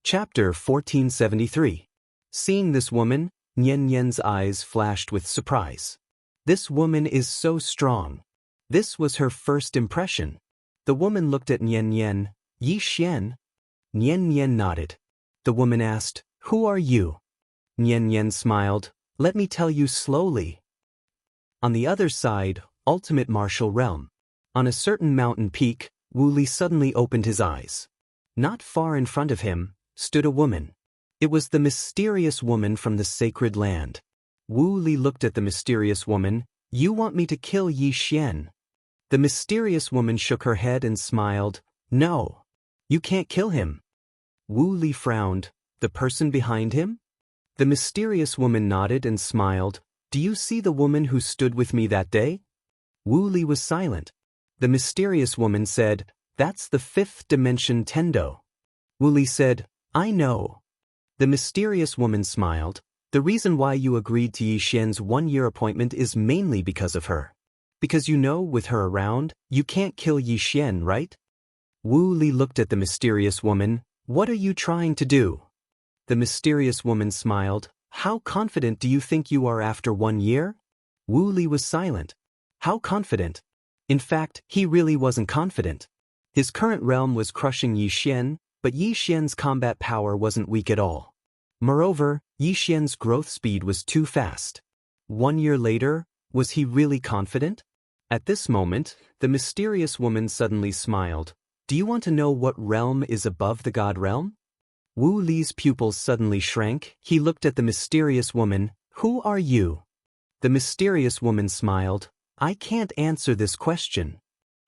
Chapter 1473. Seeing this woman, Nian Nian's eyes flashed with surprise. This woman is so strong. This was her first impression. The woman looked at Nian Nian. Yi Xian? Nian Nian nodded. The woman asked, "Who are you?" Nian Nian smiled. "Let me tell you slowly." On the other side, ultimate martial realm. On a certain mountain peak, Wu Li suddenly opened his eyes. Not far in front of him stood a woman. It was the mysterious woman from the sacred land. Wu Li looked at the mysterious woman. "You want me to kill Yi Xian?" The mysterious woman shook her head and smiled. "No. You can't kill him." Wu Li frowned. "The person behind him?" The mysterious woman nodded and smiled. "Do you see the woman who stood with me that day?" Wu Li was silent. The mysterious woman said, "That's the fifth dimension Tendo." Wu Li said, "I know." The mysterious woman smiled. "The reason why you agreed to Yi Xian's 1-year appointment is mainly because of her. Because you know, with her around, you can't kill Yi Xian, right?" Wu Li looked at the mysterious woman. "What are you trying to do?" The mysterious woman smiled. "How confident do you think you are after 1 year?" Wu Li was silent. How confident? In fact, he really wasn't confident. His current realm was crushing Yi Xian, but Yi Xian's combat power wasn't weak at all. Moreover, Yi Xian's growth speed was too fast. 1 year later, was he really confident? At this moment, the mysterious woman suddenly smiled. "Do you want to know what realm is above the God realm?" Wu Li's pupils suddenly shrank. He looked at the mysterious woman. "Who are you?" The mysterious woman smiled. "I can't answer this question."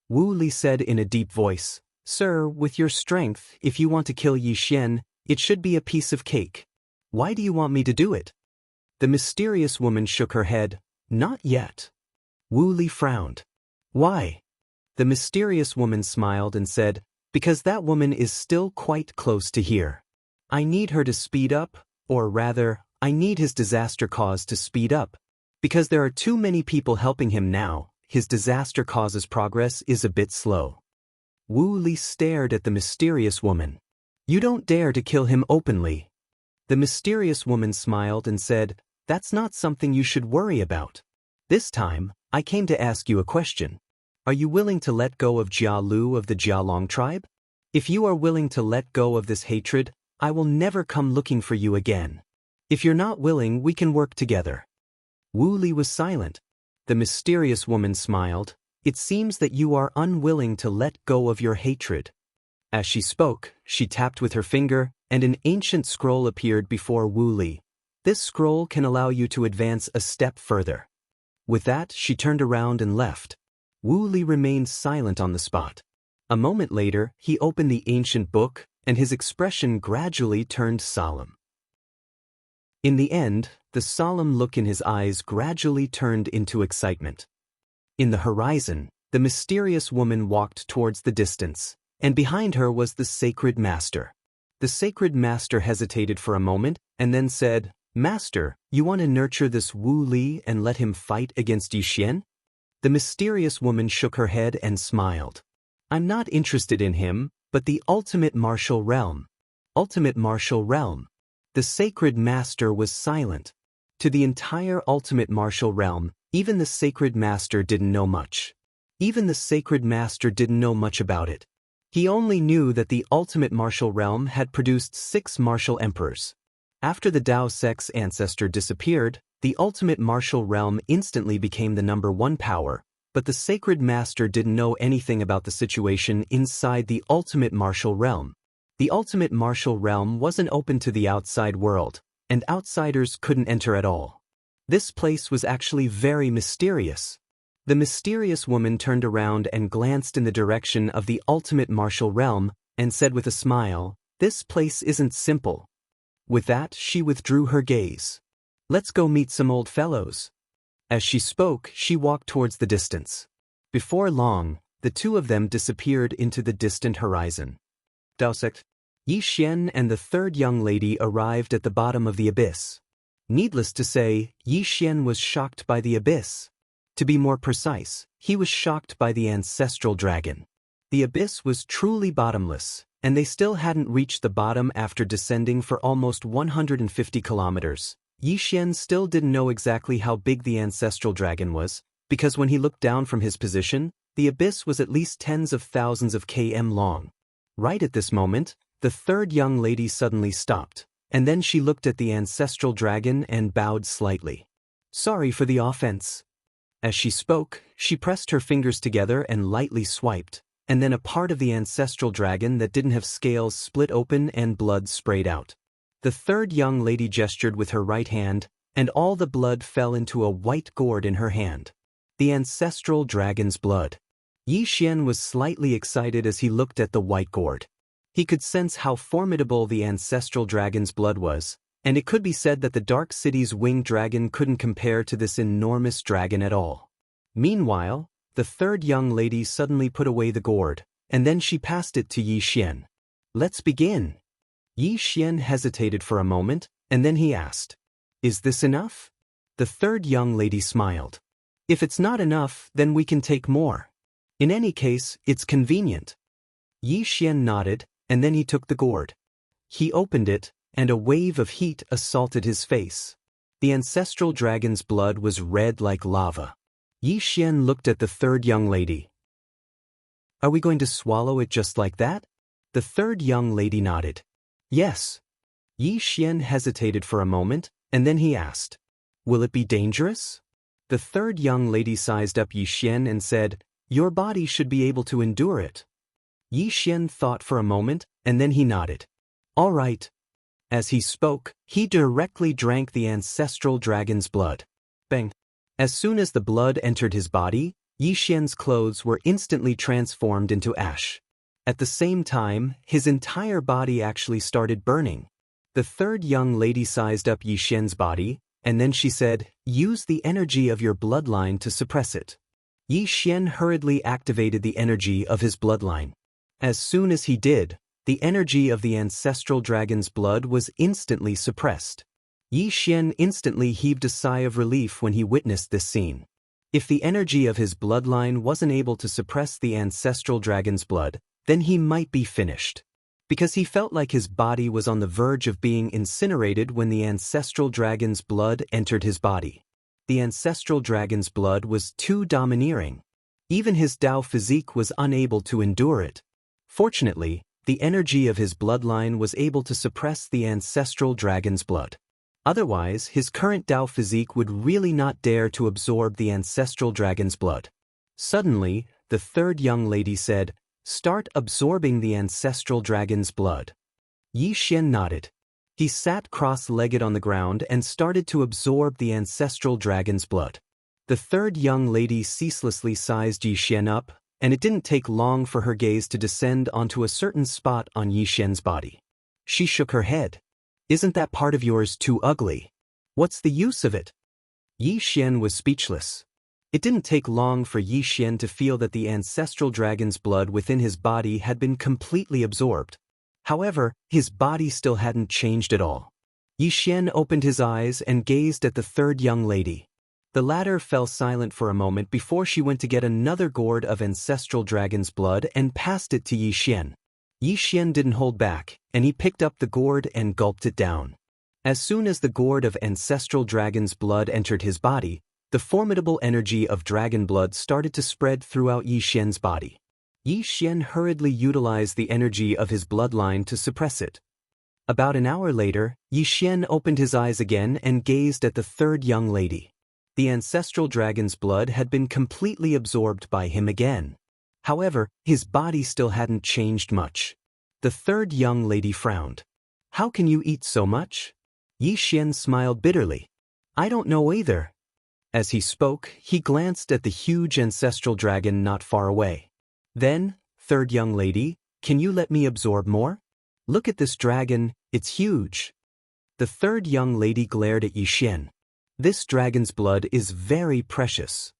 Wu Li said in a deep voice, "Sir, with your strength, if you want to kill Yi Xian, it should be a piece of cake. Why do you want me to do it?" The mysterious woman shook her head. "Not yet." Wu Li frowned. "Why?" The mysterious woman smiled and said, "Because that woman is still quite close to here. I need her to speed up, or rather, I need his disaster cause to speed up. Because there are too many people helping him now, his disaster cause's progress is a bit slow." Wu Li stared at the mysterious woman. "You don't dare to kill him openly." The mysterious woman smiled and said, "That's not something you should worry about. This time, I came to ask you a question. Are you willing to let go of Jia Lu of the Jialong tribe? If you are willing to let go of this hatred, I will never come looking for you again. If you're not willing, we can work together." Wu Li was silent. The mysterious woman smiled. "It seems that you are unwilling to let go of your hatred." As she spoke, she tapped with her finger, and an ancient scroll appeared before Wu Li. "This scroll can allow you to advance a step further." With that, she turned around and left. Wu Li remained silent on the spot. A moment later, he opened the ancient book, and his expression gradually turned solemn. In the end, the solemn look in his eyes gradually turned into excitement. In the horizon, the mysterious woman walked towards the distance, and behind her was the sacred master. The sacred master hesitated for a moment, and then said, "Master, you want to nurture this Wu Li and let him fight against Yi Xian?" The mysterious woman shook her head and smiled. "I'm not interested in him, but the ultimate martial realm." Ultimate martial realm. The sacred master was silent. To the entire ultimate martial realm, even the sacred master didn't know much. Even the sacred master didn't know much about it. He only knew that the ultimate martial realm had produced 6 martial emperors. After the Daoist's ancestor disappeared, the ultimate martial realm instantly became the #1 power, but the sacred master didn't know anything about the situation inside the ultimate martial realm. The ultimate martial realm wasn't open to the outside world, and outsiders couldn't enter at all. This place was actually very mysterious. The mysterious woman turned around and glanced in the direction of the ultimate martial realm, and said with a smile, "This place isn't simple." With that, she withdrew her gaze. "Let's go meet some old fellows." As she spoke, she walked towards the distance. Before long, the two of them disappeared into the distant horizon. Daoist. Yi Xian and the third young lady arrived at the bottom of the abyss. Needless to say, Yi Xian was shocked by the abyss. To be more precise, he was shocked by the ancestral dragon. The abyss was truly bottomless. and they still hadn't reached the bottom after descending for almost 150 kilometers. Yixian still didn't know exactly how big the ancestral dragon was, because when he looked down from his position, the abyss was at least tens of thousands of km long. Right at this moment, the third young lady suddenly stopped, and then she looked at the ancestral dragon and bowed slightly. "Sorry for the offense." As she spoke, she pressed her fingers together and lightly swiped, and then a part of the ancestral dragon that didn't have scales split open and blood sprayed out. The third young lady gestured with her right hand, and all the blood fell into a white gourd in her hand. The ancestral dragon's blood. Yixian was slightly excited as he looked at the white gourd. He could sense how formidable the ancestral dragon's blood was, and it could be said that the Dark City's winged dragon couldn't compare to this enormous dragon at all. Meanwhile, the third young lady suddenly put away the gourd, and then she passed it to Yixian. "Let's begin." Yixian hesitated for a moment, and then he asked, "Is this enough?" The third young lady smiled. "If it's not enough, then we can take more. In any case, it's convenient." Yixian nodded, and then he took the gourd. He opened it, and a wave of heat assaulted his face. The ancestral dragon's blood was red like lava. Yixian looked at the third young lady. "Are we going to swallow it just like that?" The third young lady nodded. "Yes." Yixian hesitated for a moment, and then he asked, "Will it be dangerous?" The third young lady sized up Yixian and said, "Your body should be able to endure it." Yixian thought for a moment, and then he nodded. "All right." As he spoke, he directly drank the ancestral dragon's blood. Bang! As soon as the blood entered his body, Yixian's clothes were instantly transformed into ash. At the same time, his entire body actually started burning. The third young lady sized up Yixian's body, and then she said, "Use the energy of your bloodline to suppress it." Yixian hurriedly activated the energy of his bloodline. As soon as he did, the energy of the ancestral dragon's blood was instantly suppressed. Yixian instantly heaved a sigh of relief when he witnessed this scene. If the energy of his bloodline wasn't able to suppress the ancestral dragon's blood, then he might be finished. Because he felt like his body was on the verge of being incinerated when the ancestral dragon's blood entered his body. The ancestral dragon's blood was too domineering. Even his Dao physique was unable to endure it. Fortunately, the energy of his bloodline was able to suppress the ancestral dragon's blood. Otherwise, his current Dao physique would really not dare to absorb the ancestral dragon's blood. Suddenly, the third young lady said, "Start absorbing the ancestral dragon's blood." Yixian nodded. He sat cross-legged on the ground and started to absorb the ancestral dragon's blood. The third young lady ceaselessly sized Yixian up, and it didn't take long for her gaze to descend onto a certain spot on Yixian's body. She shook her head. "Isn't that part of yours too ugly? What's the use of it?" Yixian was speechless. It didn't take long for Yixian to feel that the ancestral dragon's blood within his body had been completely absorbed. However, his body still hadn't changed at all. Yixian opened his eyes and gazed at the third young lady. The latter fell silent for a moment before she went to get another gourd of ancestral dragon's blood and passed it to Yixian. Yixian didn't hold back, and he picked up the gourd and gulped it down. As soon as the gourd of ancestral dragon's blood entered his body, the formidable energy of dragon blood started to spread throughout Yixian's body. Yixian hurriedly utilized the energy of his bloodline to suppress it. About an hour later, Yixian opened his eyes again and gazed at the third young lady. The ancestral dragon's blood had been completely absorbed by him again. However, his body still hadn't changed much. The third young lady frowned. "How can you eat so much?" Yixian smiled bitterly. "I don't know either." As he spoke, he glanced at the huge ancestral dragon not far away. Then, "Third young lady, can you let me absorb more? Look at this dragon, it's huge." The third young lady glared at Yixian. "This dragon's blood is very precious."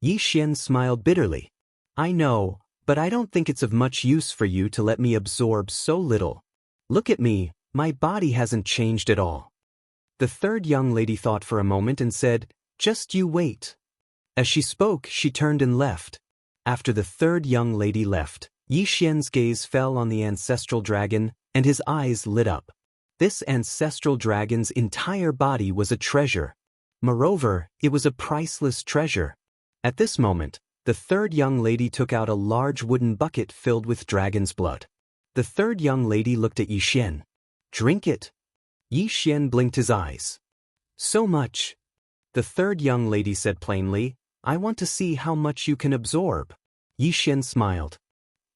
Yixian smiled bitterly. "I know, but I don't think it's of much use for you to let me absorb so little. Look at me, my body hasn't changed at all." The third young lady thought for a moment and said, "Just you wait." As she spoke, she turned and left. After the third young lady left, Yi Xian's gaze fell on the ancestral dragon, and his eyes lit up. This ancestral dragon's entire body was a treasure. Moreover, it was a priceless treasure. At this moment, the third young lady took out a large wooden bucket filled with dragon's blood. The third young lady looked at Yi Xian. "Drink it." Yi Xian blinked his eyes. "So much." The third young lady said plainly, "I want to see how much you can absorb." Yi Xian smiled.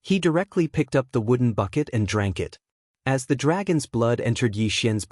He directly picked up the wooden bucket and drank it. As the dragon's blood entered Yi Xian's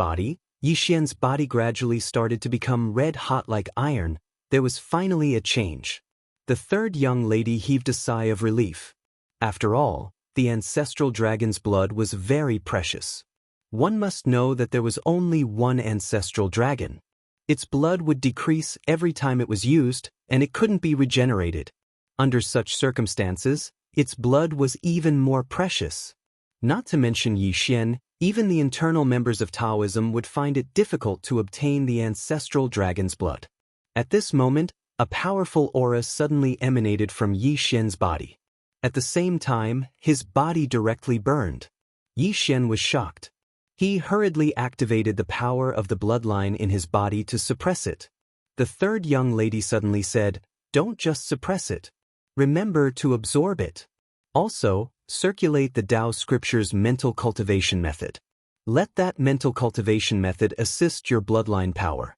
body gradually started to become red-hot like iron. There was finally a change. The third young lady heaved a sigh of relief. After all, the ancestral dragon's blood was very precious. One must know that there was only one ancestral dragon. Its blood would decrease every time it was used, and it couldn't be regenerated. Under such circumstances, its blood was even more precious. Not to mention Yi Xian, even the internal members of Taoism would find it difficult to obtain the ancestral dragon's blood. At this moment, a powerful aura suddenly emanated from Yi Xian's body. At the same time, his body directly burned. Yi Xian was shocked. He hurriedly activated the power of the bloodline in his body to suppress it. The third young lady suddenly said, "Don't just suppress it. Remember to absorb it. Also, circulate the Tao scripture's mental cultivation method. Let that mental cultivation method assist your bloodline power."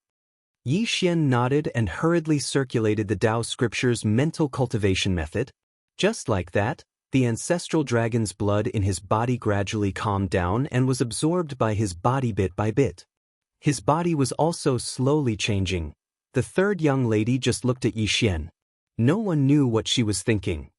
Yi Xian nodded and hurriedly circulated the Tao scripture's mental cultivation method. Just like that, the ancestral dragon's blood in his body gradually calmed down and was absorbed by his body bit by bit. His body was also slowly changing. The third young lady just looked at Yi Xian. No one knew what she was thinking.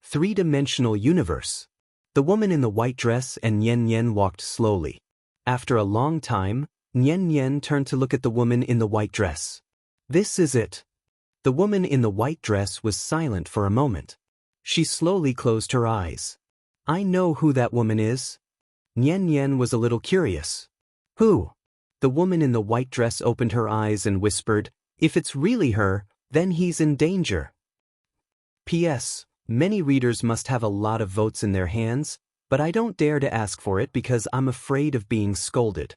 Three-dimensional universe. The woman in the white dress and Nian Nian walked slowly. After a long time, Nian Nian turned to look at the woman in the white dress. "This is it." The woman in the white dress was silent for a moment. She slowly closed her eyes. "I know who that woman is." Nian Nian was a little curious. "Who?" The woman in the white dress opened her eyes and whispered, "If it's really her, then he's in danger." P.S. Many readers must have a lot of votes in their hands, but I don't dare to ask for it because I'm afraid of being scolded.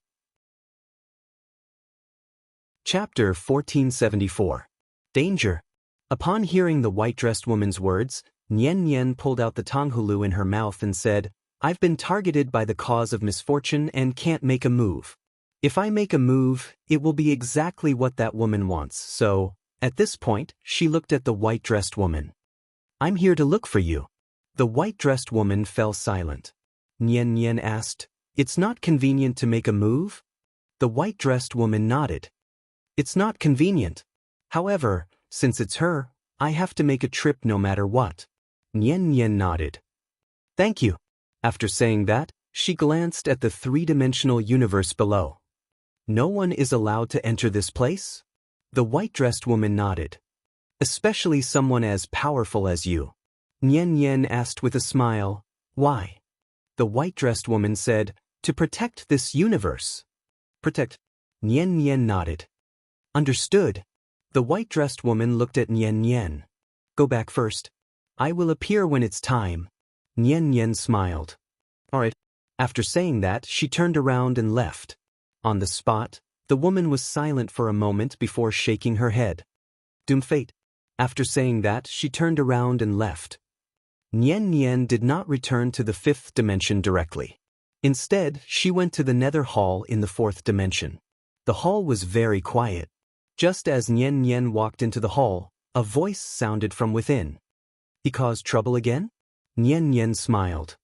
Chapter 1474. Danger. Upon hearing the white-dressed woman's words, Nian Nian pulled out the tanghulu in her mouth and said, "I've been targeted by the cause of misfortune and can't make a move. If I make a move, it will be exactly what that woman wants, so..." At this point, she looked at the white-dressed woman. "I'm here to look for you." The white-dressed woman fell silent. Nian Nian asked, "It's not convenient to make a move?" The white-dressed woman nodded. "It's not convenient. However, since it's her, I have to make a trip no matter what." Nian Nian nodded. "Thank you." After saying that, she glanced at the three-dimensional universe below. "No one is allowed to enter this place?" The white-dressed woman nodded. "Especially someone as powerful as you." Nian Nian asked with a smile, "Why?" The white-dressed woman said, "To protect this universe." "Protect?" Nian Nian nodded. "Understood." The white-dressed woman looked at Nian Nian. "Go back first. I will appear when it's time." Nian Nian smiled. "All right." After saying that, she turned around and left. On the spot, the woman was silent for a moment before shaking her head. "Doom fate." After saying that, she turned around and left. Nian Nian did not return to the fifth dimension directly. Instead, she went to the nether hall in the fourth dimension. The hall was very quiet. Just as Nian Nian walked into the hall, a voice sounded from within. "He caused trouble again?" Nian Nian smiled.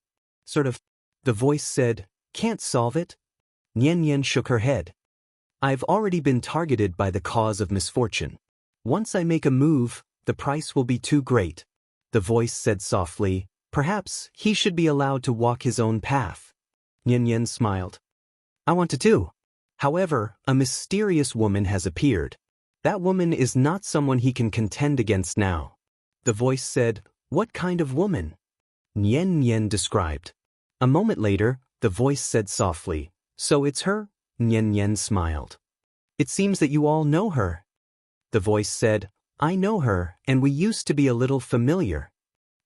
"Sort of." The voice said, "Can't solve it?" Nian Nian shook her head. "I've already been targeted by the cause of misfortune. Once I make a move, the price will be too great." The voice said softly, "Perhaps he should be allowed to walk his own path." Nian Nian smiled. "I want to too. However, a mysterious woman has appeared. That woman is not someone he can contend against now." The voice said, "What kind of woman?" Nian Nian described. A moment later, the voice said softly, "So it's her?" Nian Nian smiled. "It seems that you all know her." The voice said, "I know her, and we used to be a little familiar."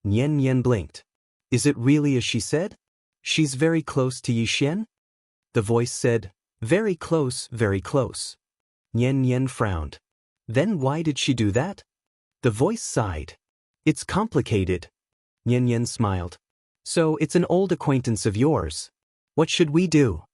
Nian Nian blinked. Is it really as she said? She's very close to Yixian? The voice said, very close, very close. Nian Nian frowned. Then why did she do that? The voice sighed. It's complicated. Nian Nian smiled. So it's an old acquaintance of yours. What should we do?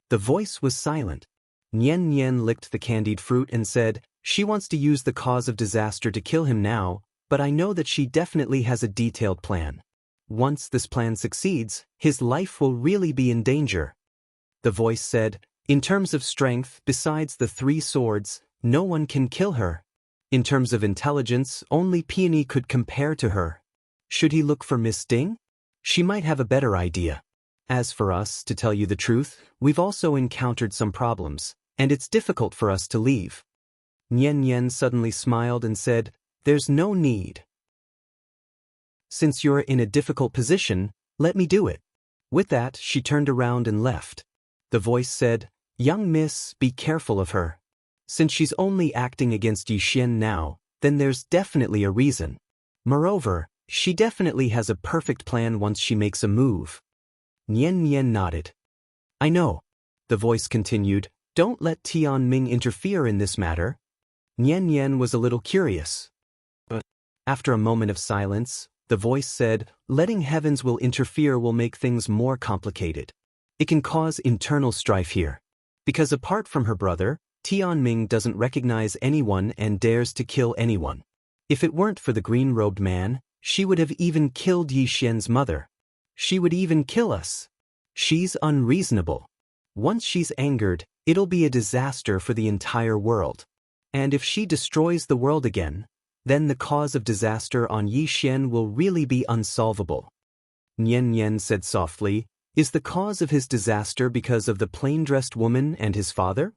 The voice was silent. Nian Nian licked the candied fruit and said, she wants to use the cause of disaster to kill him now, but I know that she definitely has a detailed plan. Once this plan succeeds, his life will really be in danger. The voice said, in terms of strength, besides the 3 swords, no one can kill her. In terms of intelligence, only Peony could compare to her. Should he look for Miss Ding? She might have a better idea. As for us, to tell you the truth, we've also encountered some problems, and it's difficult for us to leave. Nian Nian suddenly smiled and said, there's no need. Since you're in a difficult position, let me do it. With that, she turned around and left. The voice said, young miss, be careful of her. Since she's only acting against Yixian now, then there's definitely a reason. Moreover, she definitely has a perfect plan once she makes a move. Nian Nian nodded. I know. The voice continued, don't let Tianming interfere in this matter. Nian Nian was a little curious. But after a moment of silence, the voice said, letting heavens will interfere will make things more complicated. It can cause internal strife here. Because apart from her brother, Tianming doesn't recognize anyone and dares to kill anyone. If it weren't for the green-robed man, she would have even killed Yixian's mother. She would even kill us. She's unreasonable. Once she's angered, it'll be a disaster for the entire world. And if she destroys the world again, then the cause of disaster on Yixian will really be unsolvable. Nian Nian said softly, is the cause of his disaster because of the plain-dressed woman and his father?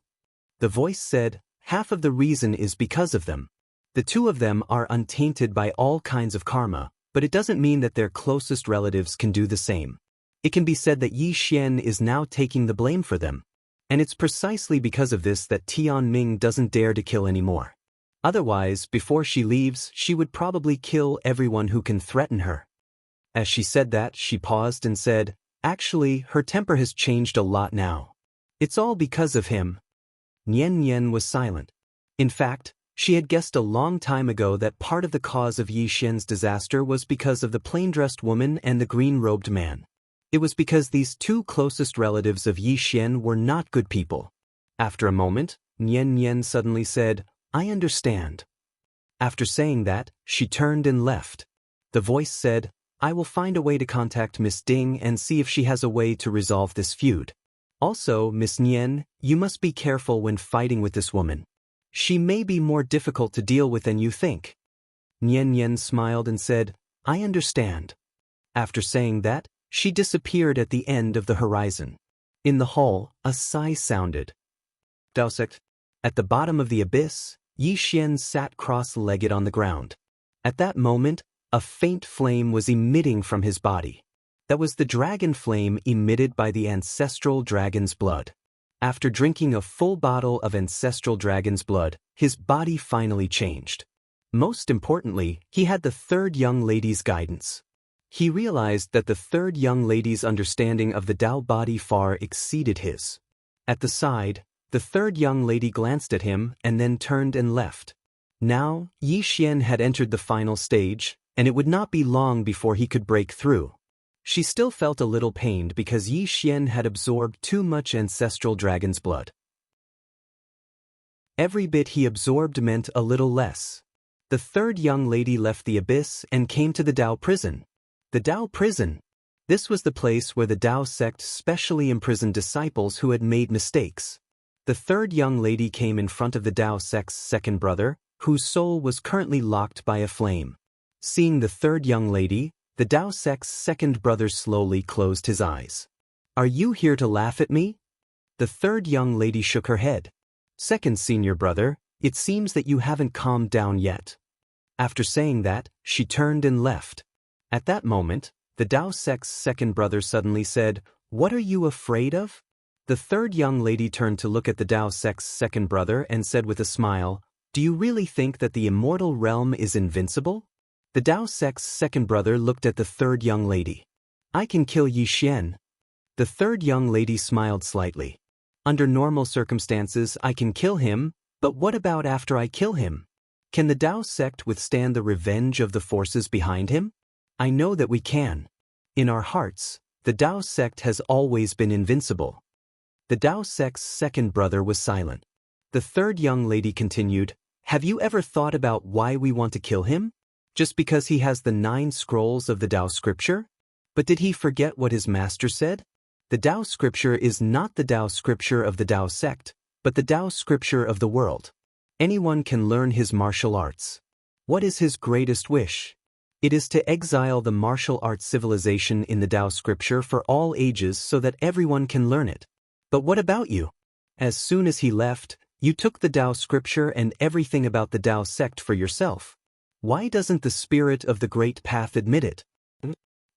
The voice said, half of the reason is because of them. The 2 of them are untainted by all kinds of karma, but it doesn't mean that their closest relatives can do the same. It can be said that Yixian is now taking the blame for them. And it's precisely because of this that Tianming doesn't dare to kill anymore. Otherwise, before she leaves, she would probably kill everyone who can threaten her. As she said that, she paused and said, actually, her temper has changed a lot now. It's all because of him. Nian Nian was silent. In fact, she had guessed a long time ago that part of the cause of Yixian's disaster was because of the plain-dressed woman and the green-robed man. It was because these 2 closest relatives of Yixian were not good people. After a moment, Nian Nian suddenly said, I understand. After saying that, she turned and left. The voice said, I will find a way to contact Miss Ding and see if she has a way to resolve this feud. Also, Miss Nian, you must be careful when fighting with this woman. She may be more difficult to deal with than you think. Nian Nian smiled and said, I understand. After saying that, she disappeared at the end of the horizon. In the hall, a sigh sounded. Daoist. At the bottom of the abyss, Yixian sat cross-legged on the ground. At that moment, a faint flame was emitting from his body. That was the dragon flame emitted by the ancestral dragon's blood. After drinking a full bottle of ancestral dragon's blood, his body finally changed. Most importantly, he had the 3rd young lady's guidance. He realized that the 3rd young lady's understanding of the Dao body far exceeded his. At the side, the 3rd young lady glanced at him and then turned and left. Now, Yixian had entered the final stage, and it would not be long before he could break through. She still felt a little pained because Yixian had absorbed too much ancestral dragon's blood. Every bit he absorbed meant a little less. The 3rd young lady left the abyss and came to the Dao prison. The Dao prison. This was the place where the Dao sect specially imprisoned disciples who had made mistakes. The 3rd young lady came in front of the Dao sect's 2nd brother, whose soul was currently locked by a flame. Seeing the 3rd young lady, the Dao sect's 2nd brother slowly closed his eyes. Are you here to laugh at me? The 3rd young lady shook her head. 2nd senior brother, it seems that you haven't calmed down yet. After saying that, she turned and left. At that moment, the Dao sect's 2nd brother suddenly said, What are you afraid of? The 3rd young lady turned to look at the Dao sect's 2nd brother and said with a smile, Do you really think that the immortal realm is invincible? The Dao sect's 2nd brother looked at the 3rd young lady. I can kill Yi Xian. The third young lady smiled slightly. Under normal circumstances, I can kill him, but what about after I kill him? Can the Dao sect withstand the revenge of the forces behind him? I know that we can. In our hearts, the Dao sect has always been invincible. The Dao sect's second brother was silent. The third young lady continued, have you ever thought about why we want to kill him? Just because he has the 9 scrolls of the Dao scripture? But did he forget what his master said? The Dao scripture is not the Dao scripture of the Dao sect, but the Dao scripture of the world. Anyone can learn his martial arts. What is his greatest wish? It is to exile the martial arts civilization in the Dao scripture for all ages so that everyone can learn it. But what about you? As soon as he left, you took the Dao scripture and everything about the Dao sect for yourself. Why doesn't the spirit of the great path admit it?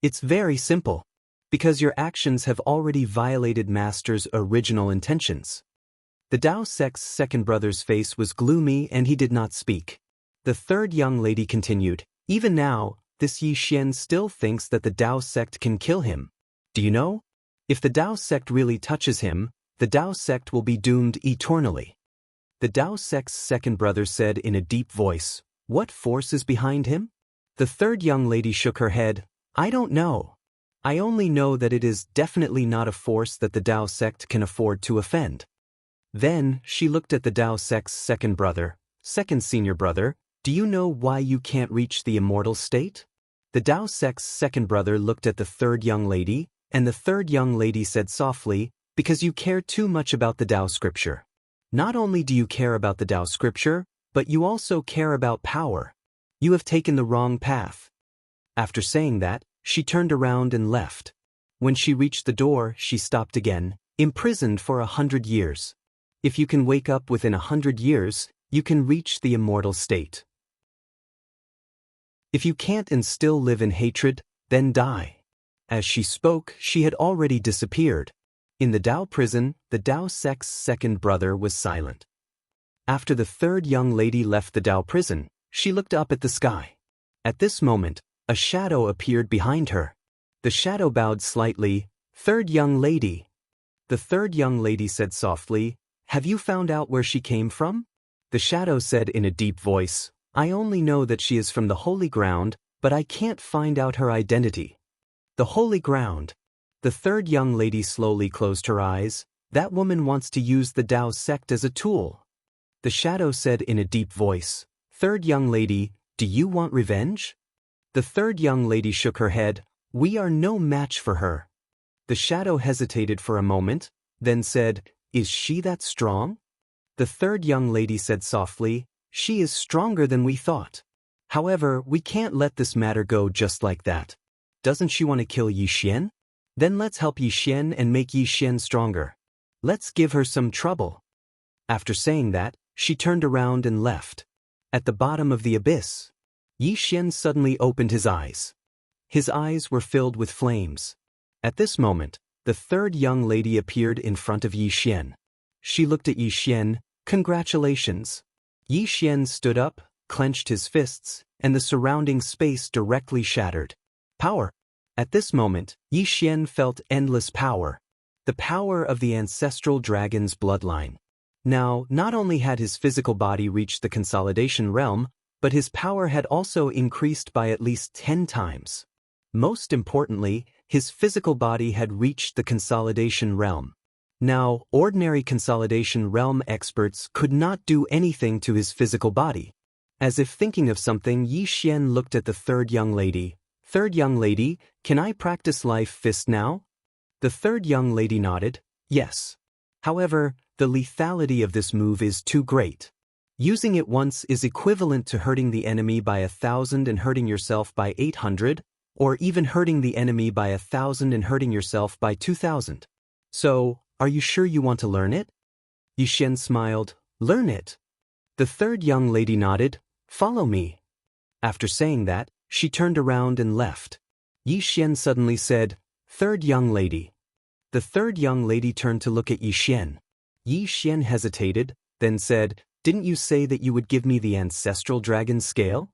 It's very simple. Because your actions have already violated Master's original intentions. The Dao sect's second brother's face was gloomy and he did not speak. The third young lady continued, even now, this Yi Xian still thinks that the Dao sect can kill him. Do you know? If the Dao sect really touches him, the Dao sect will be doomed eternally. The Dao sect's second brother said in a deep voice, what force is behind him? The third young lady shook her head, I don't know. I only know that it is definitely not a force that the Dao sect can afford to offend. Then, she looked at the Dao sect's second brother, second senior brother, do you know why you can't reach the immortal state? The Dao sect's second brother looked at the third young lady, and the third young lady said softly, because you care too much about the Dao scripture. Not only do you care about the Dao scripture, but you also care about power. You have taken the wrong path. After saying that, she turned around and left. When she reached the door, she stopped again, imprisoned for 100 years. If you can wake up within 100 years, you can reach the immortal state. If you can't and still live in hatred, then die. As she spoke, she had already disappeared. In the Dao prison, the Dao sect's second brother was silent. After the third young lady left the Dao prison, she looked up at the sky. At this moment, a shadow appeared behind her. The shadow bowed slightly, third young lady. The third young lady said softly, have you found out where she came from? The shadow said in a deep voice, I only know that she is from the holy ground, but I can't find out her identity. The holy ground. The third young lady slowly closed her eyes. That woman wants to use the Dao sect as a tool. The shadow said in a deep voice, third young lady, do you want revenge? The third young lady shook her head, we are no match for her. The shadow hesitated for a moment, then said, is she that strong? The third young lady said softly, she is stronger than we thought. However, we can't let this matter go just like that. Doesn't she want to kill Yi Xian? Then let's help Yi Xian and make Yi Xian stronger. Let's give her some trouble. After saying that, she turned around and left. At the bottom of the abyss, Yi Xian suddenly opened his eyes. His eyes were filled with flames. At this moment, the third young lady appeared in front of Yi Xian. She looked at Yi Xian, congratulations. Yi Xian stood up, clenched his fists, and the surrounding space directly shattered. Power. At this moment, Yi Xian felt endless power. The power of the ancestral dragon's bloodline. Now, not only had his physical body reached the consolidation realm, but his power had also increased by at least 10 times. Most importantly, his physical body had reached the consolidation realm. Now, ordinary consolidation realm experts could not do anything to his physical body. As if thinking of something, Yi Xian looked at the third young lady. Third young lady, can I practice life fist now? The third young lady nodded, yes. However, the lethality of this move is too great. Using it once is equivalent to hurting the enemy by 1,000 and hurting yourself by 800, or even hurting the enemy by 1,000 and hurting yourself by 2,000. So, are you sure you want to learn it? Yi Xian smiled, learn it. The third young lady nodded, follow me. After saying that, she turned around and left. Yi Xian suddenly said, third young lady. The third young lady turned to look at Yi Xian. Yi Xian hesitated, then said, didn't you say that you would give me the ancestral dragon's scale?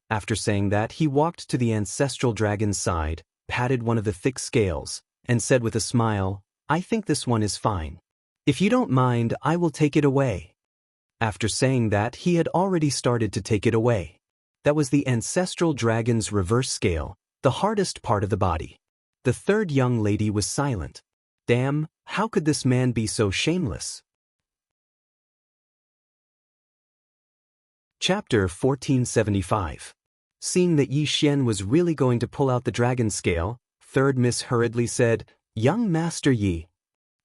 After saying that, he walked to the ancestral dragon's side, patted one of the thick scales, and said with a smile, "I think this one is fine. If you don't mind, I will take it away." After saying that, he had already started to take it away. That was the ancestral dragon's reverse scale, the hardest part of the body. The third young lady was silent. Damn, how could this man be so shameless? Chapter 1475. Seeing that Yi Xian was really going to pull out the dragon scale, Third Miss hurriedly said, "Young Master Yi."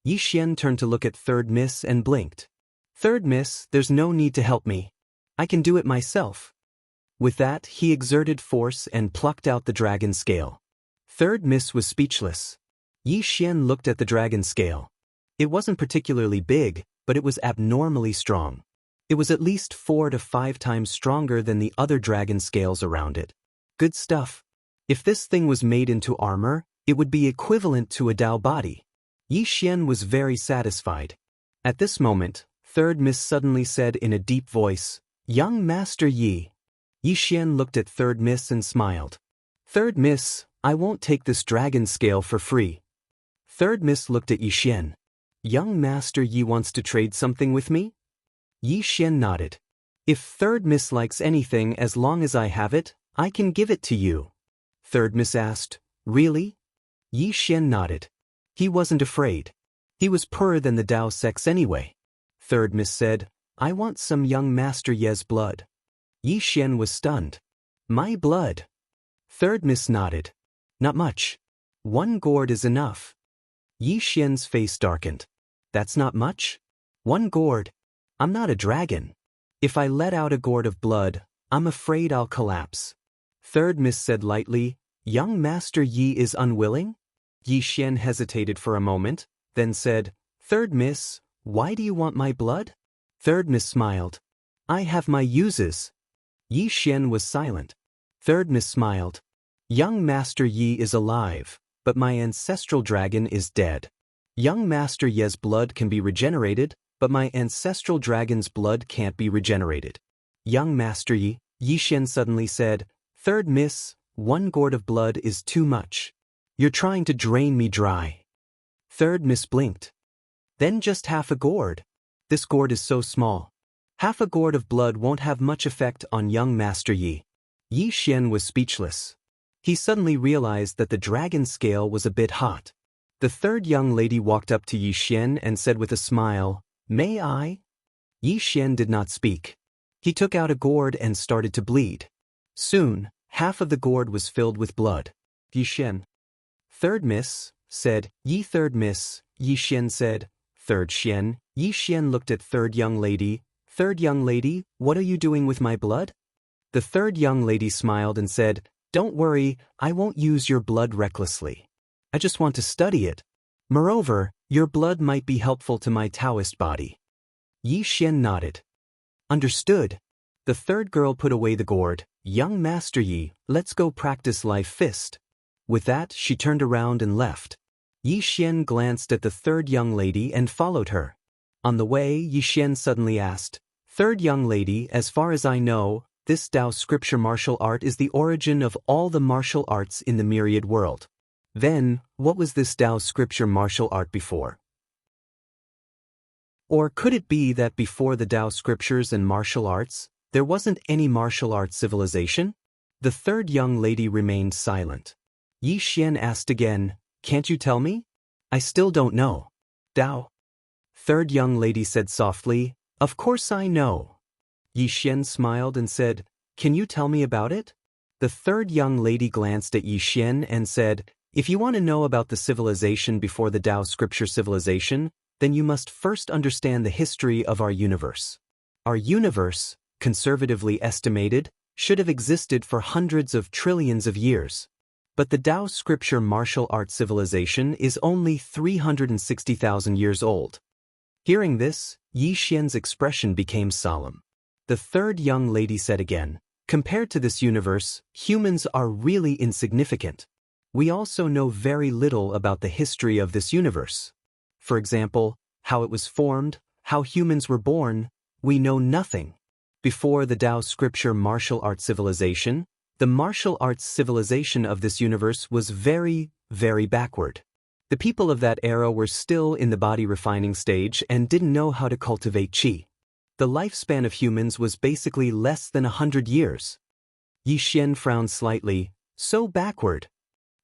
Yi Xian turned to look at Third Miss and blinked. "Third Miss, there's no need to help me. I can do it myself." With that, he exerted force and plucked out the dragon scale. Third Miss was speechless. Yi Xian looked at the dragon scale. It wasn't particularly big, but it was abnormally strong. It was at least 4 to 5 times stronger than the other dragon scales around it. Good stuff. If this thing was made into armor, it would be equivalent to a Dao body. Yi Xian was very satisfied. At this moment, Third Miss suddenly said in a deep voice, "Young Master Yi." Yi Xian looked at Third Miss and smiled. "Third Miss, I won't take this dragon scale for free." Third Miss looked at Yi Xian. "Young Master Yi wants to trade something with me?" Yi Xian nodded. "If Third Miss likes anything as long as I have it, I can give it to you." Third Miss asked, "Really?" Yi Xian nodded. He wasn't afraid. He was poorer than the Dao sex anyway. Third Miss said, "I want some young Master Ye's blood." Yi Xian was stunned. "My blood?" Third Miss nodded. "Not much. 1 gourd is enough." Yi Xian's face darkened. "That's not much? 1 gourd? I'm not a dragon. If I let out a gourd of blood, I'm afraid I'll collapse." Third Miss said lightly, "Young Master Yi is unwilling?" Yi Xian hesitated for a moment, then said, "Third Miss, why do you want my blood?" Third Miss smiled. "I have my uses." Yi Xian was silent. Third Miss smiled. "Young Master Yi is alive, but my ancestral dragon is dead. Young Master Ye's blood can be regenerated, but my ancestral dragon's blood can't be regenerated." "Young Master Yi," Yi Xian suddenly said, "Third Miss, 1 gourd of blood is too much. You're trying to drain me dry." Third Miss blinked. "Then just half a gourd. This gourd is so small. Half a gourd of blood won't have much effect on young Master Yi." Yi Xian was speechless. He suddenly realized that the dragon scale was a bit hot. The third young lady walked up to Yi Xian and said with a smile, "May I?" Yi Xian did not speak. He took out a gourd and started to bleed. Soon, half of the gourd was filled with blood. Yi Xian. "Third Miss," said Yi. "Third Miss," Yi Xian said. "Third Xian." Yi Xian looked at third young lady. "Third young lady, what are you doing with my blood?" The third young lady smiled and said, "Don't worry, I won't use your blood recklessly. I just want to study it. Moreover, your blood might be helpful to my Daoist body." Yi Xian nodded. "Understood." The third girl put away the gourd. "Young Master Yi, let's go practice life fist." With that, she turned around and left. Yi Xian glanced at the third young lady and followed her. On the way, Yi Xian suddenly asked, "Third young lady, as far as I know, this Dao scripture martial art is the origin of all the martial arts in the myriad world. Then, what was this Dao scripture martial art before? Or could it be that before the Dao scriptures and martial arts, there wasn't any martial arts civilization?" The third young lady remained silent. Yi Xian asked again, "Can't you tell me?" "I still don't know." "Dao?" Third young lady said softly, "Of course I know." Yi Xian smiled and said, "Can you tell me about it?" The third young lady glanced at Yi Xian and said, "If you want to know about the civilization before the Dao scripture civilization, then you must first understand the history of our universe. Our universe, conservatively estimated, should have existed for hundreds of trillions of years. But the Dao scripture martial arts civilization is only 360,000 years old." Hearing this, Yi Xian's expression became solemn. The third young lady said again, "Compared to this universe, humans are really insignificant. We also know very little about the history of this universe. For example, how it was formed, how humans were born, we know nothing. Before the Dao scripture martial arts civilization, The martial arts civilization of this universe was very, very backward. The people of that era were still in the body refining stage and didn't know how to cultivate qi. The lifespan of humans was basically less than 100 years. Yi Xian frowned slightly. So backward.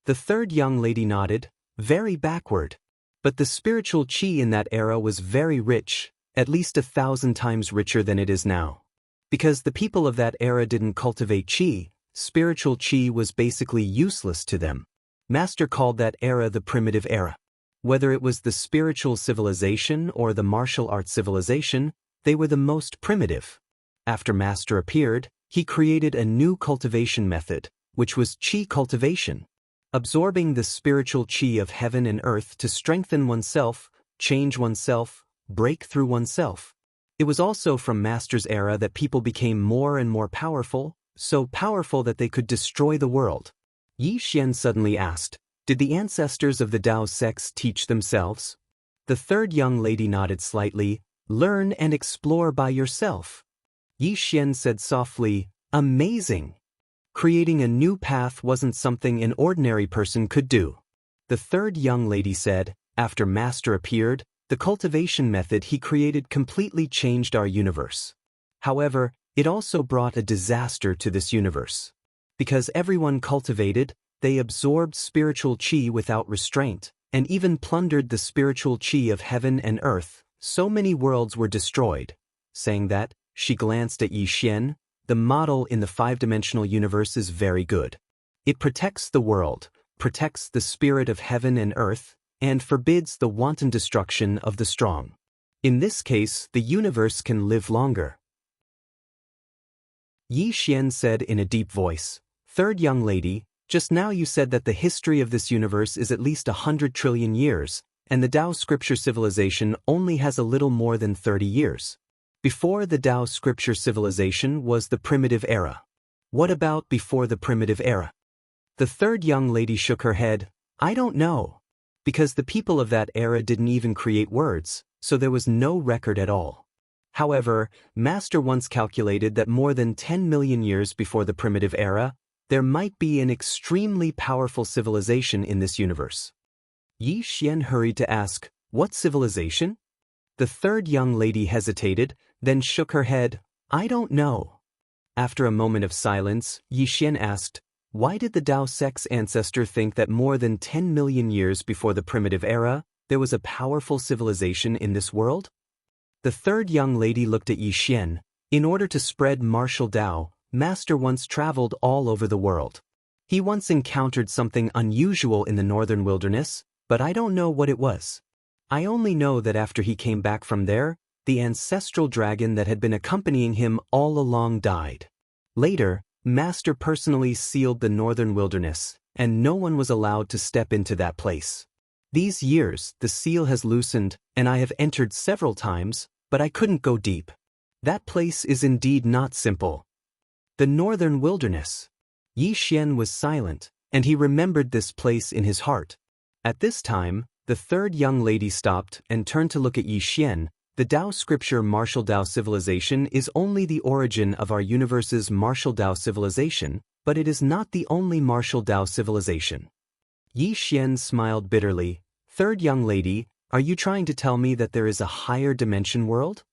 The third young lady nodded. Very backward. But the spiritual qi in that era was very rich, at least 1,000 times richer than it is now. Because the people of that era didn't cultivate qi, spiritual qi was basically useless to them. Master called that era the primitive era. Whether it was the spiritual civilization or the martial arts civilization, they were the most primitive. After Master appeared, he created a new cultivation method, which was qi cultivation. Absorbing the spiritual qi of heaven and earth to strengthen oneself, change oneself, break through oneself. It was also from Master's era that people became more and more powerful, so powerful that they could destroy the world. Yi Xian suddenly asked, "Did the ancestors of the Dao sects teach themselves?" The third young lady nodded slightly. "Learn and explore by yourself." Yi Xian said softly, "Amazing." Creating a new path wasn't something an ordinary person could do. The third young lady said, "After Master appeared, the cultivation method he created completely changed our universe. However, it also brought a disaster to this universe. Because everyone cultivated, they absorbed spiritual qi without restraint, and even plundered the spiritual qi of heaven and earth. So many worlds were destroyed." Saying that, she glanced at Yi Xian. "The model in the five-dimensional universe is very good. It protects the world, protects the spirit of heaven and earth, and forbids the wanton destruction of the strong. In this case, the universe can live longer." Yi Xian said in a deep voice, "Third young lady, just now you said that the history of this universe is at least 100 trillion years, and the Dao scripture civilization only has a little more than 30 years. Before the Dao scripture civilization was the primitive era. What about before the primitive era?" The third young lady shook her head. "I don't know. Because the people of that era didn't even create words, so there was no record at all. However, Master once calculated that more than 10 million years before the primitive era, there might be an extremely powerful civilization in this universe." Yi Xian hurried to ask, "What civilization?" The third young lady hesitated, then shook her head. "I don't know." After a moment of silence, Yi Xian asked, "Why did the Dao sect's ancestor think that more than 10 million years before the primitive era, there was a powerful civilization in this world?" The third young lady looked at Yi Xian. "In order to spread martial Dao, Master once traveled all over the world. He once encountered something unusual in the northern wilderness, but I don't know what it was. I only know that after he came back from there, the ancestral dragon that had been accompanying him all along died. Later, Master personally sealed the northern wilderness, and no one was allowed to step into that place. These years, the seal has loosened, and I have entered several times, but I couldn't go deep. That place is indeed not simple. The northern wilderness." Yi Xian was silent, and he remembered this place in his heart. At this time, the third young lady stopped and turned to look at Yi Xian. "The Dao scripture martial Dao civilization is only the origin of our universe's martial Dao civilization, but it is not the only martial Dao civilization." Yi Xian smiled bitterly. "Third young lady, are you trying to tell me that there is a higher dimension world?"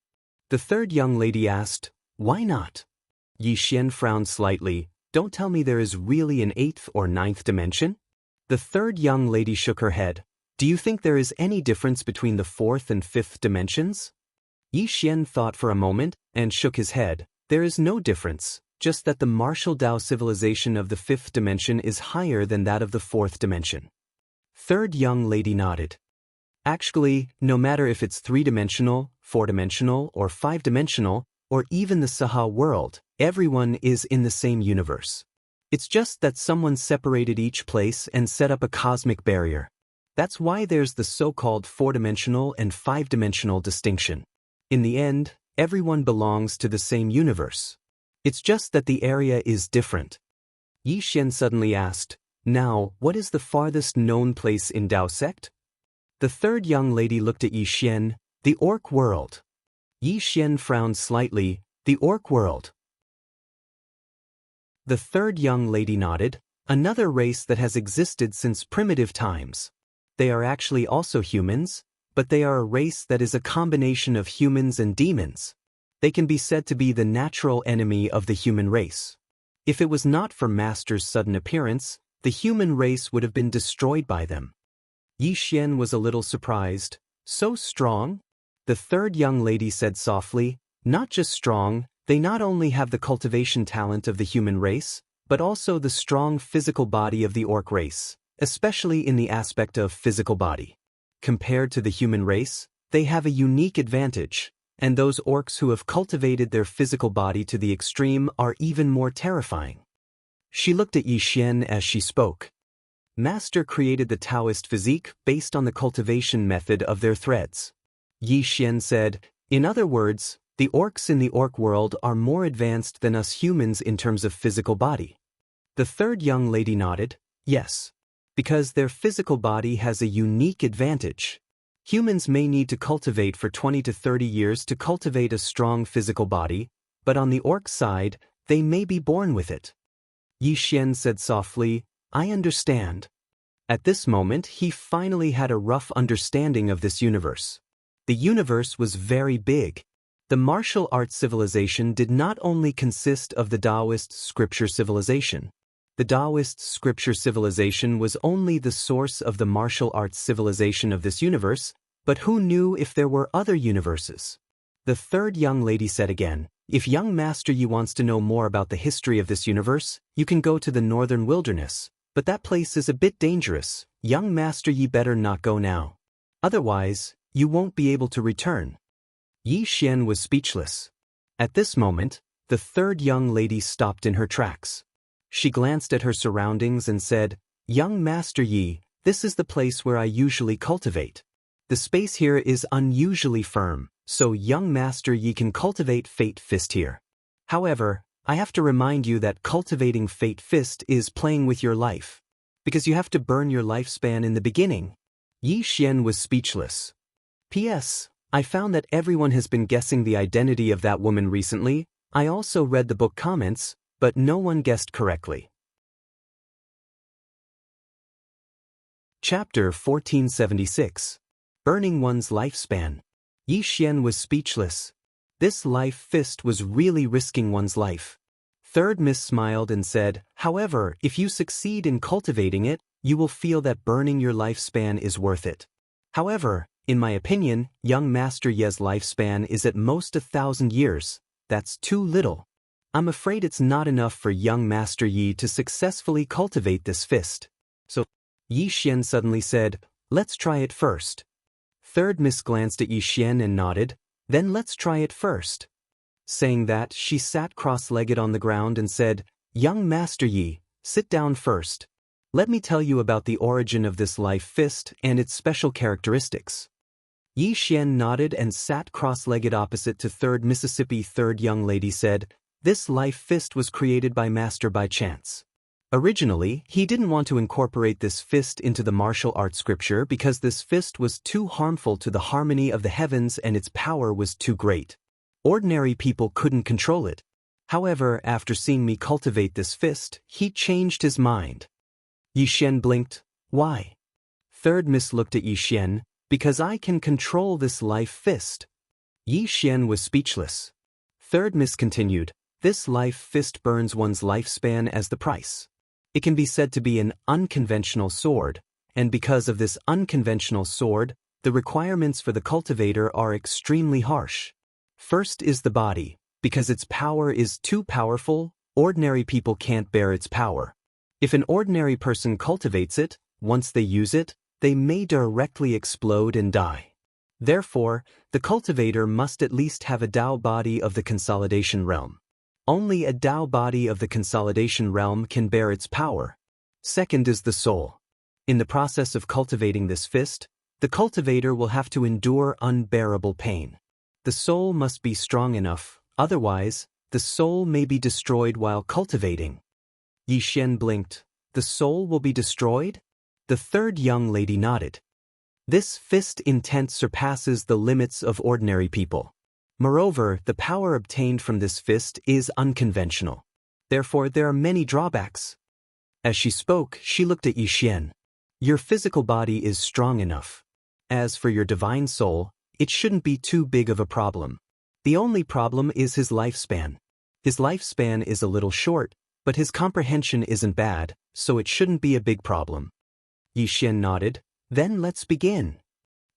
The third young lady asked, "Why not?" Yi Xian frowned slightly. "Don't tell me there is really an 8th or 9th dimension?" The third young lady shook her head. "Do you think there is any difference between the 4th and 5th dimensions?" Yi Xian thought for a moment and shook his head. "There is no difference, just that the martial Dao civilization of the 5th dimension is higher than that of the 4th dimension." Third young lady nodded. "Actually, no matter if it's 3-dimensional, 4-dimensional, or 5-dimensional, or even the Saha world, everyone is in the same universe. It's just that someone separated each place and set up a cosmic barrier. That's why there's the so-called 4-dimensional and 5-dimensional distinction. In the end, everyone belongs to the same universe. It's just that the area is different." Yi Xian suddenly asked, "Now, what is the farthest known place in Dao sect?" The third young lady looked at Yi Xian. "The Orc world." Yi Xian frowned slightly. "The Orc world." The third young lady nodded. Another race that has existed since primitive times. They are actually also humans, but they are a race that is a combination of humans and demons. They can be said to be the natural enemy of the human race. If it was not for Master's sudden appearance, the human race would have been destroyed by them. Yi Xian was a little surprised. So strong? The third young lady said softly, not just strong, they not only have the cultivation talent of the human race, but also the strong physical body of the orc race, especially in the aspect of physical body. Compared to the human race, they have a unique advantage, and those orcs who have cultivated their physical body to the extreme are even more terrifying. She looked at Yi Xian as she spoke. Master created the Daoist physique based on the cultivation method of their threads. Yi Xian said, in other words, the orcs in the orc world are more advanced than us humans in terms of physical body. The third young lady nodded, yes. Because their physical body has a unique advantage. Humans may need to cultivate for 20 to 30 years to cultivate a strong physical body, but on the orc side, they may be born with it. Yi Xian said softly, I understand. At this moment, he finally had a rough understanding of this universe. The universe was very big. The martial arts civilization did not only consist of the Daoist scripture civilization. The Daoist scripture civilization was only the source of the martial arts civilization of this universe, but who knew if there were other universes? The third young lady said again, if young Master Yi wants to know more about the history of this universe, you can go to the northern wilderness, but that place is a bit dangerous. Young Master Yi better not go now. Otherwise, you won't be able to return. Yi Xian was speechless. At this moment, the third young lady stopped in her tracks. She glanced at her surroundings and said, young Master Yi, this is the place where I usually cultivate. The space here is unusually firm, so young Master Yi can cultivate Fate Fist here. However, I have to remind you that cultivating Fate Fist is playing with your life, because you have to burn your lifespan in the beginning. Yi Xian was speechless. P.S. I found that everyone has been guessing the identity of that woman recently. I also read the book comments, but no one guessed correctly. Chapter 1476. Burning One's Lifespan. Yi Xian was speechless. This life fist was really risking one's life. Third Miss smiled and said, however, if you succeed in cultivating it, you will feel that burning your lifespan is worth it. However, in my opinion, young Master Yi's lifespan is at most 1,000 years. That's too little. I'm afraid it's not enough for young Master Yi to successfully cultivate this fist. So, Yi Xian suddenly said, let's try it first. Third Miss glanced at Yi Xian and nodded, then let's try it first. Saying that, she sat cross-legged on the ground and said, young Master Yi, sit down first. Let me tell you about the origin of this life fist and its special characteristics. Yi Xian nodded and sat cross-legged opposite to third Mississippi. Third young lady said, this life fist was created by Master by chance. Originally, he didn't want to incorporate this fist into the martial arts scripture because this fist was too harmful to the harmony of the heavens and its power was too great. Ordinary people couldn't control it. However, after seeing me cultivate this fist, he changed his mind. Yi Xian blinked. Why? Third Miss looked at Yi Xian. Because I can control this life fist. Yi Xian was speechless. Third Miss continued, this life fist burns one's lifespan as the price. It can be said to be an unconventional sword, and because of this unconventional sword, the requirements for the cultivator are extremely harsh. First is the body, because its power is too powerful, ordinary people can't bear its power. If an ordinary person cultivates it, once they use it, they may directly explode and die. Therefore, the cultivator must at least have a Dao body of the consolidation realm. Only a Dao body of the consolidation realm can bear its power. Second is the soul. In the process of cultivating this fist, the cultivator will have to endure unbearable pain. The soul must be strong enough, otherwise, the soul may be destroyed while cultivating. Yi Xian blinked. The soul will be destroyed? The third young lady nodded. This fist intent surpasses the limits of ordinary people. Moreover, the power obtained from this fist is unconventional. Therefore there are many drawbacks. As she spoke, she looked at Yixian. Your physical body is strong enough. As for your divine soul, it shouldn't be too big of a problem. The only problem is his lifespan. His lifespan is a little short, but his comprehension isn't bad, so it shouldn't be a big problem. Yixian nodded. Then let's begin.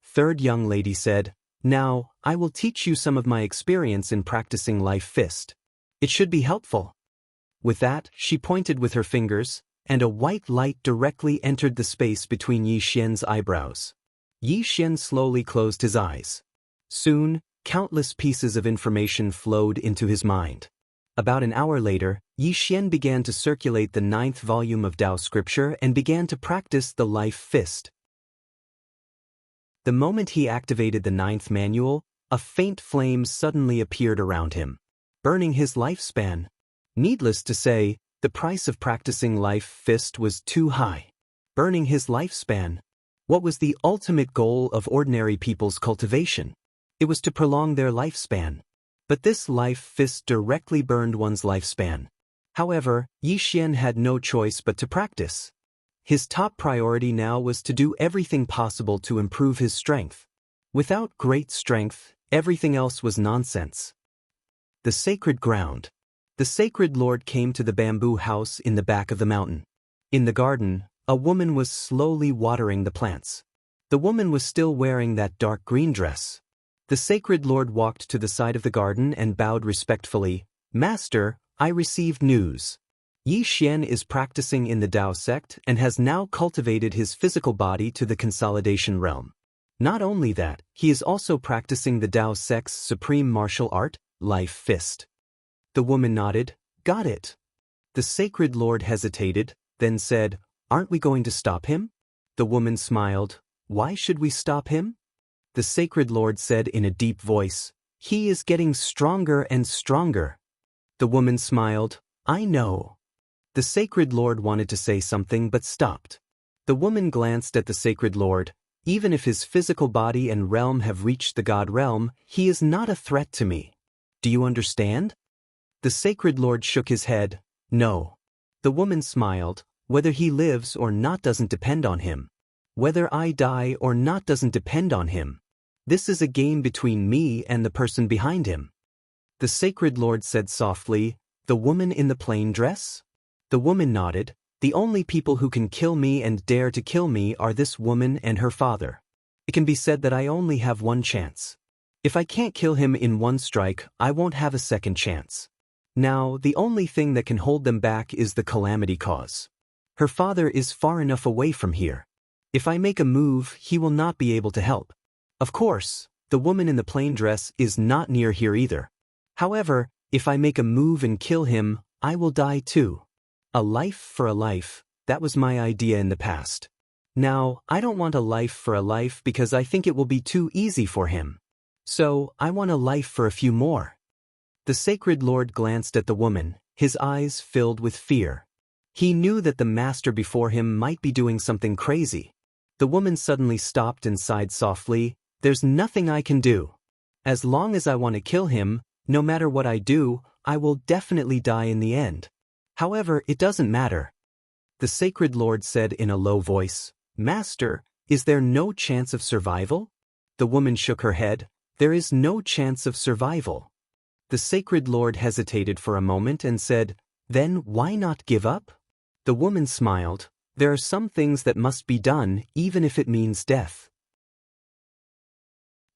Third young lady said, Now, I will teach you some of my experience in practicing life fist. It should be helpful. With that, she pointed with her fingers, and a white light directly entered the space between Yixian's eyebrows. Yixian slowly closed his eyes. Soon, countless pieces of information flowed into his mind. About an hour later, Yixian began to circulate the 9th volume of Tao scripture and began to practice the life fist. The moment he activated the 9th manual, a faint flame suddenly appeared around him, burning his lifespan. Needless to say, the price of practicing life fist was too high. Burning his lifespan. What was the ultimate goal of ordinary people's cultivation? It was to prolong their lifespan. But this life fist directly burned one's lifespan. However, Yixian had no choice but to practice. His top priority now was to do everything possible to improve his strength. Without great strength, everything else was nonsense. The sacred ground. The sacred lord came to the bamboo house in the back of the mountain. In the garden, a woman was slowly watering the plants. The woman was still wearing that dark green dress. The sacred lord walked to the side of the garden and bowed respectfully. Master, I received news. Yixian is practicing in the Tao sect and has now cultivated his physical body to the consolidation realm. Not only that, he is also practicing the Tao sect's supreme martial art, life fist. The woman nodded. Got it. The sacred lord hesitated, then said, Aren't we going to stop him? The woman smiled. Why should we stop him? The sacred lord said in a deep voice, He is getting stronger and stronger. The woman smiled. I know. The sacred lord wanted to say something but stopped. The woman glanced at the sacred lord. Even if his physical body and realm have reached the god realm, he is not a threat to me. Do you understand? The sacred lord shook his head. No. The woman smiled. Whether he lives or not doesn't depend on him. Whether I die or not doesn't depend on him. This is a game between me and the person behind him. The sacred lord said softly, The woman in the plain dress? The woman nodded. The only people who can kill me and dare to kill me are this woman and her father. It can be said that I only have one chance. If I can't kill him in one strike, I won't have a second chance. Now, the only thing that can hold them back is the calamity cause. Her father is far enough away from here. If I make a move, he will not be able to help. Of course, the woman in the plain dress is not near here either. However, if I make a move and kill him, I will die too. A life for a life, that was my idea in the past. Now, I don't want a life for a life because I think it will be too easy for him. So, I want a life for a few more. The sacred lord glanced at the woman, his eyes filled with fear. He knew that the master before him might be doing something crazy. The woman suddenly stopped and sighed softly. There's nothing I can do. As long as I want to kill him, no matter what I do, I will definitely die in the end. However, it doesn't matter. The sacred lord said in a low voice, Master, is there no chance of survival? The woman shook her head. There is no chance of survival. The sacred lord hesitated for a moment and said, Then why not give up? The woman smiled. There are some things that must be done, even if it means death.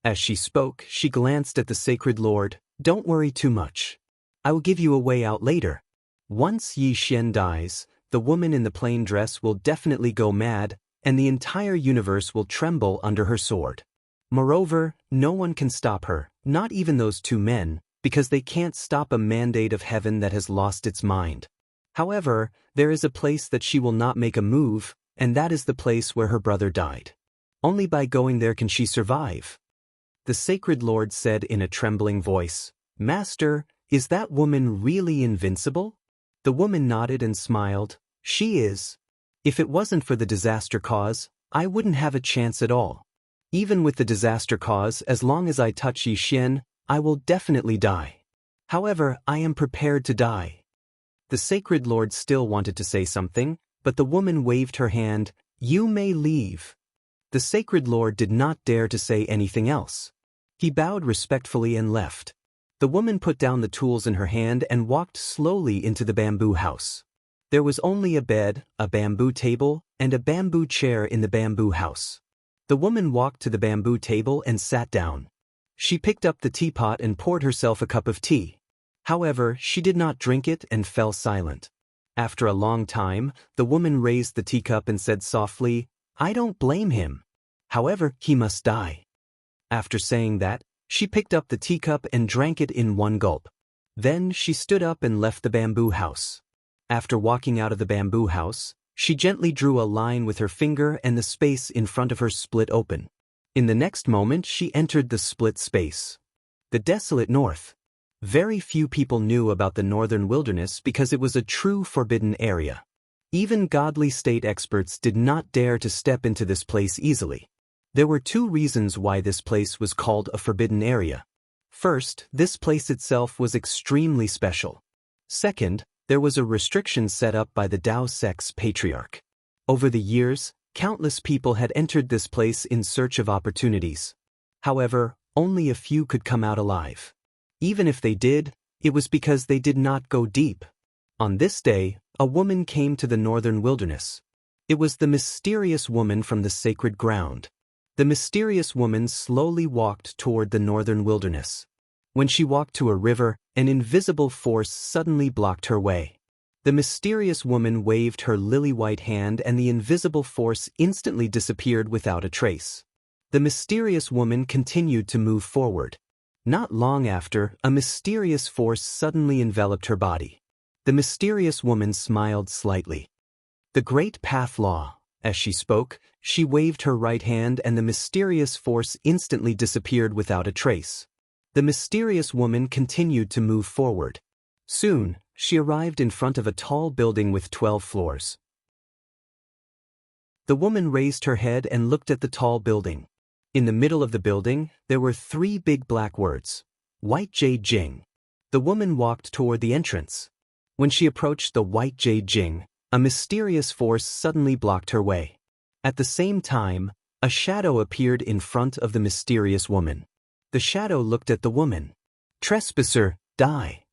As she spoke, she glanced at the sacred lord. Don't worry too much. I will give you a way out later. Once Yixian dies, the woman in the plain dress will definitely go mad, and the entire universe will tremble under her sword. Moreover, no one can stop her, not even those two men, because they can't stop a mandate of heaven that has lost its mind. However, there is a place that she will not make a move, and that is the place where her brother died. Only by going there can she survive. The sacred lord said in a trembling voice, Master, is that woman really invincible? The woman nodded and smiled. She is. If it wasn't for the disaster cause, I wouldn't have a chance at all. Even with the disaster cause, as long as I touch Yixian, I will definitely die. However, I am prepared to die. The sacred lord still wanted to say something, but the woman waved her hand. "You may leave." The sacred lord did not dare to say anything else. He bowed respectfully and left. The woman put down the tools in her hand and walked slowly into the bamboo house. There was only a bed, a bamboo table, and a bamboo chair in the bamboo house. The woman walked to the bamboo table and sat down. She picked up the teapot and poured herself a cup of tea. However, she did not drink it and fell silent. After a long time, the woman raised the teacup and said softly, "I don't blame him. However, he must die." After saying that, she picked up the teacup and drank it in one gulp. Then she stood up and left the bamboo house. After walking out of the bamboo house, she gently drew a line with her finger and the space in front of her split open. In the next moment she entered the split space. The desolate north. Very few people knew about the northern wilderness because it was a true forbidden area. Even godly state experts did not dare to step into this place easily. There were two reasons why this place was called a forbidden area. First, this place itself was extremely special. Second, there was a restriction set up by the Dao sect's patriarch. Over the years, countless people had entered this place in search of opportunities. However, only a few could come out alive. Even if they did, it was because they did not go deep. On this day, a woman came to the northern wilderness. It was the mysterious woman from the sacred ground. The mysterious woman slowly walked toward the northern wilderness. When she walked to a river, an invisible force suddenly blocked her way. The mysterious woman waved her lily-white hand and the invisible force instantly disappeared without a trace. The mysterious woman continued to move forward. Not long after, a mysterious force suddenly enveloped her body. The mysterious woman smiled slightly. "The Great Path Law." As she spoke, she waved her right hand and the mysterious force instantly disappeared without a trace. The mysterious woman continued to move forward. Soon, she arrived in front of a tall building with 12 floors. The woman raised her head and looked at the tall building. In the middle of the building, there were 3 big black words. White Jade Jing. The woman walked toward the entrance. When she approached the White Jade Jing, a mysterious force suddenly blocked her way. At the same time, a shadow appeared in front of the mysterious woman. The shadow looked at the woman. "Trespasser, die."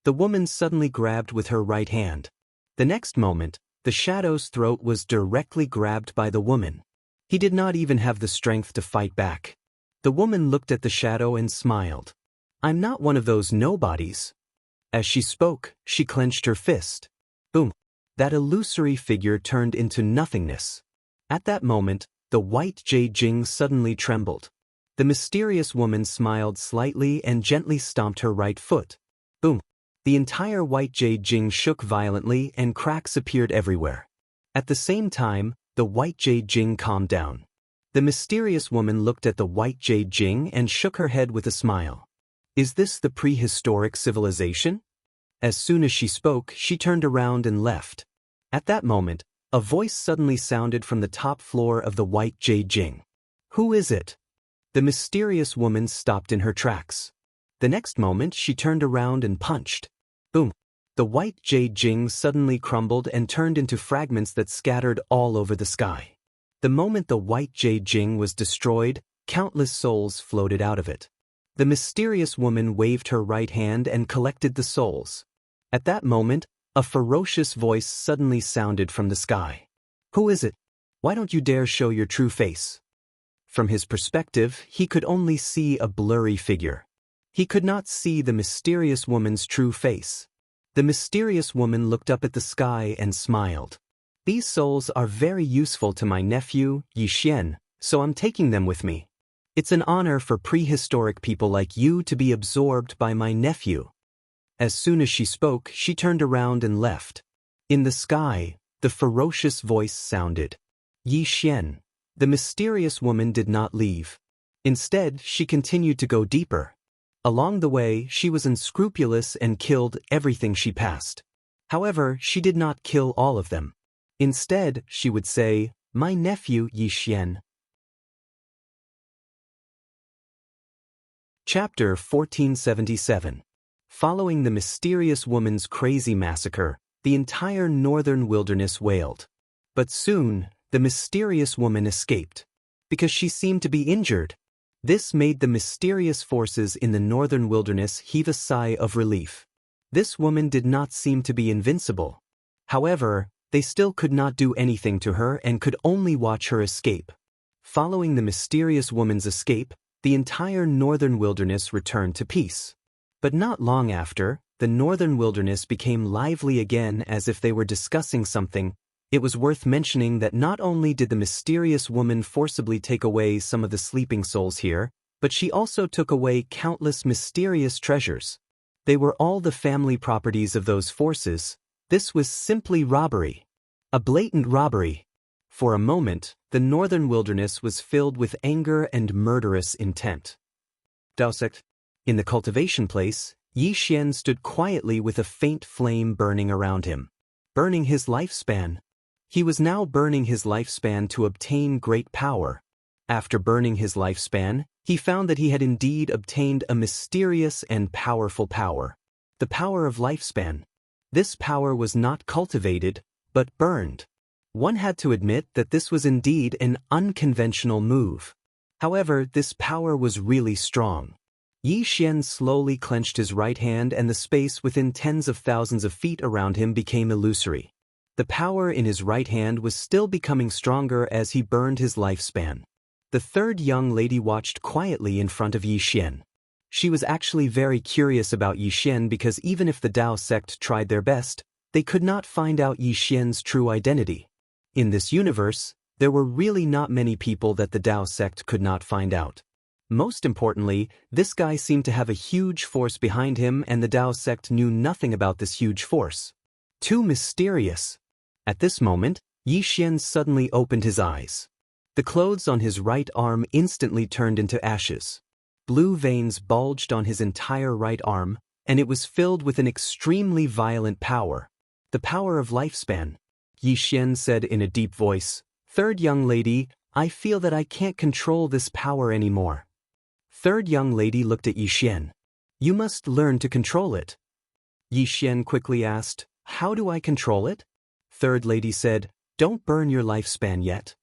The woman suddenly grabbed with her right hand. The next moment, the shadow's throat was directly grabbed by the woman. He did not even have the strength to fight back. The woman looked at the shadow and smiled. "I'm not one of those nobodies." As she spoke, she clenched her fist. Boom! That illusory figure turned into nothingness. At that moment, the White Jade Jing suddenly trembled. The mysterious woman smiled slightly and gently stomped her right foot. Boom! The entire White Jade Jing shook violently and cracks appeared everywhere. At the same time, the White Jade Jing calmed down. The mysterious woman looked at the White Jade Jing and shook her head with a smile. "Is this the prehistoric civilization?" As soon as she spoke, she turned around and left. At that moment, a voice suddenly sounded from the top floor of the White Jade Jing. "Who is it?" The mysterious woman stopped in her tracks. The next moment, she turned around and punched. Boom! The White Jade Jing suddenly crumbled and turned into fragments that scattered all over the sky. The moment the White Jade Jing was destroyed, countless souls floated out of it. The mysterious woman waved her right hand and collected the souls. At that moment, a ferocious voice suddenly sounded from the sky. "Who is it? Why don't you dare show your true face?" From his perspective, he could only see a blurry figure. He could not see the mysterious woman's true face. The mysterious woman looked up at the sky and smiled. "These souls are very useful to my nephew, Yixian, so I'm taking them with me. It's an honor for prehistoric people like you to be absorbed by my nephew." As soon as she spoke, she turned around and left. In the sky, the ferocious voice sounded. "Yixian." The mysterious woman did not leave. Instead, she continued to go deeper. Along the way, she was unscrupulous and killed everything she passed. However, she did not kill all of them. Instead, she would say, "My nephew Yixian." Chapter 1477. Following the mysterious woman's crazy massacre, the entire northern wilderness wailed. But soon, the mysterious woman escaped. Because she seemed to be injured. This made the mysterious forces in the northern wilderness heave a sigh of relief. This woman did not seem to be invincible. However, they still could not do anything to her and could only watch her escape. Following the mysterious woman's escape, the entire northern wilderness returned to peace. But not long after, the northern wilderness became lively again as if they were discussing something. It was worth mentioning that not only did the mysterious woman forcibly take away some of the sleeping souls here, but she also took away countless mysterious treasures. They were all the family properties of those forces. This was simply robbery. A blatant robbery. For a moment, the northern wilderness was filled with anger and murderous intent. Daoist. In the cultivation place, Xian stood quietly with a faint flame burning around him. Burning his lifespan. He was now burning his lifespan to obtain great power. After burning his lifespan, he found that he had indeed obtained a mysterious and powerful power. The power of lifespan. This power was not cultivated, but burned. One had to admit that this was indeed an unconventional move. However, this power was really strong. Xian slowly clenched his right hand and the space within tens of thousands of feet around him became illusory. The power in his right hand was still becoming stronger as he burned his lifespan. The third young lady watched quietly in front of Xian. She was actually very curious about Xian because even if the Dao sect tried their best, they could not find out Xian's true identity. In this universe, there were really not many people that the Dao sect could not find out. Most importantly, this guy seemed to have a huge force behind him and the Dao sect knew nothing about this huge force. Too mysterious. At this moment, Xian suddenly opened his eyes. The clothes on his right arm instantly turned into ashes. Blue veins bulged on his entire right arm, and it was filled with an extremely violent power. The power of lifespan. Xian said in a deep voice, "Third young lady, I feel that I can't control this power anymore." Third young lady looked at Xian. "You must learn to control it." Xian quickly asked, "How do I control it?" Third lady said, "Don't burn your lifespan yet."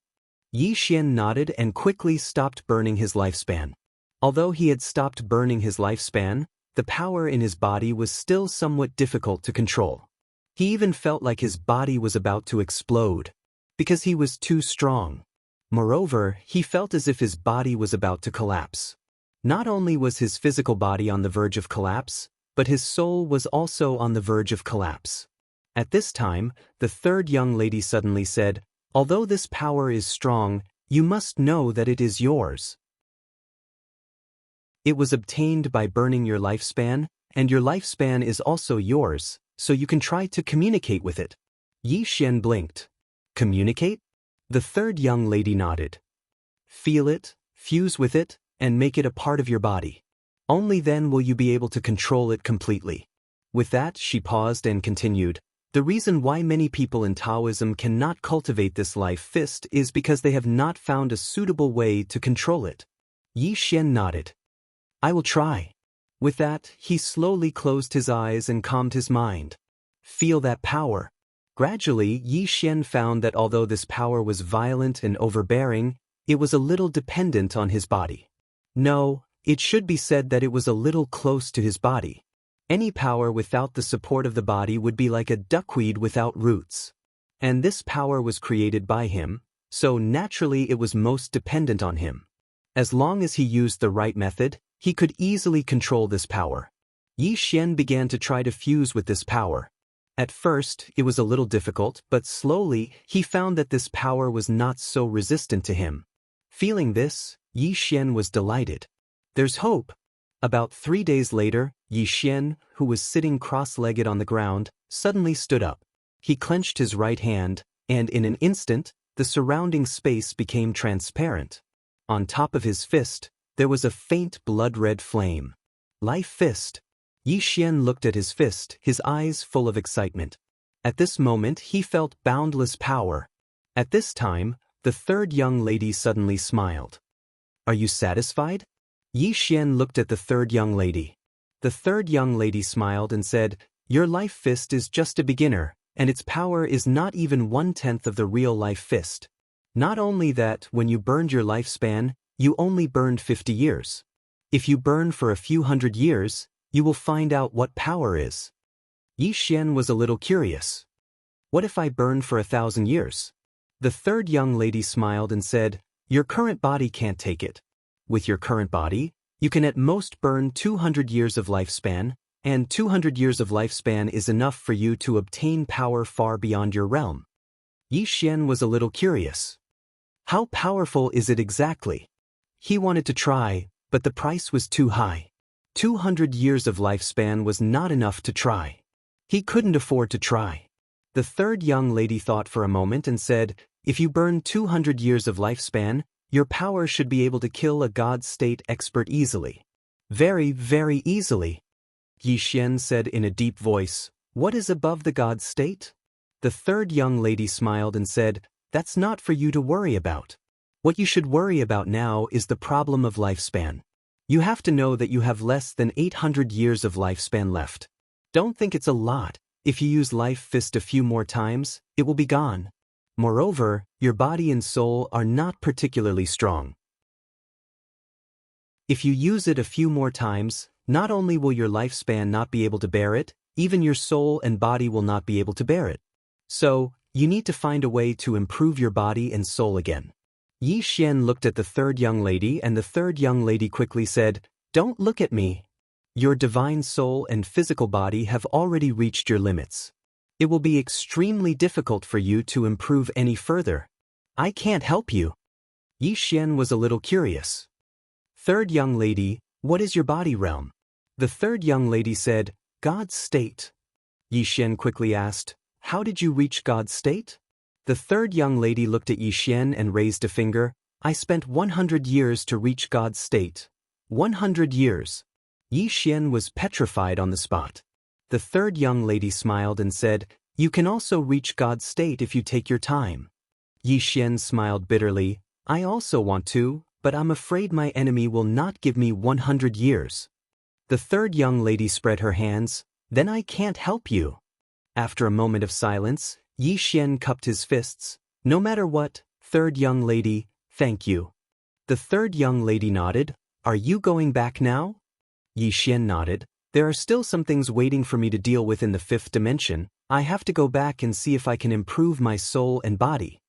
Xian nodded and quickly stopped burning his lifespan. Although he had stopped burning his lifespan, the power in his body was still somewhat difficult to control. He even felt like his body was about to explode, because he was too strong. Moreover, he felt as if his body was about to collapse. Not only was his physical body on the verge of collapse, but his soul was also on the verge of collapse. At this time, the third young lady suddenly said, "Although this power is strong, you must know that it is yours. It was obtained by burning your lifespan, and your lifespan is also yours, so you can try to communicate with it." Xian blinked. "Communicate?" The third young lady nodded. "Feel it, fuse with it, and make it a part of your body. Only then will you be able to control it completely." With that, she paused and continued, "The reason why many people in Taoism cannot cultivate this life fist is because they have not found a suitable way to control it." Xian nodded. "I will try." With that, he slowly closed his eyes and calmed his mind. Feel that power. Gradually, Xian found that although this power was violent and overbearing, it was a little dependent on his body. No, it should be said that it was a little close to his body. Any power without the support of the body would be like a duckweed without roots. And this power was created by him, so naturally it was most dependent on him. As long as he used the right method, he could easily control this power. Xian began to try to fuse with this power. At first, it was a little difficult, but slowly, he found that this power was not so resistant to him. Feeling this, Xian was delighted. There's hope. About 3 days later, Xian, who was sitting cross-legged on the ground, suddenly stood up. He clenched his right hand, and in an instant, the surrounding space became transparent. On top of his fist, there was a faint blood-red flame. Life fist. Xian looked at his fist, his eyes full of excitement. At this moment, he felt boundless power. At this time, the third young lady suddenly smiled. "Are you satisfied?" Xian looked at the third young lady. The third young lady smiled and said, "Your life fist is just a beginner. and its power is not even 1/10 of the real-life fist. Not only that, when you burned your lifespan, you only burned 50 years. If you burn for a few hundred years, you will find out what power is. Yi Xian was a little curious. What if I burned for 1,000 years? The third young lady smiled and said, your current body can't take it. With your current body, you can at most burn 200 years of lifespan, and 200 years of lifespan is enough for you to obtain power far beyond your realm. Yi Xian was a little curious. How powerful is it exactly? He wanted to try, but the price was too high. 200 years of lifespan was not enough to try. He couldn't afford to try. The third young lady thought for a moment and said, if you burn 200 years of lifespan, your power should be able to kill a god state expert easily. Very, very easily. Yi Xian said in a deep voice, what is above the god state? The third young lady smiled and said, that's not for you to worry about. What you should worry about now is the problem of lifespan. You have to know that you have less than 800 years of lifespan left. Don't think it's a lot. If you use Life Fist a few more times, it will be gone. Moreover, your body and soul are not particularly strong. If you use it a few more times, not only will your lifespan not be able to bear it, even your soul and body will not be able to bear it. So, you need to find a way to improve your body and soul again. Yi Xian looked at the third young lady, and the third young lady quickly said, don't look at me. Your divine soul and physical body have already reached your limits. It will be extremely difficult for you to improve any further. I can't help you. Yi Xian was a little curious. Third young lady, what is your body realm? The third young lady said, God's state. Yi Xian quickly asked, how did you reach God's state? The third young lady looked at Yi Xian and raised a finger. I spent 100 years to reach God's state. 100 years. Yi Xian was petrified on the spot. The third young lady smiled and said, you can also reach God's state if you take your time. Yi Xian smiled bitterly, I also want to, but I'm afraid my enemy will not give me 100 years. The third young lady spread her hands, then I can't help you. After a moment of silence, Yi Xian cupped his fists. No matter what, third young lady, thank you. The third young lady nodded. Are you going back now? Yi Xian nodded. There are still some things waiting for me to deal with in the fifth dimension. I have to go back and see if I can improve my soul and body.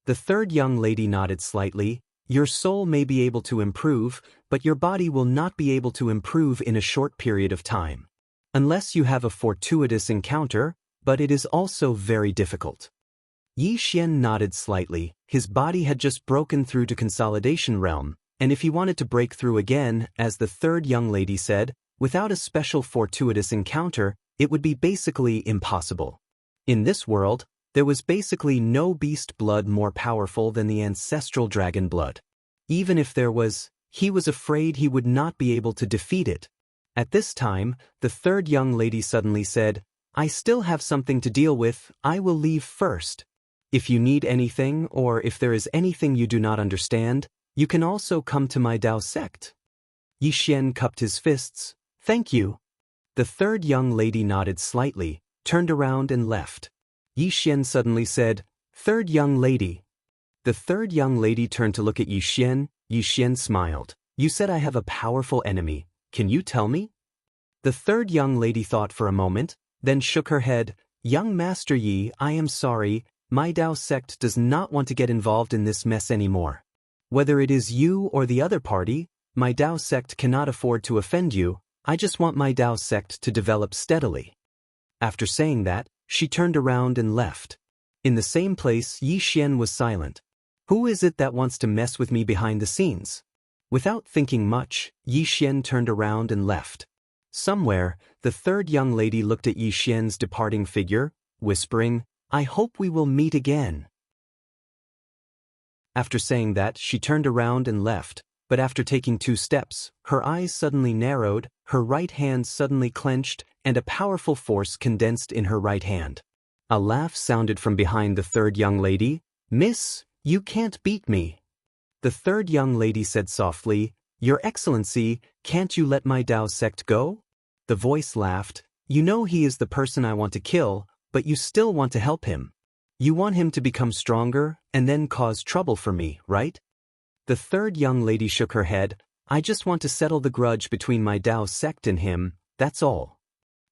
The third young lady nodded slightly. Your soul may be able to improve, but your body will not be able to improve in a short period of time. Unless you have a fortuitous encounter, but it is also very difficult. Yi Xian nodded slightly. His body had just broken through to consolidation realm, and if he wanted to break through again, as the third young lady said, without a special fortuitous encounter, it would be basically impossible. In this world, there was basically no beast blood more powerful than the ancestral dragon blood. Even if there was, he was afraid he would not be able to defeat it. At this time, the third young lady suddenly said, I still have something to deal with, I will leave first. If you need anything, or if there is anything you do not understand, you can also come to my Dao sect. Yi Xian cupped his fists. Thank you. The third young lady nodded slightly, turned around and left. Yi Xian suddenly said, Third young lady. The third young lady turned to look at Yi Xian. Yi Xian smiled. You said I have a powerful enemy. Can you tell me? The third young lady thought for a moment, then shook her head. Young Master Yi, I am sorry, my Dao sect does not want to get involved in this mess anymore. Whether it is you or the other party, my Dao sect cannot afford to offend you. I just want my Dao sect to develop steadily. After saying that, she turned around and left. In the same place, Yi Xian was silent. Who is it that wants to mess with me behind the scenes? Without thinking much, Yi Xian turned around and left. Somewhere, the third young lady looked at Yi Xian's departing figure, whispering, I hope we will meet again. After saying that, she turned around and left, but after taking 2 steps, her eyes suddenly narrowed, her right hand suddenly clenched, and a powerful force condensed in her right hand. A laugh sounded from behind the third young lady. Miss, you can't beat me. The third young lady said softly, Your Excellency, can't you let my Dao sect go? The voice laughed, You know he is the person I want to kill, but you still want to help him. You want him to become stronger and then cause trouble for me, right? The third young lady shook her head. I just want to settle the grudge between my Dao sect and him, that's all.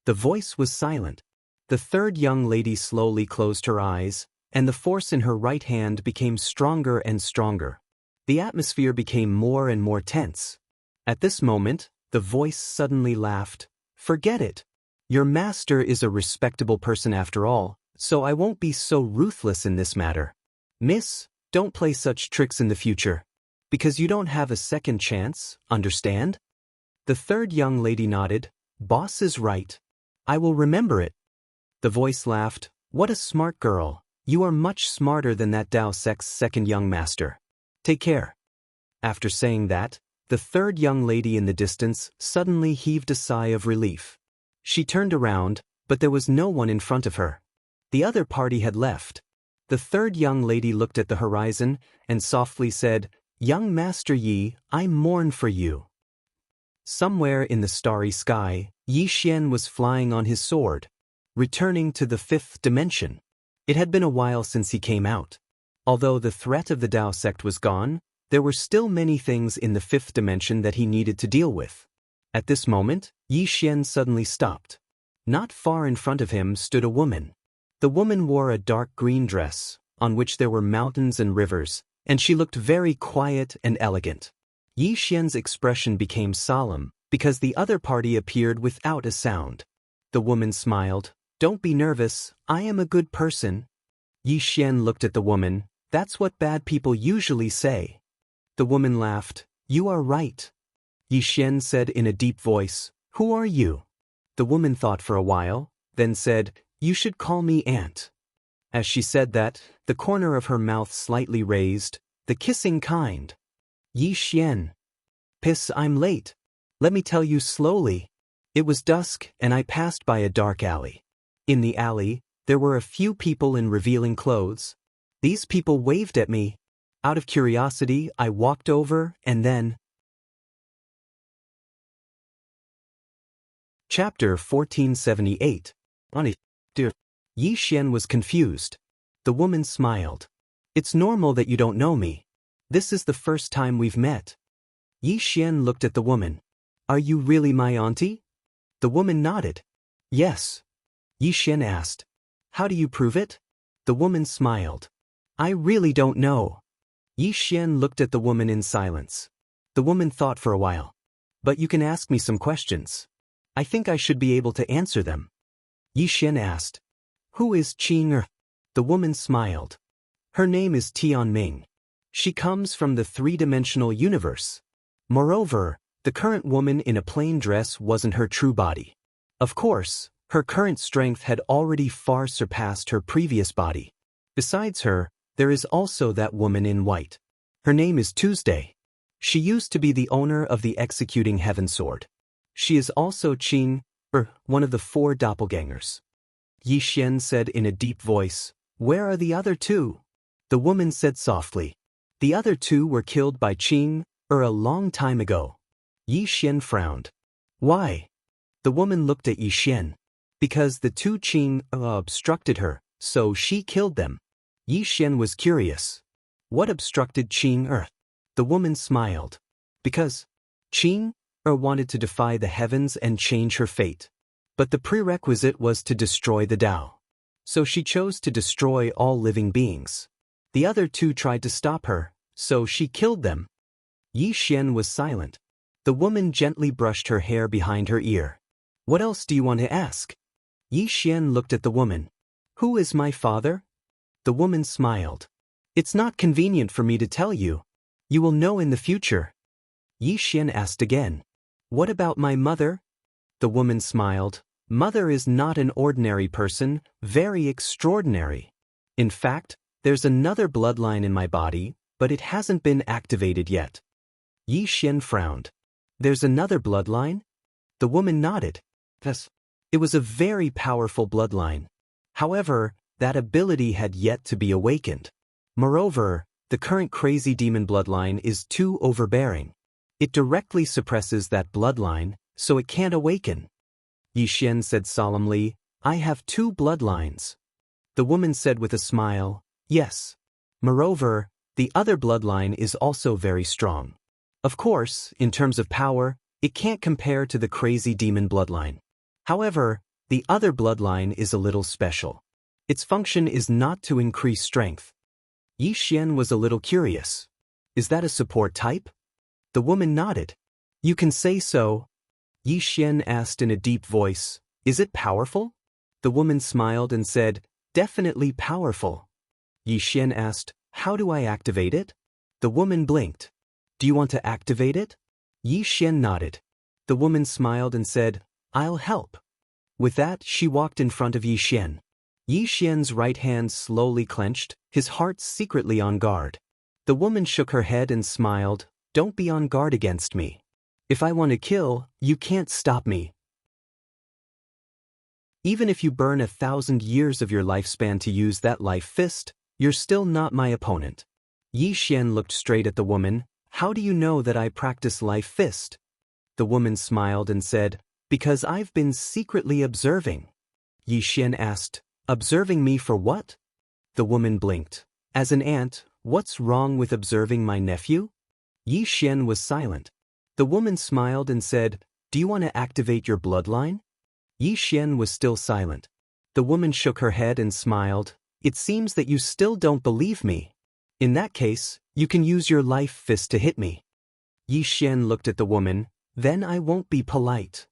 The voice was silent. The third young lady slowly closed her eyes, and the force in her right hand became stronger and stronger. The atmosphere became more and more tense. At this moment, the voice suddenly laughed. Forget it. Your master is a respectable person after all, so I won't be so ruthless in this matter. Miss, don't play such tricks in the future. Because you don't have a second chance, understand? The third young lady nodded. Boss is right. I will remember it. The voice laughed. What a smart girl. You are much smarter than that Dao sect's second young master. Take care. After saying that, the third young lady in the distance suddenly heaved a sigh of relief. She turned around, but there was no one in front of her. The other party had left. The third young lady looked at the horizon and softly said, Young Master Yi, I mourn for you. Somewhere in the starry sky, Yi Xian was flying on his sword, returning to the fifth dimension. It had been a while since he came out. Although the threat of the Dao sect was gone, there were still many things in the fifth dimension that he needed to deal with. At this moment, Yi Xian suddenly stopped. Not far in front of him stood a woman. The woman wore a dark green dress, on which there were mountains and rivers, and she looked very quiet and elegant. Yi Xian's expression became solemn, because the other party appeared without a sound. The woman smiled. Don't be nervous, I am a good person. Yi Xian looked at the woman. That's what bad people usually say. The woman laughed. You are right. Yi Xian said in a deep voice, Who are you? The woman thought for a while, then said, You should call me Aunt. As she said that, the corner of her mouth slightly raised, the kissing kind. Yi Xian. Piss, I'm late. Let me tell you slowly. It was dusk, and I passed by a dark alley. In the alley, there were a few people in revealing clothes. These people waved at me. Out of curiosity, I walked over, and then... Chapter 1478. Dear. Yi Xian was confused. The woman smiled. It's normal that you don't know me. This is the first time we've met. Yi Xian looked at the woman. Are you really my auntie? The woman nodded. Yes. Yi Xian asked. How do you prove it? The woman smiled. I really don't know. Yi Xian looked at the woman in silence. The woman thought for a while. But you can ask me some questions. I think I should be able to answer them. Yi Xian asked. Who is Qing? The woman smiled. Her name is Tianming. She comes from the three-dimensional universe. Moreover, the current woman in a plain dress wasn't her true body. Of course, her current strength had already far surpassed her previous body. Besides her, there is also that woman in white. Her name is Tuesday. She used to be the owner of the executing heaven sword. She is also Qing, one of the 4 doppelgangers. Yi Xian said in a deep voice, Where are the other 2? The woman said softly, The other 2 were killed by Qing, a long time ago. Yi Xian frowned. Why? The woman looked at Yi Xian. Because the 2 Qing obstructed her, so she killed them. Yi Xian was curious. What obstructed Qing? The woman smiled. Because Qing wanted to defy the heavens and change her fate. But the prerequisite was to destroy the Tao. So she chose to destroy all living beings. The other 2 tried to stop her, so she killed them. Yi Xian was silent. The woman gently brushed her hair behind her ear. What else do you want to ask? Yi Xian looked at the woman. Who is my father? The woman smiled. It's not convenient for me to tell you. You will know in the future. Yi Xian asked again. What about my mother? The woman smiled. Mother is not an ordinary person, very extraordinary. In fact, there's another bloodline in my body, but it hasn't been activated yet. Yi Xian frowned. There's another bloodline? The woman nodded. Yes. It was a very powerful bloodline. However, that ability had yet to be awakened. Moreover, the current crazy demon bloodline is too overbearing. It directly suppresses that bloodline, so it can't awaken. Yi Xian said solemnly, I have two bloodlines. The woman said with a smile, yes. Moreover, the other bloodline is also very strong. Of course, in terms of power, it can't compare to the crazy demon bloodline. However, the other bloodline is a little special. Its function is not to increase strength. Yi Xian was a little curious. Is that a support type? The woman nodded. You can say so. Yi Xian asked in a deep voice, is it powerful? The woman smiled and said, definitely powerful. Yi Xian asked, how do I activate it? The woman blinked. Do you want to activate it? Yi Xian nodded. The woman smiled and said, I'll help. With that, she walked in front of Yi Xian. Yi Xian's right hand slowly clenched, his heart secretly on guard. The woman shook her head and smiled, don't be on guard against me. If I want to kill, you can't stop me. Even if you burn 1,000 years of your lifespan to use that life fist, you're still not my opponent. Yi Xian looked straight at the woman. How do you know that I practice life fist? The woman smiled and said, because I've been secretly observing. Yi Xian asked, observing me for what? The woman blinked. As an aunt, what's wrong with observing my nephew? Yi Xian was silent. The woman smiled and said, do you want to activate your bloodline? Yi Xian was still silent. The woman shook her head and smiled. It seems that you still don't believe me. In that case, you can use your life fist to hit me. Yi Xian looked at the woman, then I won't be polite.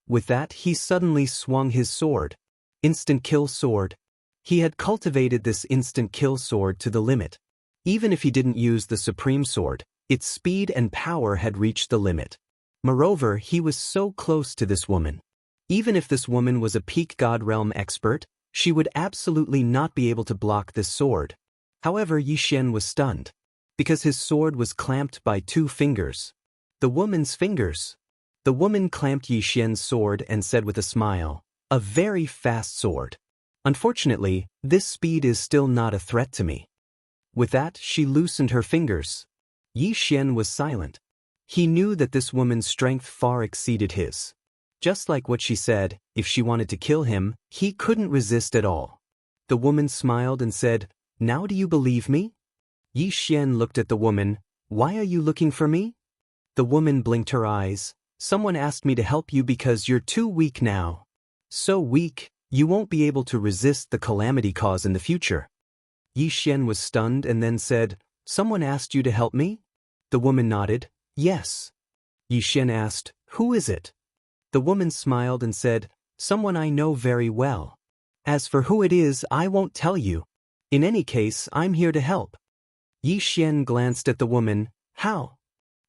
With that, he suddenly swung his sword. Instant kill sword. He had cultivated this instant kill sword to the limit. Even if he didn't use the supreme sword, its speed and power had reached the limit. Moreover, he was so close to this woman. Even if this woman was a peak God realm expert, she would absolutely not be able to block this sword. However, Yi Xian was stunned, because his sword was clamped by 2 fingers. The woman's fingers. The woman clamped Yi Xian's sword and said with a smile, a very fast sword. Unfortunately, this speed is still not a threat to me. With that, she loosened her fingers. Yi Xian was silent. He knew that this woman's strength far exceeded his. Just like what she said, if she wanted to kill him, he couldn't resist at all. The woman smiled and said, now do you believe me? Yi Xian looked at the woman. Why are you looking for me? The woman blinked her eyes. Someone asked me to help you because you're too weak now. So weak, you won't be able to resist the calamity cause in the future. Yi Xian was stunned and then said, someone asked you to help me? The woman nodded, yes. Yi Xian asked, who is it? The woman smiled and said, someone I know very well. As for who it is, I won't tell you. In any case, I'm here to help. Yi Xian glanced at the woman. How?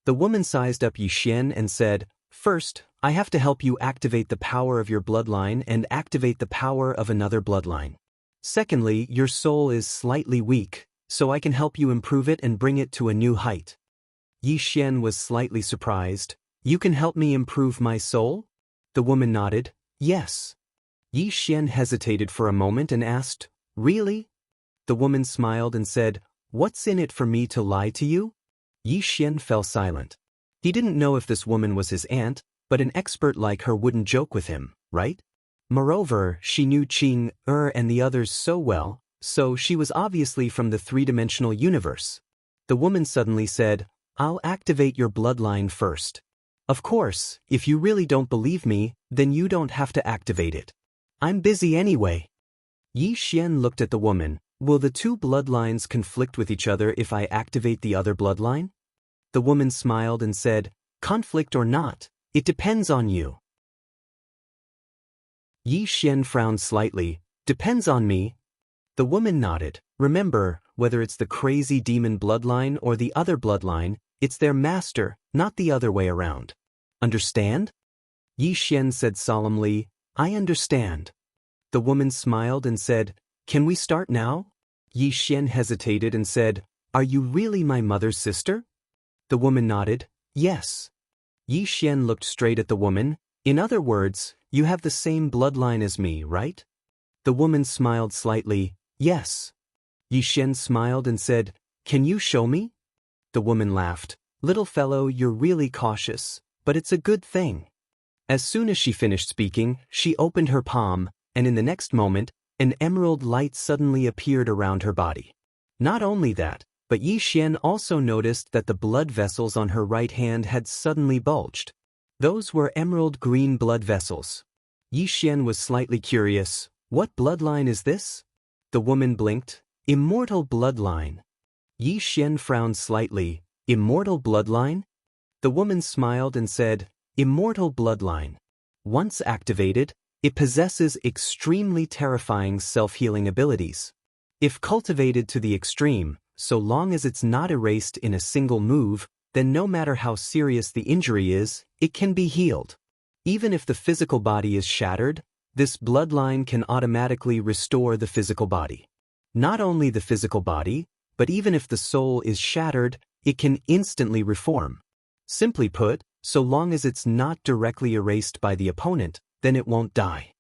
The woman sized up Yi Xian and said, first, I have to help you activate the power of your bloodline and activate the power of another bloodline. Secondly, your soul is slightly weak, so I can help you improve it and bring it to a new height. Yi Xian was slightly surprised. You can help me improve my soul? The woman nodded, yes. Yi Xian hesitated for a moment and asked, really? The woman smiled and said, what's in it for me to lie to you? Yi Xian fell silent. He didn't know if this woman was his aunt, but an expert like her wouldn't joke with him, right? Moreover, she knew Qing, and the others so well, so she was obviously from the 3-dimensional universe. The woman suddenly said, I'll activate your bloodline first. Of course, if you really don't believe me, then you don't have to activate it. I'm busy anyway. Yi Xian looked at the woman. Will the 2 bloodlines conflict with each other if I activate the other bloodline? The woman smiled and said, conflict or not, it depends on you. Yi Xian frowned slightly. Depends on me? The woman nodded. Remember, whether it's the crazy demon bloodline or the other bloodline, it's their master, not the other way around. Understand? Yi Xian said solemnly, I understand. The woman smiled and said, can we start now? Yi Xian hesitated and said, are you really my mother's sister? The woman nodded, yes. Yi Xian looked straight at the woman. In other words, you have the same bloodline as me, right? The woman smiled slightly, yes. Yi Xian smiled and said, can you show me? The woman laughed. Little fellow, you're really cautious, but it's a good thing. As soon as she finished speaking, she opened her palm. and in the next moment, an emerald light suddenly appeared around her body. Not only that, but Yi Xian also noticed that the blood vessels on her right hand had suddenly bulged. Those were emerald green blood vessels. Yi Xian was slightly curious. What bloodline is this? The woman blinked. Immortal bloodline. Yi Xian frowned slightly. Immortal bloodline? The woman smiled and said, Immortal bloodline. Once activated, it possesses extremely terrifying self-healing abilities. If cultivated to the extreme, so long as it's not erased in a single move, then no matter how serious the injury is, it can be healed. Even if the physical body is shattered, this bloodline can automatically restore the physical body. Not only the physical body, but even if the soul is shattered, it can instantly reform. Simply put, so long as it's not directly erased by the opponent, then it won't die.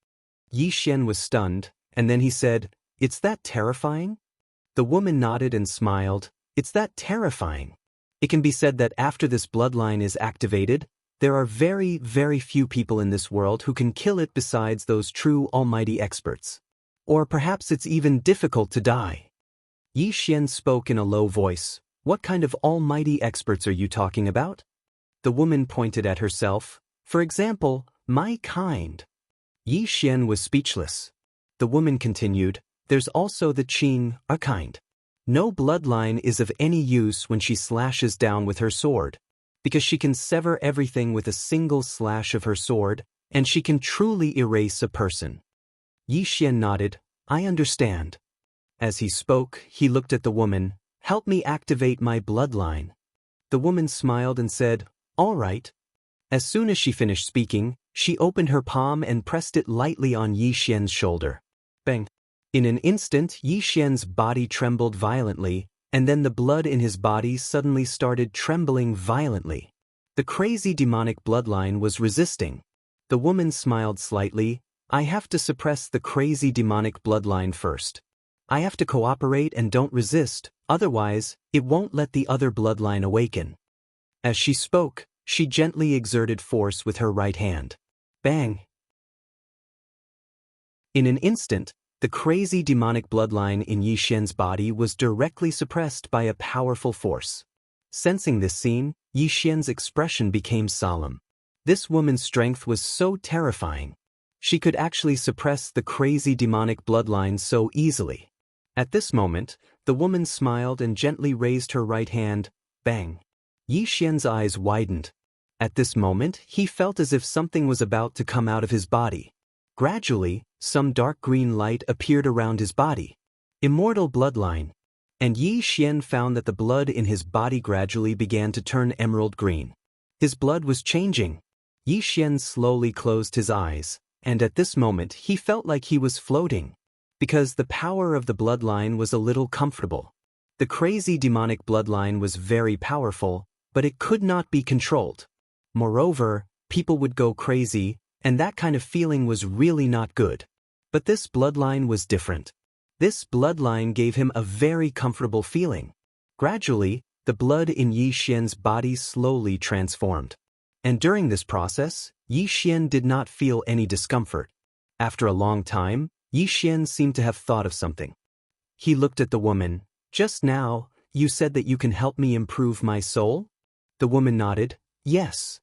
Yi Xian was stunned, and then he said, It's that terrifying? The woman nodded and smiled. It's that terrifying. It can be said that after this bloodline is activated, there are very, very few people in this world who can kill it besides those true almighty experts. Or perhaps it's even difficult to die. Yi Xian spoke in a low voice. What kind of almighty experts are you talking about? The woman pointed at herself. For example, my kind. Yi Xian was speechless. The woman continued, There's also the Qing, a kind. No bloodline is of any use when she slashes down with her sword, because she can sever everything with a single slash of her sword, and she can truly erase a person. Yi Xian nodded, I understand. As he spoke, he looked at the woman, Help me activate my bloodline. The woman smiled and said, All right. As soon as she finished speaking, she opened her palm and pressed it lightly on Yi Xian's shoulder. Bang! In an instant, Yi Xian's body trembled violently, and then the blood in his body suddenly started trembling violently. The crazy demonic bloodline was resisting. The woman smiled slightly. I have to suppress the crazy demonic bloodline first. I have to cooperate and don't resist, otherwise, it won't let the other bloodline awaken. As she spoke, she gently exerted force with her right hand. Bang! In an instant, the crazy demonic bloodline in Yi Xian's body was directly suppressed by a powerful force. Sensing this scene, Yi Xian's expression became solemn. This woman's strength was so terrifying. She could actually suppress the crazy demonic bloodline so easily. At this moment, the woman smiled and gently raised her right hand. Bang! Yi Xian's eyes widened. At this moment, he felt as if something was about to come out of his body. Gradually, some dark green light appeared around his body. Immortal bloodline. And Yi Xian found that the blood in his body gradually began to turn emerald green. His blood was changing. Yi Xian slowly closed his eyes, and at this moment he felt like he was floating. Because the power of the bloodline was a little comfortable. The crazy demonic bloodline was very powerful, but it could not be controlled. Moreover, people would go crazy, and that kind of feeling was really not good. But this bloodline was different. This bloodline gave him a very comfortable feeling. Gradually, the blood in Yi Xian's body slowly transformed. And during this process, Yi Xian did not feel any discomfort. After a long time, Yi Xian seemed to have thought of something. He looked at the woman. Just now, you said that you can help me improve my soul? The woman nodded. Yes.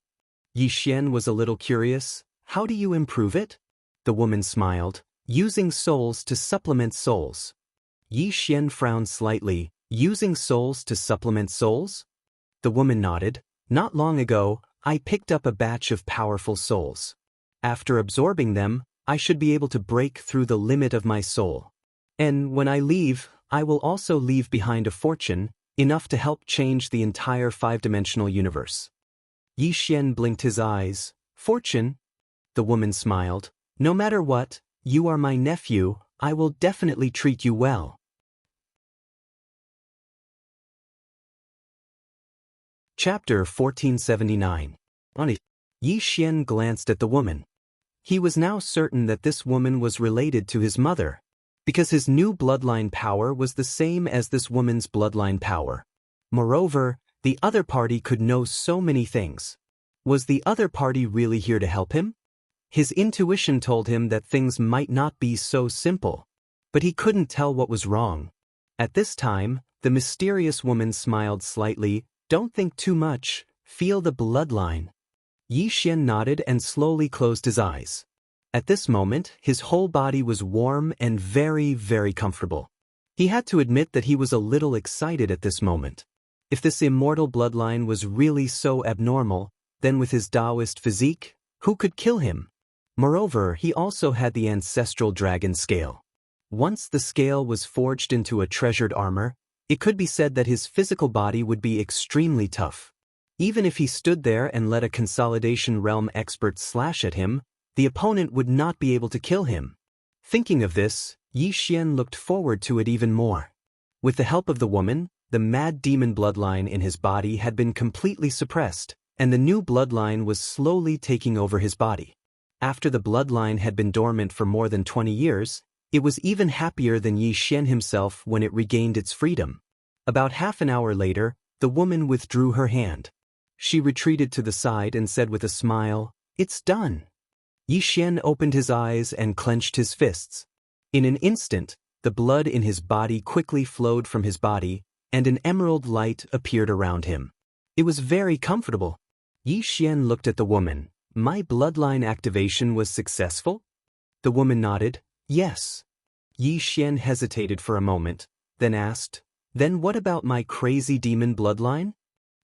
Yi Xian was a little curious. How do you improve it? The woman smiled. Using souls to supplement souls. Yi Xian frowned slightly. Using souls to supplement souls? The woman nodded. Not long ago, I picked up a batch of powerful souls. After absorbing them, I should be able to break through the limit of my soul. And when I leave, I will also leave behind a fortune, enough to help change the entire five-dimensional universe. Yi Xian blinked his eyes. Fortune? The woman smiled. No matter what, you are my nephew, I will definitely treat you well. Chapter 1479. Yi Xian glanced at the woman. He was now certain that this woman was related to his mother, because his new bloodline power was the same as this woman's bloodline power. Moreover, the other party could know so many things. Was the other party really here to help him? His intuition told him that things might not be so simple. But he couldn't tell what was wrong. At this time, the mysterious woman smiled slightly. Don't think too much, feel the bloodline. Yi Xian nodded and slowly closed his eyes. At this moment, his whole body was warm and very, very comfortable. He had to admit that he was a little excited at this moment. If this immortal bloodline was really so abnormal, then with his Daoist physique, who could kill him? Moreover, he also had the ancestral dragon scale. Once the scale was forged into a treasured armor, it could be said that his physical body would be extremely tough. Even if he stood there and let a consolidation realm expert slash at him, the opponent would not be able to kill him. Thinking of this, Yi Xian looked forward to it even more. With the help of the woman, the mad demon bloodline in his body had been completely suppressed, and the new bloodline was slowly taking over his body. After the bloodline had been dormant for more than 20 years, it was even happier than Yi Xian himself when it regained its freedom. About half an hour later, the woman withdrew her hand. She retreated to the side and said with a smile, "It's done." Yi Xian opened his eyes and clenched his fists. In an instant, the blood in his body quickly flowed from his body, and an emerald light appeared around him. It was very comfortable. Yi Xian looked at the woman. "My bloodline activation was successful?" The woman nodded, "Yes." Yi Xian hesitated for a moment, then asked, "Then what about my crazy demon bloodline?"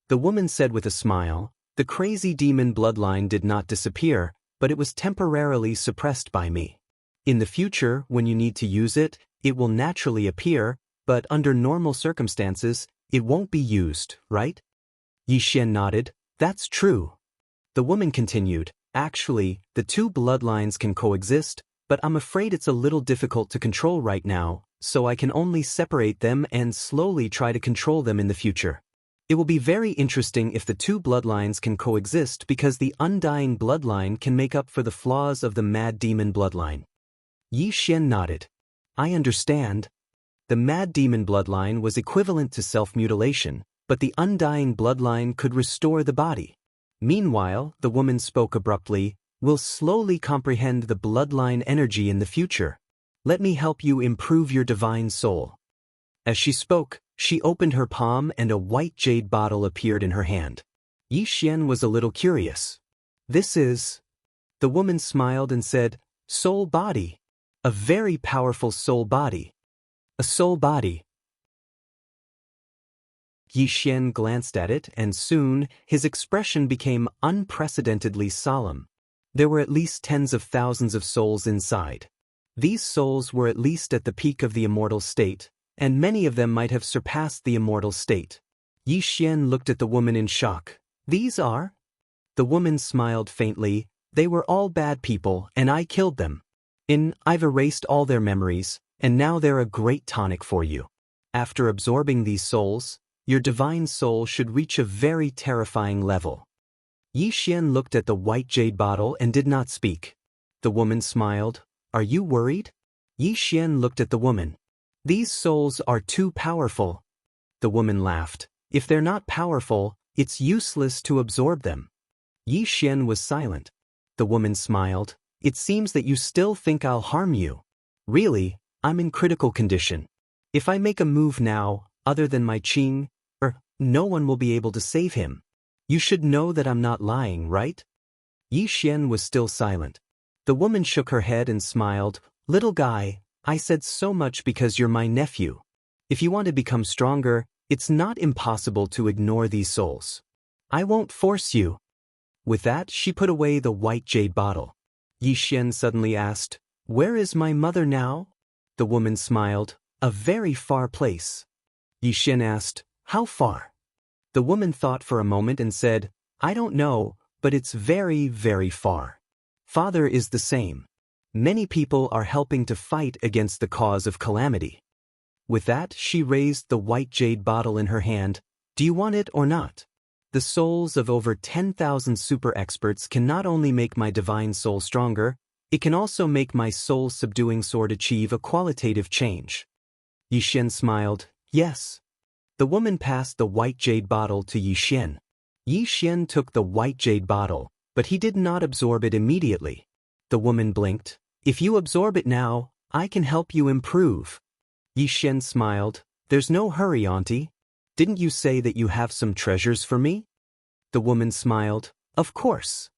The woman said with a smile, "The crazy demon bloodline did not disappear, but it was temporarily suppressed by me. In the future, when you need to use it, it will naturally appear, but under normal circumstances, it won't be used, right?" Yi Xian nodded, "That's true." The woman continued, "Actually, the two bloodlines can coexist, but I'm afraid it's a little difficult to control right now, so I can only separate them and slowly try to control them in the future. It will be very interesting if the two bloodlines can coexist because the undying bloodline can make up for the flaws of the mad demon bloodline." Yi Xian nodded. "I understand." The mad demon bloodline was equivalent to self-mutilation, but the undying bloodline could restore the body. Meanwhile, the woman spoke abruptly, "We'll slowly comprehend the bloodline energy in the future. Let me help you improve your divine soul." As she spoke, she opened her palm and a white jade bottle appeared in her hand. Yi Xian was a little curious. "This is..." The woman smiled and said, "Soul body. A very powerful soul body." "A soul body." Yi Xian glanced at it and soon, his expression became unprecedentedly solemn. There were at least tens of thousands of souls inside. These souls were at least at the peak of the immortal state, and many of them might have surpassed the immortal state. Yi Xian looked at the woman in shock. "These are?" The woman smiled faintly. "They were all bad people, and I killed them. I've erased all their memories, and now they're a great tonic for you. After absorbing these souls, your divine soul should reach a very terrifying level." Yi Xian looked at the white jade bottle and did not speak. The woman smiled. "Are you worried?" Yi Xian looked at the woman. "These souls are too powerful." The woman laughed. "If they're not powerful, it's useless to absorb them." Yi Xian was silent. The woman smiled. "It seems that you still think I'll harm you. Really, I'm in critical condition. If I make a move now, other than my Qing, no one will be able to save him. You should know that I'm not lying, right?" Yi Xian was still silent. The woman shook her head and smiled. "Little guy, I said so much because you're my nephew. If you want to become stronger, it's not impossible to ignore these souls. I won't force you." With that, she put away the white jade bottle. Yi Xian suddenly asked, "Where is my mother now?" The woman smiled. "A very far place." Yi Xian asked, "How far?" The woman thought for a moment and said, "I don't know, but it's very, very far. Father is the same. Many people are helping to fight against the cause of calamity." With that, she raised the white jade bottle in her hand. "Do you want it or not? The souls of over 10,000 super experts can not only make my divine soul stronger, it can also make my soul-subduing sword achieve a qualitative change." Yi Xian smiled. "Yes." The woman passed the white jade bottle to Yi Xian. Yi Xian took the white jade bottle, but he did not absorb it immediately. The woman blinked. If you absorb it now, I can help you improve. Yixian smiled. There's no hurry, auntie. Didn't you say that you have some treasures for me? The woman smiled. Of course.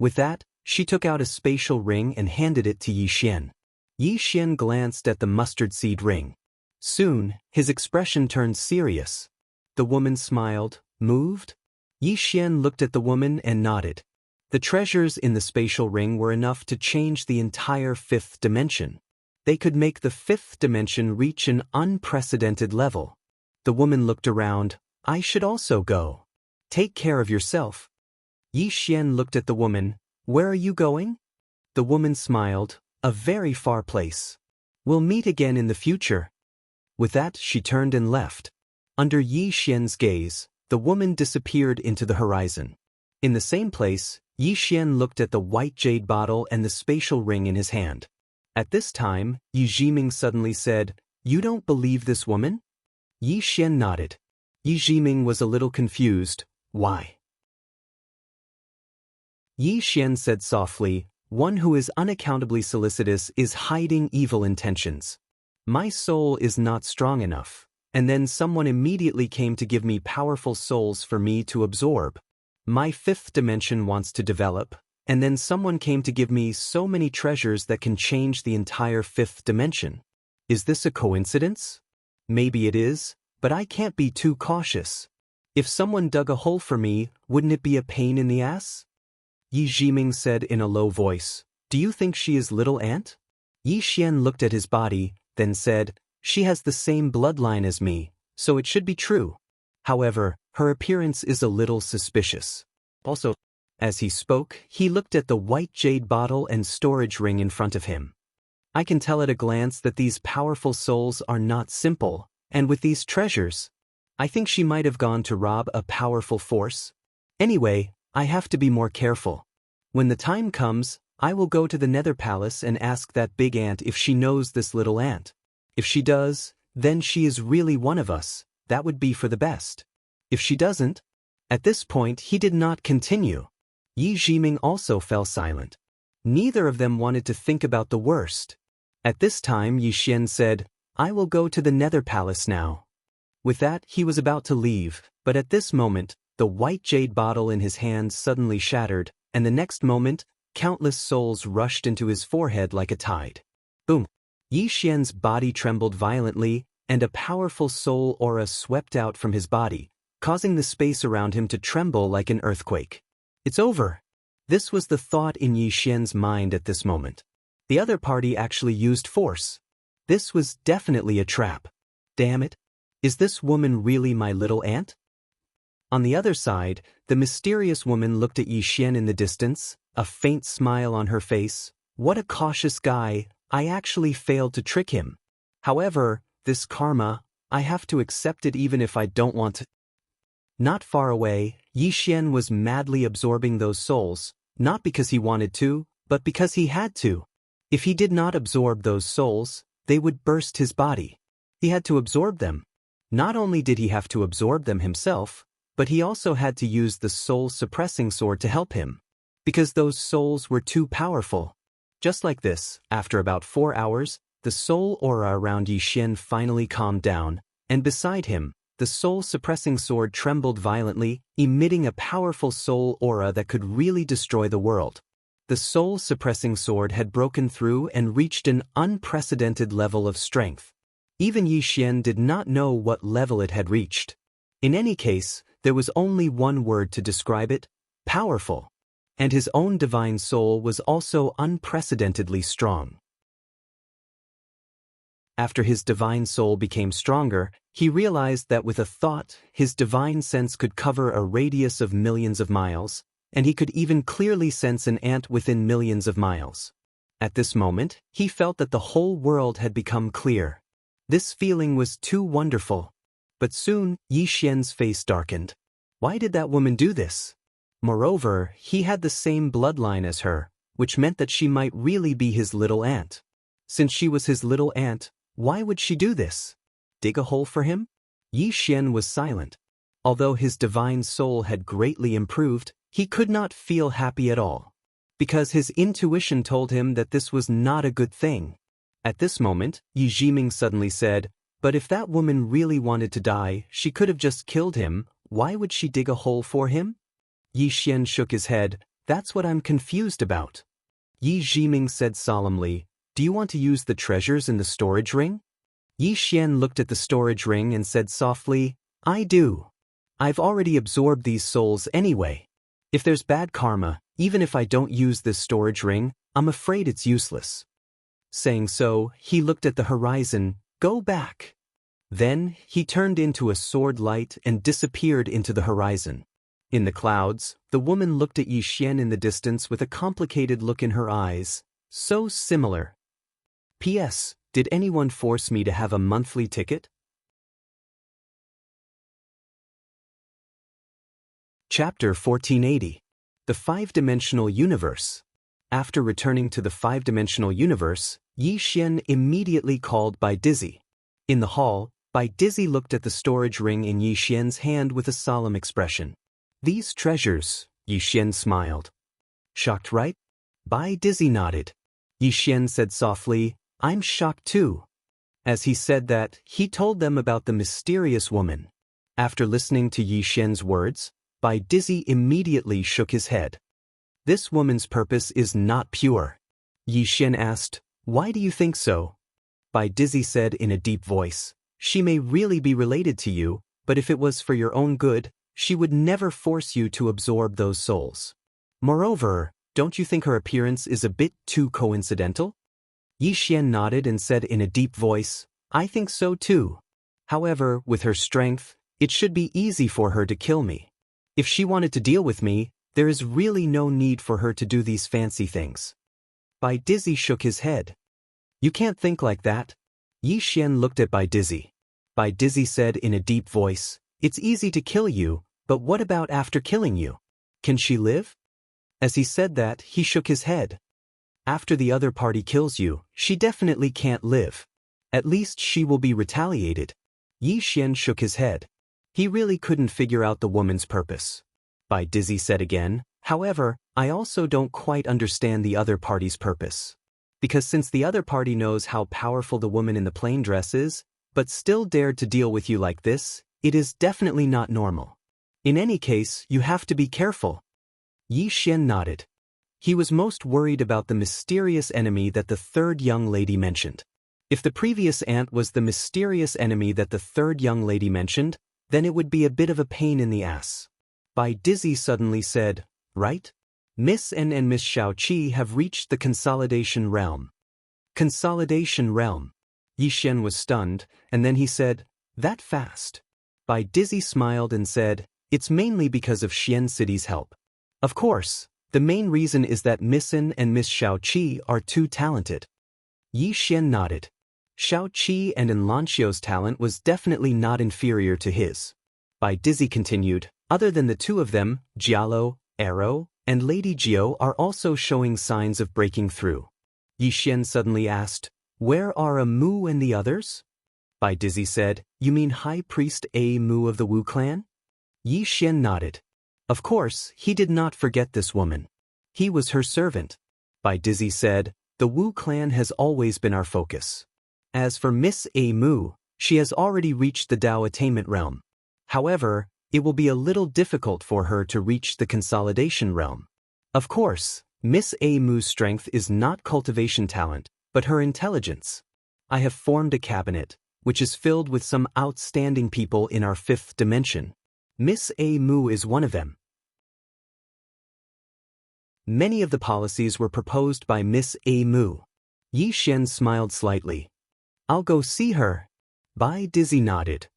With that, she took out a spatial ring and handed it to Yixian. Yixian glanced at the mustard seed ring. Soon, his expression turned serious. The woman smiled, moved. Yixian looked at the woman and nodded. The treasures in the spatial ring were enough to change the entire fifth dimension. They could make the fifth dimension reach an unprecedented level. The woman looked around. I should also go. Take care of yourself. Yixian looked at the woman. Where are you going? The woman smiled. A very far place. We'll meet again in the future. With that, she turned and left. Under Yixian's gaze, the woman disappeared into the horizon. In the same place, Yixian looked at the white jade bottle and the spatial ring in his hand. At this time, Yi Jiming suddenly said, You don't believe this woman? Yixian nodded. Yi Jiming was a little confused. Why? Yixian said softly, One who is unaccountably solicitous is hiding evil intentions. My soul is not strong enough, and then someone immediately came to give me powerful souls for me to absorb. My fifth dimension wants to develop, and then someone came to give me so many treasures that can change the entire fifth dimension. Is this a coincidence? Maybe it is, but I can't be too cautious. If someone dug a hole for me, wouldn't it be a pain in the ass? Yi Jiming said in a low voice, Do you think she is little ant? Yixian looked at his body, then said, She has the same bloodline as me, so it should be true. However, her appearance is a little suspicious. Also, as he spoke, he looked at the white jade bottle and storage ring in front of him. I can tell at a glance that these powerful souls are not simple, and with these treasures, I think she might have gone to rob a powerful force. Anyway, I have to be more careful. When the time comes, I will go to the Nether Palace and ask that big ant if she knows this little ant. If she does, then she is really one of us. That would be for the best. If she doesn't, at this point he did not continue. Yi Jiming also fell silent. Neither of them wanted to think about the worst. At this time Yixian said, I will go to the Nether Palace now. With that, he was about to leave, but at this moment, the white jade bottle in his hand suddenly shattered, and the next moment, countless souls rushed into his forehead like a tide. Boom! Yixian's body trembled violently, and a powerful soul aura swept out from his body, causing the space around him to tremble like an earthquake. It's over. This was the thought in Yixian's mind at this moment. The other party actually used force. This was definitely a trap. Damn it. Is this woman really my little ant? On the other side, the mysterious woman looked at Yixian in the distance, a faint smile on her face. What a cautious guy, I actually failed to trick him. However, this karma, I have to accept it even if I don't want to. Not far away, Yixian was madly absorbing those souls, not because he wanted to, but because he had to. If he did not absorb those souls, they would burst his body. He had to absorb them. Not only did he have to absorb them himself, but he also had to use the soul-suppressing sword to help him. Because those souls were too powerful. Just like this, after about 4 hours, the soul aura around Yixian finally calmed down, and beside him, the soul-suppressing sword trembled violently, emitting a powerful soul aura that could really destroy the world. The soul-suppressing sword had broken through and reached an unprecedented level of strength. Even Yixian did not know what level it had reached. In any case, there was only one word to describe it: powerful. And his own divine soul was also unprecedentedly strong. After his divine soul became stronger, he realized that with a thought, his divine sense could cover a radius of millions of miles, and he could even clearly sense an ant within millions of miles. At this moment, he felt that the whole world had become clear. This feeling was too wonderful. But soon, Yixian's face darkened. Why did that woman do this? Moreover, he had the same bloodline as her, which meant that she might really be his little ant. Since she was his little ant, why would she do this? Dig a hole for him? Yixian was silent. Although his divine soul had greatly improved, he could not feel happy at all. because his intuition told him that this was not a good thing. At this moment, Yi Jiming suddenly said, "But if that woman really wanted to die, she could have just killed him. Why would she dig a hole for him?" Yi Xian shook his head. "That's what I'm confused about." Yi Jiming said solemnly, "Do you want to use the treasures in the storage ring?" Yi Xian looked at the storage ring and said softly, "I do. I've already absorbed these souls anyway. If there's bad karma, even if I don't use this storage ring, I'm afraid it's useless." Saying so, he looked at the horizon. "Go back." Then, he turned into a sword light and disappeared into the horizon. In the clouds, the woman looked at Yi Xian in the distance with a complicated look in her eyes. So similar. P.S. Did anyone force me to have a monthly ticket? Chapter 1480. The Five-Dimensional Universe. After returning to the five-dimensional universe, Yi Xian immediately called Bai Dizzy. In the hall, Bai Dizzy looked at the storage ring in Yi Xian's hand with a solemn expression. "These treasures," Yi Xian smiled. "Shocked, right?" Bai Dizzy nodded. Yi Xian said softly, "I'm shocked too." As he said that, he told them about the mysterious woman. After listening to Yi Xian's words, Bai Dizzy immediately shook his head. "This woman's purpose is not pure." Yi Xian asked, "Why do you think so?" Bai Dizzy said in a deep voice, "She may really be related to you, but if it was for your own good, she would never force you to absorb those souls. Moreover, don't you think her appearance is a bit too coincidental?" Yi Xian nodded and said in a deep voice, "I think so too. However, with her strength, it should be easy for her to kill me. If she wanted to deal with me, there is really no need for her to do these fancy things." Bai Dizzy shook his head. "You can't think like that." Yi Xian looked at Bai Dizzy. Bai Dizzy said in a deep voice, "It's easy to kill you, but what about after killing you? Can she live?" As he said that, he shook his head. "After the other party kills you, she definitely can't live. At least she will be retaliated." Yi Xian shook his head. He really couldn't figure out the woman's purpose. Bai Dizzy said again, "However, I also don't quite understand the other party's purpose. Because since the other party knows how powerful the woman in the plain dress is, but still dared to deal with you like this, it is definitely not normal. In any case, you have to be careful." Yi Xian nodded. He was most worried about the mysterious enemy that the third young lady mentioned. If the previous ant was the mysterious enemy that the third young lady mentioned, then it would be a bit of a pain in the ass. Bai Dizzy suddenly said, "Right? Miss N and Miss Xiaoqi have reached the consolidation realm." Consolidation realm. Yi Xian was stunned, and then he said, "That fast?" Bai Dizzy smiled and said, "It's mainly because of Xian City's help. Of course, the main reason is that Miss N and Miss Xiaoqi are too talented." Yi Xian nodded. Xiaoqi and Enlanxio's talent was definitely not inferior to his. Bai Dizzy continued, "Other than the two of them, Jialo, Arrow, and Lady Jiao are also showing signs of breaking through." Yi Xian suddenly asked, "Where are A Mu and the others?" Bai Dizzy said, "You mean High Priest A Mu of the Wu clan?" Yi Xian nodded. Of course, he did not forget this woman. He was her servant. Bai Dizzy said, "The Wu clan has always been our focus. As for Miss A Mu, she has already reached the Dao attainment realm. However, it will be a little difficult for her to reach the consolidation realm. Of course, Miss A Mu's strength is not cultivation talent, but her intelligence. I have formed a cabinet, which is filled with some outstanding people in our fifth dimension. Miss A Mu is one of them." Many of the policies were proposed by Miss A Mu. Yi Xian smiled slightly. "I'll go see her." Bai Dizzy nodded.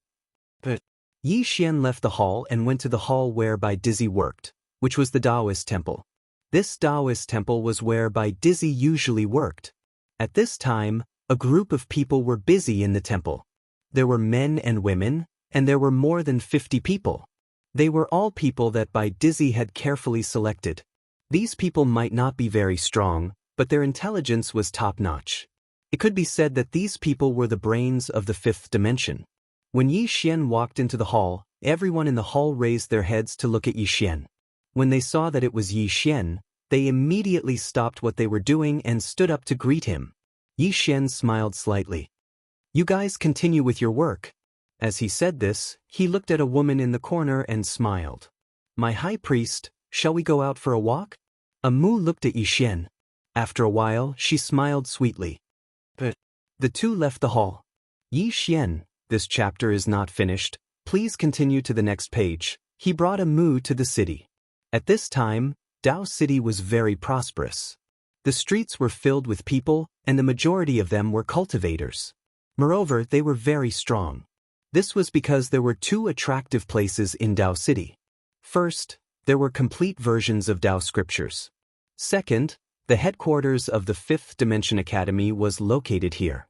But Yi Xian left the hall and went to the hall where Bai Dizzy worked, which was the Daoist temple. This Daoist temple was where Bai Dizzy usually worked. At this time, a group of people were busy in the temple. There were men and women, and there were more than 50 people. They were all people that Bai Dizzy had carefully selected. These people might not be very strong, but their intelligence was top-notch. It could be said that these people were the brains of the fifth dimension. When Yi Xian walked into the hall, everyone in the hall raised their heads to look at Yi Xian. When they saw that it was Yi Xian, They immediately stopped what they were doing and stood up to greet him. Yi Xian smiled slightly. "You guys continue with your work." As he said this, he looked at a woman in the corner and smiled. "My high priest, shall we go out for a walk?" Amu looked at Yi Xian. After a while, she smiled sweetly. But the two left the hall. "Yi Xian, this chapter is not finished. Please continue to the next page." He brought Amu to the city. At this time, Dao City was very prosperous. The streets were filled with people, and the majority of them were cultivators. Moreover, they were very strong. This was because there were two attractive places in Dao City. First, there were complete versions of Dao scriptures. Second, the headquarters of the Fifth Dimension Academy was located here.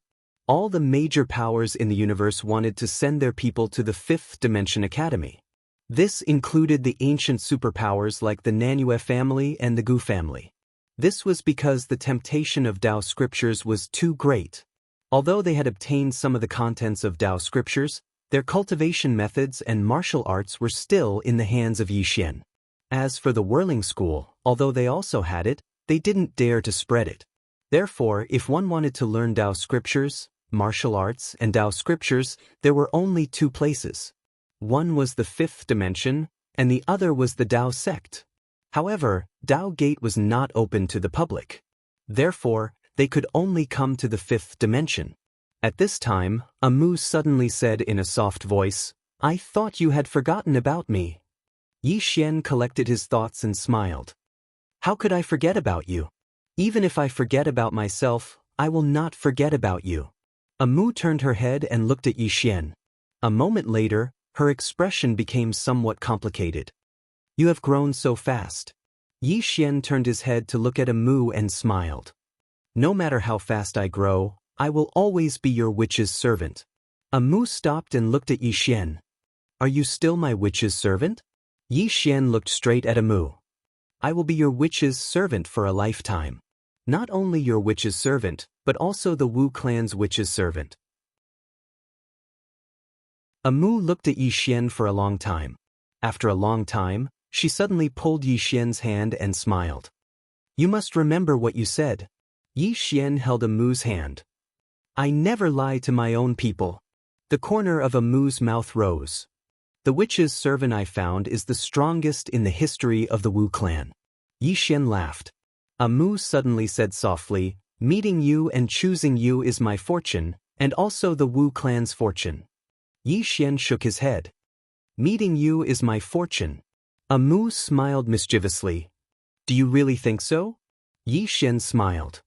All the major powers in the universe wanted to send their people to the Fifth Dimension Academy. This included the ancient superpowers like the Nanue family and the Gu family. This was because the temptation of Dao scriptures was too great. Although they had obtained some of the contents of Dao scriptures, their cultivation methods and martial arts were still in the hands of Yi Xian. As for the whirling school, although they also had it, they didn't dare to spread it. Therefore, if one wanted to learn Dao scriptures, martial arts, and Dao scriptures, there were only two places. One was the Fifth Dimension, and the other was the Dao sect. However, Dao Gate was not open to the public. Therefore, they could only come to the Fifth Dimension. At this time, Amu suddenly said in a soft voice, "I thought you had forgotten about me." Yi Xian collected his thoughts and smiled. "How could I forget about you? Even if I forget about myself, I will not forget about you." Amu turned her head and looked at Yi Xian. A moment later, her expression became somewhat complicated. "You have grown so fast." Yi Xian turned his head to look at Amu and smiled. "No matter how fast I grow, I will always be your witch's servant." Amu stopped and looked at Yi Xian. "Are you still my witch's servant?" Yi Xian looked straight at Amu. "I will be your witch's servant for a lifetime. Not only your witch's servant, but also the Wu clan's witch's servant." Amu looked at Yi Xian for a long time. After a long time, she suddenly pulled Yi Xian's hand and smiled. "You must remember what you said." Yi Xian held Amu's hand. "I never lie to my own people." The corner of Amu's mouth rose. "The witch's servant I found is the strongest in the history of the Wu clan." Yi Xian laughed. Amu suddenly said softly, "Meeting you and choosing you is my fortune, and also the Wu clan's fortune." Yi Xian shook his head. "Meeting you is my fortune." Amu smiled mischievously. "Do you really think so?" Yi Xian smiled.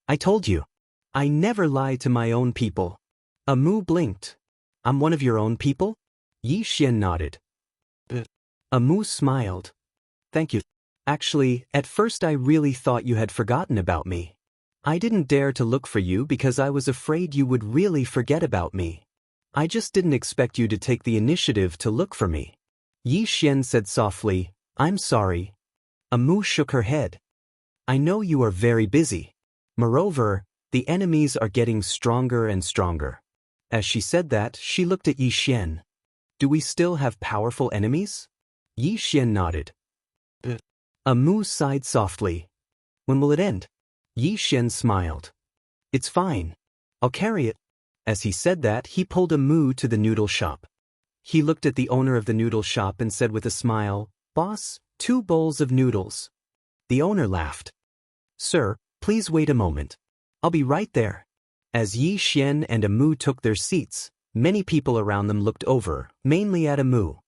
"I told you. I never lie to my own people." Amu blinked. "I'm one of your own people?" Yi Xian nodded. Amu smiled. "Thank you. Actually, at first I really thought you had forgotten about me. I didn't dare to look for you because I was afraid you would really forget about me. I just didn't expect you to take the initiative to look for me." Yi Xian said softly, "I'm sorry." Amu shook her head. "I know you are very busy. Moreover, the enemies are getting stronger and stronger." As she said that, she looked at Yi Xian. "Do we still have powerful enemies?" Yi Xian nodded. Amu sighed softly. "When will it end?" Yi Xian smiled. "It's fine. I'll carry it." As he said that, he pulled Amu to the noodle shop. He looked at the owner of the noodle shop and said with a smile, "Boss, 2 bowls of noodles." The owner laughed. "Sir, please wait a moment. I'll be right there." As Yi Xian and Amu took their seats, many people around them looked over, mainly at Amu.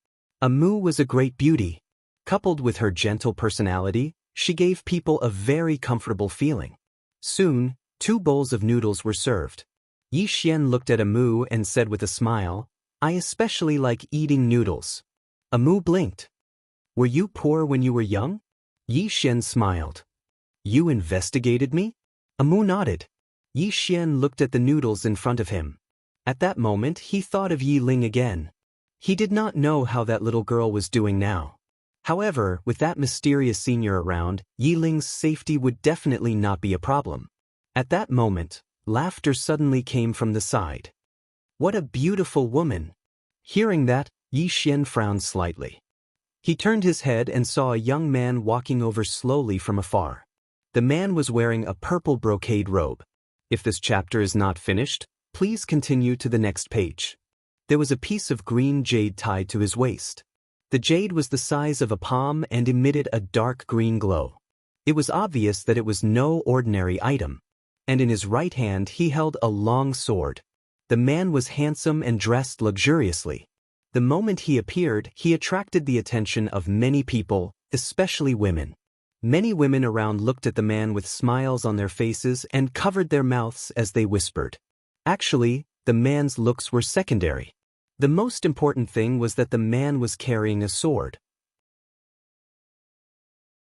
Amu was a great beauty. Coupled with her gentle personality, she gave people a very comfortable feeling. Soon, 2 bowls of noodles were served. Yi Xian looked at Amu and said with a smile, "I especially like eating noodles." Amu blinked. "Were you poor when you were young?" Yi Xian smiled. "You investigated me?" Amu nodded. Yi Xian looked at the noodles in front of him. At that moment, he thought of Yi Ling again. He did not know how that little girl was doing now. However, with that mysterious senior around, Yi Ling's safety would definitely not be a problem. At that moment, laughter suddenly came from the side. "What a beautiful woman!" Hearing that, Yi Xian frowned slightly. He turned his head and saw a young man walking over slowly from afar. The man was wearing a purple brocade robe. If this chapter is not finished, please continue to the next page. There was a piece of green jade tied to his waist. The jade was the size of a palm and emitted a dark green glow. It was obvious that it was no ordinary item. And in his right hand he held a long sword. The man was handsome and dressed luxuriously. The moment he appeared, he attracted the attention of many people, especially women. Many women around looked at the man with smiles on their faces and covered their mouths as they whispered. Actually, the man's looks were secondary. The most important thing was that the man was carrying a sword.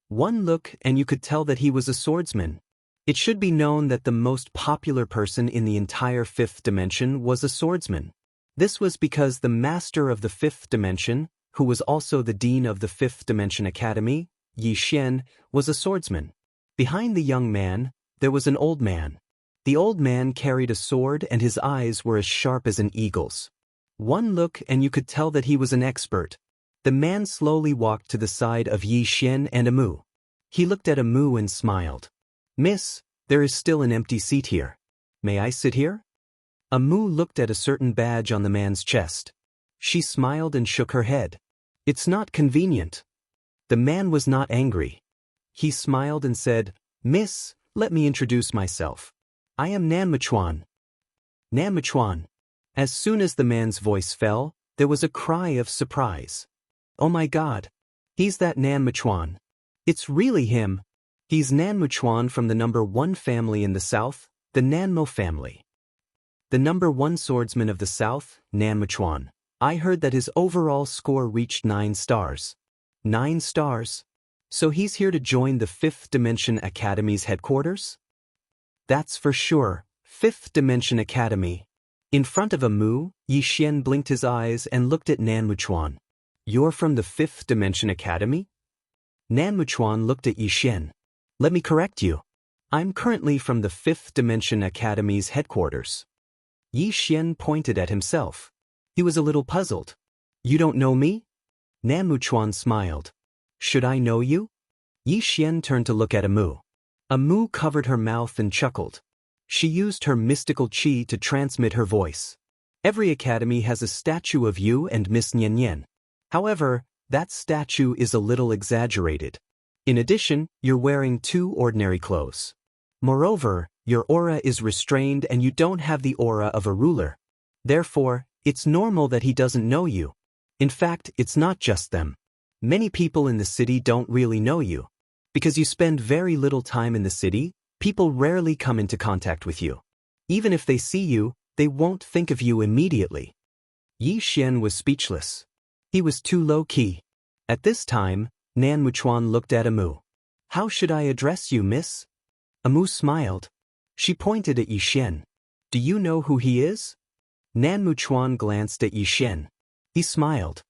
One look and you could tell that he was a swordsman. It should be known that the most popular person in the entire fifth dimension was a swordsman. This was because the master of the fifth dimension, who was also the dean of the fifth dimension academy, Yi Xian, was a swordsman. Behind the young man, there was an old man. The old man carried a sword and his eyes were as sharp as an eagle's. One look and you could tell that he was an expert. The man slowly walked to the side of Yi Xian and Amu. He looked at Amu and smiled. "Miss, there is still an empty seat here. May I sit here?" Amu looked at a certain badge on the man's chest. She smiled and shook her head. "It's not convenient." The man was not angry. He smiled and said, "Miss, let me introduce myself. I am Nanmachuan." Nanmachuan. As soon as the man's voice fell, there was a cry of surprise. "Oh my God! He's that Nanmachuan. It's really him. He's Nanmachuan from the number 1 family in the south, the Nanmo family. The number 1 swordsman of the south, Nanmachuan. I heard that his overall score reached 9 stars. 9 stars? So he's here to join the 5th Dimension Academy's headquarters? That's for sure, 5th Dimension Academy. In front of Amu, Yi Xian blinked his eyes and looked at Nanmachuan. You're from the 5th Dimension Academy? Nanmachuan looked at Yi Xian. Let me correct you. I'm currently from the 5th Dimension Academy's headquarters. Yi Xian pointed at himself. He was a little puzzled. You don't know me? Nanmachuan smiled. Should I know you? Yi Xian turned to look at Amu. Amu covered her mouth and chuckled. She used her mystical qi to transmit her voice. Every academy has a statue of you and Miss Nian Nian. However, that statue is a little exaggerated. In addition, you're wearing 2 ordinary clothes. Moreover, your aura is restrained and you don't have the aura of a ruler. Therefore, it's normal that he doesn't know you. In fact, it's not just them. Many people in the city don't really know you. Because you spend very little time in the city, people rarely come into contact with you. Even if they see you, they won't think of you immediately. Yi Xian was speechless. He was too low-key. At this time, Nanmachuan looked at Amu. How should I address you, miss? Amu smiled. She pointed at Yi Xian. Do you know who he is? Nanmachuan glanced at Yi Xian. He smiled.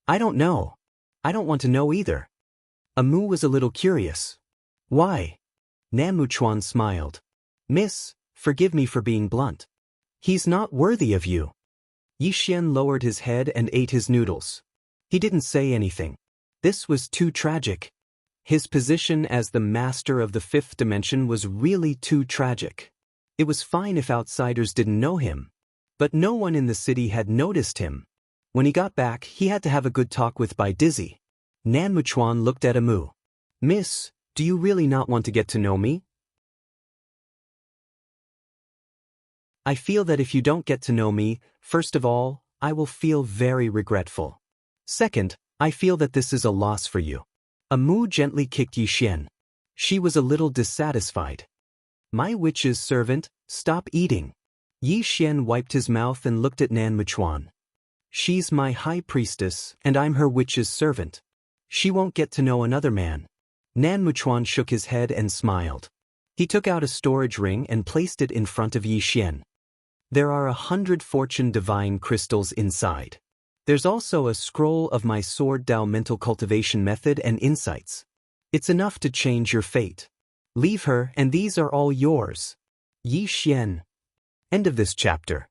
I don't know. I don't want to know either. Amu was a little curious. Why? Nanmachuan smiled. Miss, forgive me for being blunt. He's not worthy of you. Yi Xian lowered his head and ate his noodles. He didn't say anything. This was too tragic. His position as the master of the 5th dimension was really too tragic. It was fine if outsiders didn't know him. But no one in the city had noticed him. When he got back, he had to have a good talk with Bai Dizzy. Nanmachuan looked at Amu. Miss, do you really not want to get to know me? I feel that if you don't get to know me, first of all, I will feel very regretful. Second, I feel that this is a loss for you. Amu gently kicked Yi Xian. She was a little dissatisfied. My witch's servant, stop eating. Yi Xian wiped his mouth and looked at Nanmachuan. She's my high priestess, and I'm her witch's servant. She won't get to know another man. Nanmachuan shook his head and smiled. He took out a storage ring and placed it in front of Yi Xian. There are 100 fortune divine crystals inside. There's also a scroll of my sword Dao mental cultivation method and insights. It's enough to change your fate. Leave her and these are all yours. Yi Xian. End of this chapter.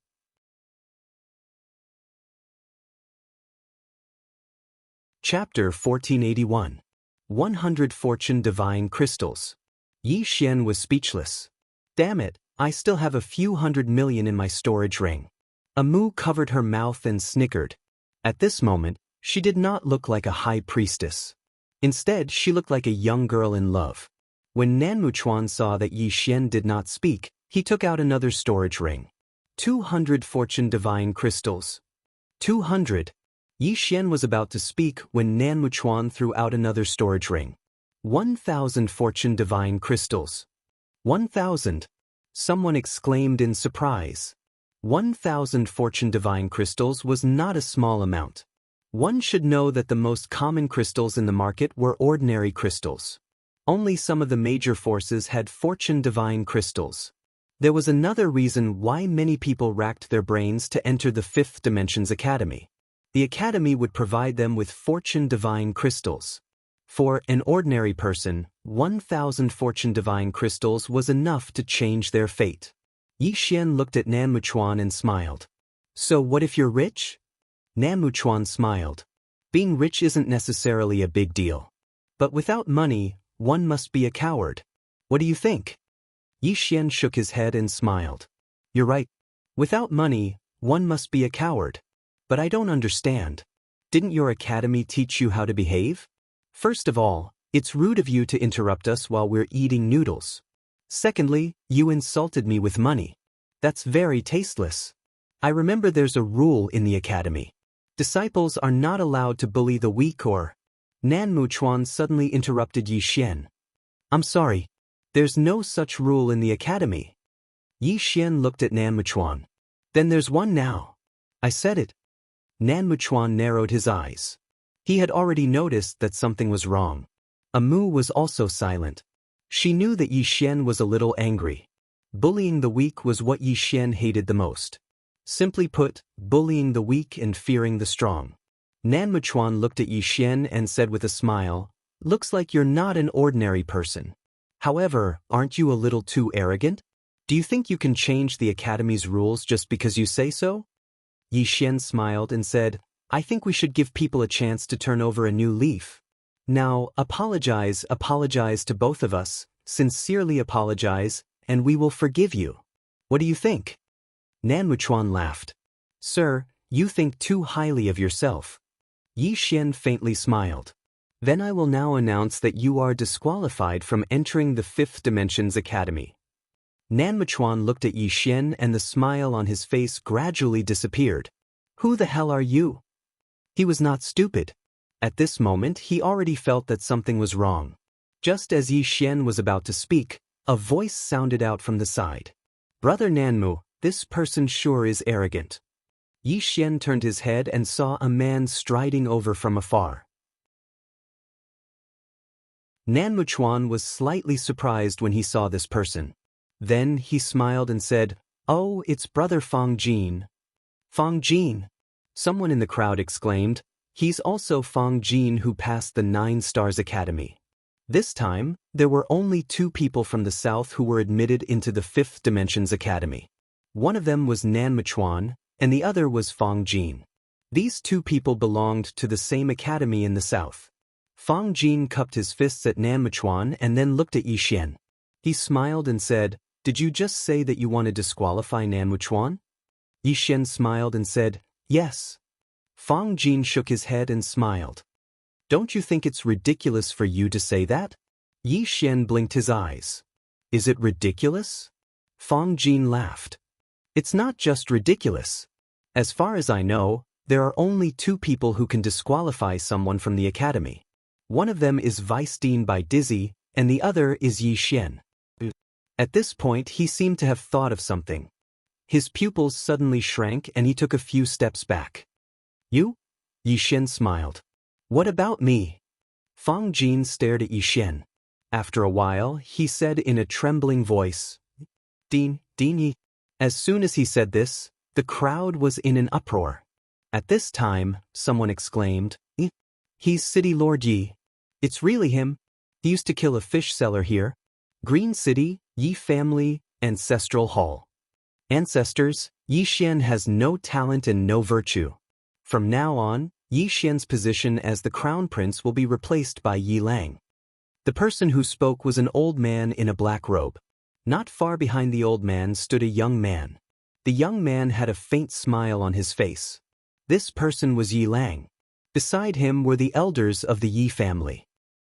Chapter 1481. 100 Fortune Divine Crystals. Yi Xian was speechless. Damn it, I still have a few 100 million in my storage ring. Amu covered her mouth and snickered. At this moment, she did not look like a high priestess. Instead, she looked like a young girl in love. When Nanmuchuan saw that Yi Xian did not speak, he took out another storage ring. 200 Fortune Divine Crystals. 200. Yi Xian was about to speak when Nanmuchuan threw out another storage ring. 1,000 Fortune Divine Crystals. 1,000. Someone exclaimed in surprise. 1,000 Fortune Divine Crystals was not a small amount. One should know that the most common crystals in the market were ordinary crystals. Only some of the major forces had Fortune Divine Crystals. There was another reason why many people racked their brains to enter the Fifth Dimensions Academy. The Academy would provide them with Fortune Divine Crystals. For an ordinary person, 1,000 Fortune Divine Crystals was enough to change their fate. Yi Xian looked at Nanmuchuan and smiled. So what if you're rich? Nanmuchuan smiled. Being rich isn't necessarily a big deal. But without money, one must be a coward. What do you think? Yi Xian shook his head and smiled. You're right. Without money, one must be a coward. But I don't understand. Didn't your academy teach you how to behave? First of all, it's rude of you to interrupt us while we're eating noodles. Secondly, you insulted me with money. That's very tasteless. I remember there's a rule in the academy. Disciples are not allowed to bully the weak or... Nanmuchuan suddenly interrupted Yi Xian. I'm sorry. There's no such rule in the academy. Yi Xian looked at Nanmuchuan. Then there's one now. I said it. Nanmuchuan narrowed his eyes. He had already noticed that something was wrong. Amu was also silent. She knew that Yi Xian was a little angry. Bullying the weak was what Yi Xian hated the most. Simply put, bullying the weak and fearing the strong. Nanmuchuan looked at Yi Xian and said with a smile, "Looks like you're not an ordinary person. However, aren't you a little too arrogant? Do you think you can change the academy's rules just because you say so?" Yi Xian smiled and said, "I think we should give people a chance to turn over a new leaf. Now, apologize to both of us, sincerely apologize, and we will forgive you. What do you think?" Nanmuchuan laughed. "Sir, you think too highly of yourself." Yi Xian faintly smiled. "Then I will now announce that you are disqualified from entering the Fifth Dimensions Academy." Nanmuchuan looked at Yi Xian and the smile on his face gradually disappeared. "Who the hell are you?" He was not stupid. At this moment he already felt that something was wrong. Just as Yi Xian was about to speak, a voice sounded out from the side. "Brother Nanmu, this person sure is arrogant." Yi Xian turned his head and saw a man striding over from afar. Nanmuchuan was slightly surprised when he saw this person. Then he smiled and said, "Oh, it's Brother Fang Jin." "Fang Jin?" Someone in the crowd exclaimed. "He's also Fang Jin who passed the 9 Stars Academy." This time, there were only 2 people from the south who were admitted into the Fifth Dimensions Academy. One of them was Nanmuchuan, and the other was Fang Jin. These 2 people belonged to the same academy in the south. Fang Jin cupped his fists at Nanmuchuan and then looked at Yi Xian. He smiled and said, "Did you just say that you want to disqualify Nanmuchuan?" Yi Xian smiled and said, "Yes." Fang Jin shook his head and smiled. "Don't you think it's ridiculous for you to say that?" Yi Xian blinked his eyes. "Is it ridiculous?" Fang Jin laughed. "It's not just ridiculous. As far as I know, there are only 2 people who can disqualify someone from the academy. One of them is Vice Dean by Dizzy, and the other is Yi Xian." At this point he seemed to have thought of something. His pupils suddenly shrank and he took a few steps back. "You?" Yi Xian smiled. "What about me?" Fang Jin stared at Yi Xian. After a while, he said in a trembling voice, Dean Yi." As soon as he said this, the crowd was in an uproar. At this time, someone exclaimed, "He's City Lord Yi. It's really him. He used to kill a fish seller here. Green City, Yi Family, Ancestral Hall. Ancestors, Yi Xian has no talent and no virtue. From now on, Yi Xian's position as the crown prince will be replaced by Yi Lang. The person who spoke was an old man in a black robe. Not far behind the old man stood a young man. The young man had a faint smile on his face. This person was Yi Lang. Beside him were the elders of the Yi family.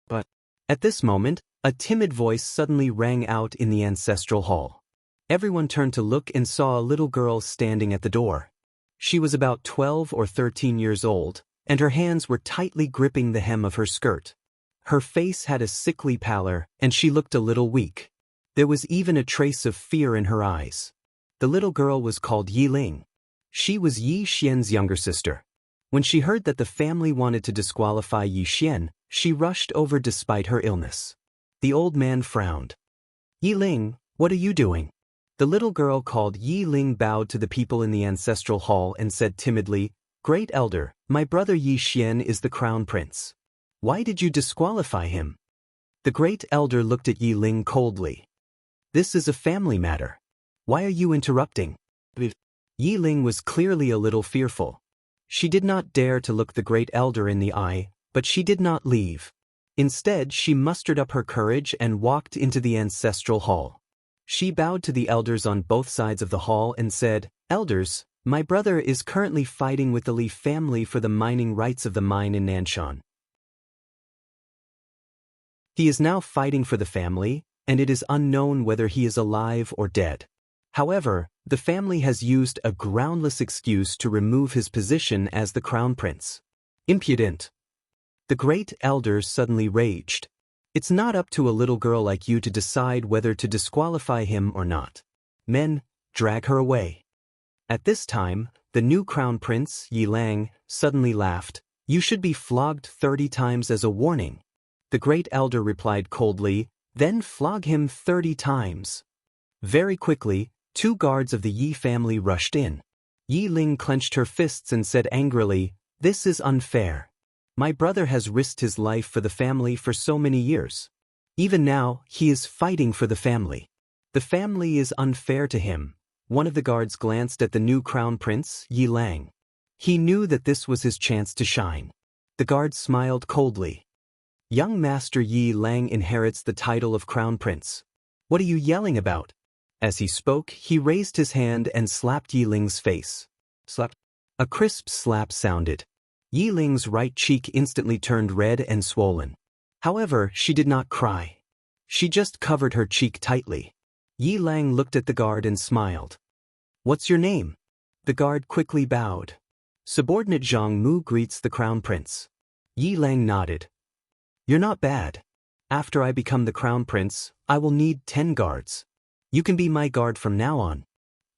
But at this moment, a timid voice suddenly rang out in the ancestral hall. Everyone turned to look and saw a little girl standing at the door. She was about 12 or 13 years old, and her hands were tightly gripping the hem of her skirt. Her face had a sickly pallor, and she looked a little weak. There was even a trace of fear in her eyes. The little girl was called Yi Ling. She was Yi Xian's younger sister. When she heard that the family wanted to disqualify Yi Xian, she rushed over despite her illness. The old man frowned. Yi Ling, what are you doing? The little girl called Yi Ling bowed to the people in the ancestral hall and said timidly, Great Elder, my brother Yi Xian is the crown prince. Why did you disqualify him? The great elder looked at Yi Ling coldly. This is a family matter. Why are you interrupting? Yi Ling was clearly a little fearful. She did not dare to look the great elder in the eye, but she did not leave. Instead, she mustered up her courage and walked into the ancestral hall. She bowed to the elders on both sides of the hall and said, Elders, my brother is currently fighting with the Li family for the mining rights of the mine in Nanshan. He is now fighting for the family, and it is unknown whether he is alive or dead. However, the family has used a groundless excuse to remove his position as the crown prince. Impudent! The great elder suddenly raged. It's not up to a little girl like you to decide whether to disqualify him or not. Men, drag her away. At this time, the new crown prince, Yi Lang, suddenly laughed. You should be flogged 30 times as a warning. The great elder replied coldly, Then flog him 30 times. Very quickly, 2 guards of the Yi family rushed in. Yi Ling clenched her fists and said angrily, This is unfair. My brother has risked his life for the family for so many years. Even now, he is fighting for the family. The family is unfair to him. One of the guards glanced at the new crown prince, Yi Lang. He knew that this was his chance to shine. The guard smiled coldly. Young Master Yi Lang inherits the title of crown prince. What are you yelling about? As he spoke, he raised his hand and slapped Yi Ling's face. Slap. A crisp slap sounded. Yi Ling's right cheek instantly turned red and swollen. However, she did not cry. She just covered her cheek tightly. Yi Lang looked at the guard and smiled. What's your name? The guard quickly bowed. Subordinate Zhang Mu greets the crown prince. Yi Lang nodded. You're not bad. After I become the crown prince, I will need 10 guards. You can be my guard from now on.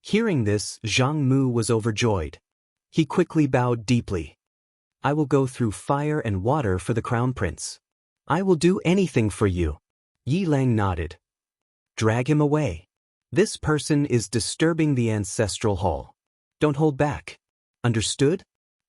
Hearing this, Zhang Mu was overjoyed. He quickly bowed deeply. I will go through fire and water for the crown prince. I will do anything for you. Yi Lang nodded. Drag him away. This person is disturbing the ancestral hall. Don't hold back. Understood?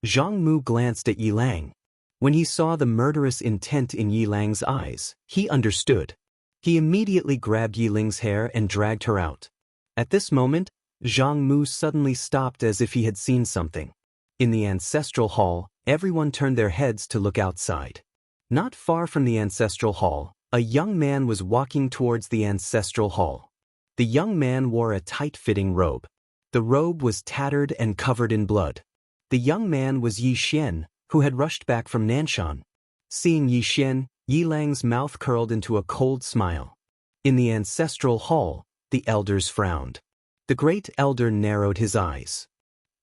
Zhang Mu glanced at Yi Lang. When he saw the murderous intent in Yi Lang's eyes, he understood. He immediately grabbed Yi Ling's hair and dragged her out. At this moment, Zhang Mu suddenly stopped as if he had seen something. In the ancestral hall, everyone turned their heads to look outside. Not far from the ancestral hall, a young man was walking towards the ancestral hall. The young man wore a tight-fitting robe. The robe was tattered and covered in blood. The young man was Yi Xian, who had rushed back from Nanshan. Seeing Yi Xian, Yi Lang's mouth curled into a cold smile. In the ancestral hall, the elders frowned. The great elder narrowed his eyes.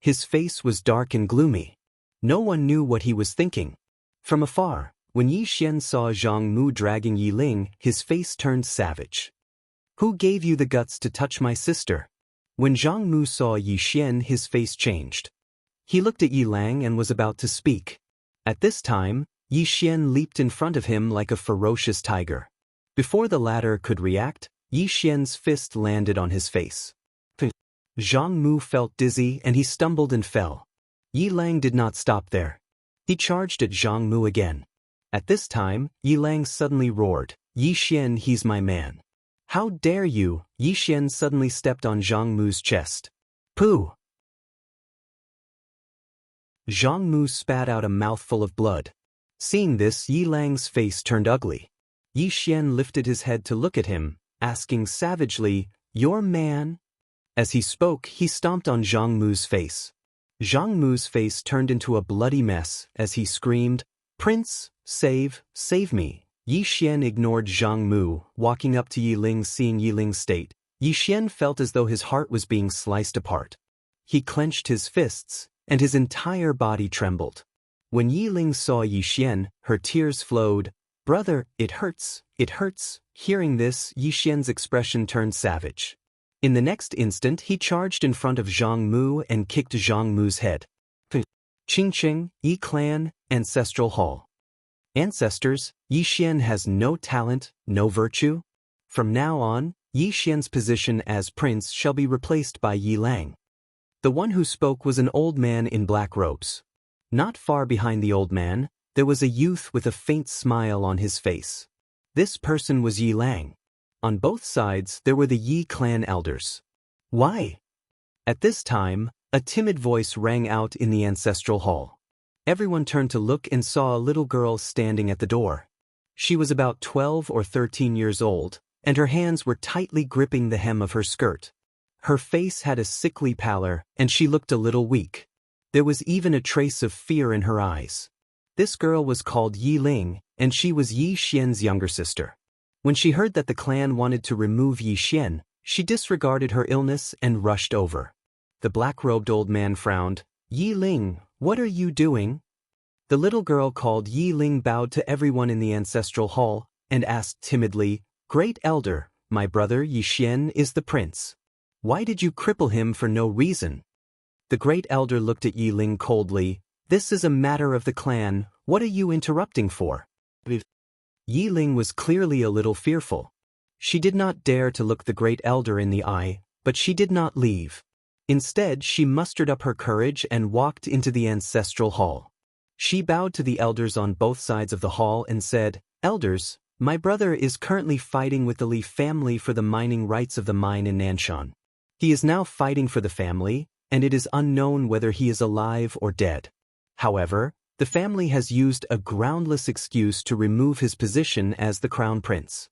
His face was dark and gloomy. No one knew what he was thinking. From afar, when Yi Xian saw Zhang Mu dragging Yi Ling, his face turned savage. Who gave you the guts to touch my sister? When Zhang Mu saw Yi Xian, his face changed. He looked at Yi Lang and was about to speak. At this time, Yi Xian leaped in front of him like a ferocious tiger. Before the latter could react, Yi Xian's fist landed on his face. Zhang Mu felt dizzy and he stumbled and fell. Yi Lang did not stop there. He charged at Zhang Mu again. At this time, Yi Lang suddenly roared, Yi Xian, he's my man. How dare you? Yi Xian suddenly stepped on Zhang Mu's chest. Pooh! Zhang Mu spat out a mouthful of blood. Seeing this, Yi Lang's face turned ugly. Yi Xian lifted his head to look at him, asking savagely, "Your man?" As he spoke, he stomped on Zhang Mu's face. Zhang Mu's face turned into a bloody mess as he screamed, "Prince, save me." Yi Xian ignored Zhang Mu, walking up to Yi Ling. Seeing Yi Ling's state, Yi Xian felt as though his heart was being sliced apart. He clenched his fists, and his entire body trembled. When Yi Ling saw Yi Xian, her tears flowed. "Brother, it hurts, it hurts." Hearing this, Yi Xian's expression turned savage. In the next instant, he charged in front of Zhang Mu and kicked Zhang Mu's head. Qingqing, Yi Clan, Ancestral Hall. Ancestors, Yi Xian has no talent, no virtue. From now on, Yi Xian's position as prince shall be replaced by Yi Lang. The one who spoke was an old man in black robes. Not far behind the old man, there was a youth with a faint smile on his face. This person was Yi Lang. On both sides there were the Yi clan elders. "Why?" At this time, a timid voice rang out in the ancestral hall. Everyone turned to look and saw a little girl standing at the door. She was about 12 or 13 years old, and her hands were tightly gripping the hem of her skirt. Her face had a sickly pallor, and she looked a little weak. There was even a trace of fear in her eyes. This girl was called Yi Ling, and she was Yi Xian's younger sister. When she heard that the clan wanted to remove Yi Xian, she disregarded her illness and rushed over. The black-robed old man frowned. "Yi Ling, what are you doing?" The little girl called Yi Ling bowed to everyone in the ancestral hall and asked timidly, "Great elder, my brother Yi Xian is the prince. Why did you cripple him for no reason?" The great elder looked at Yi Ling coldly. "This is a matter of the clan, what are you interrupting for?" Yi Ling was clearly a little fearful. She did not dare to look the great elder in the eye, but she did not leave. Instead, she mustered up her courage and walked into the ancestral hall. She bowed to the elders on both sides of the hall and said, "Elders, my brother is currently fighting with the Li family for the mining rights of the mine in Nanshan. He is now fighting for the family, and it is unknown whether he is alive or dead. However, the family has used a groundless excuse to remove his position as the crown prince."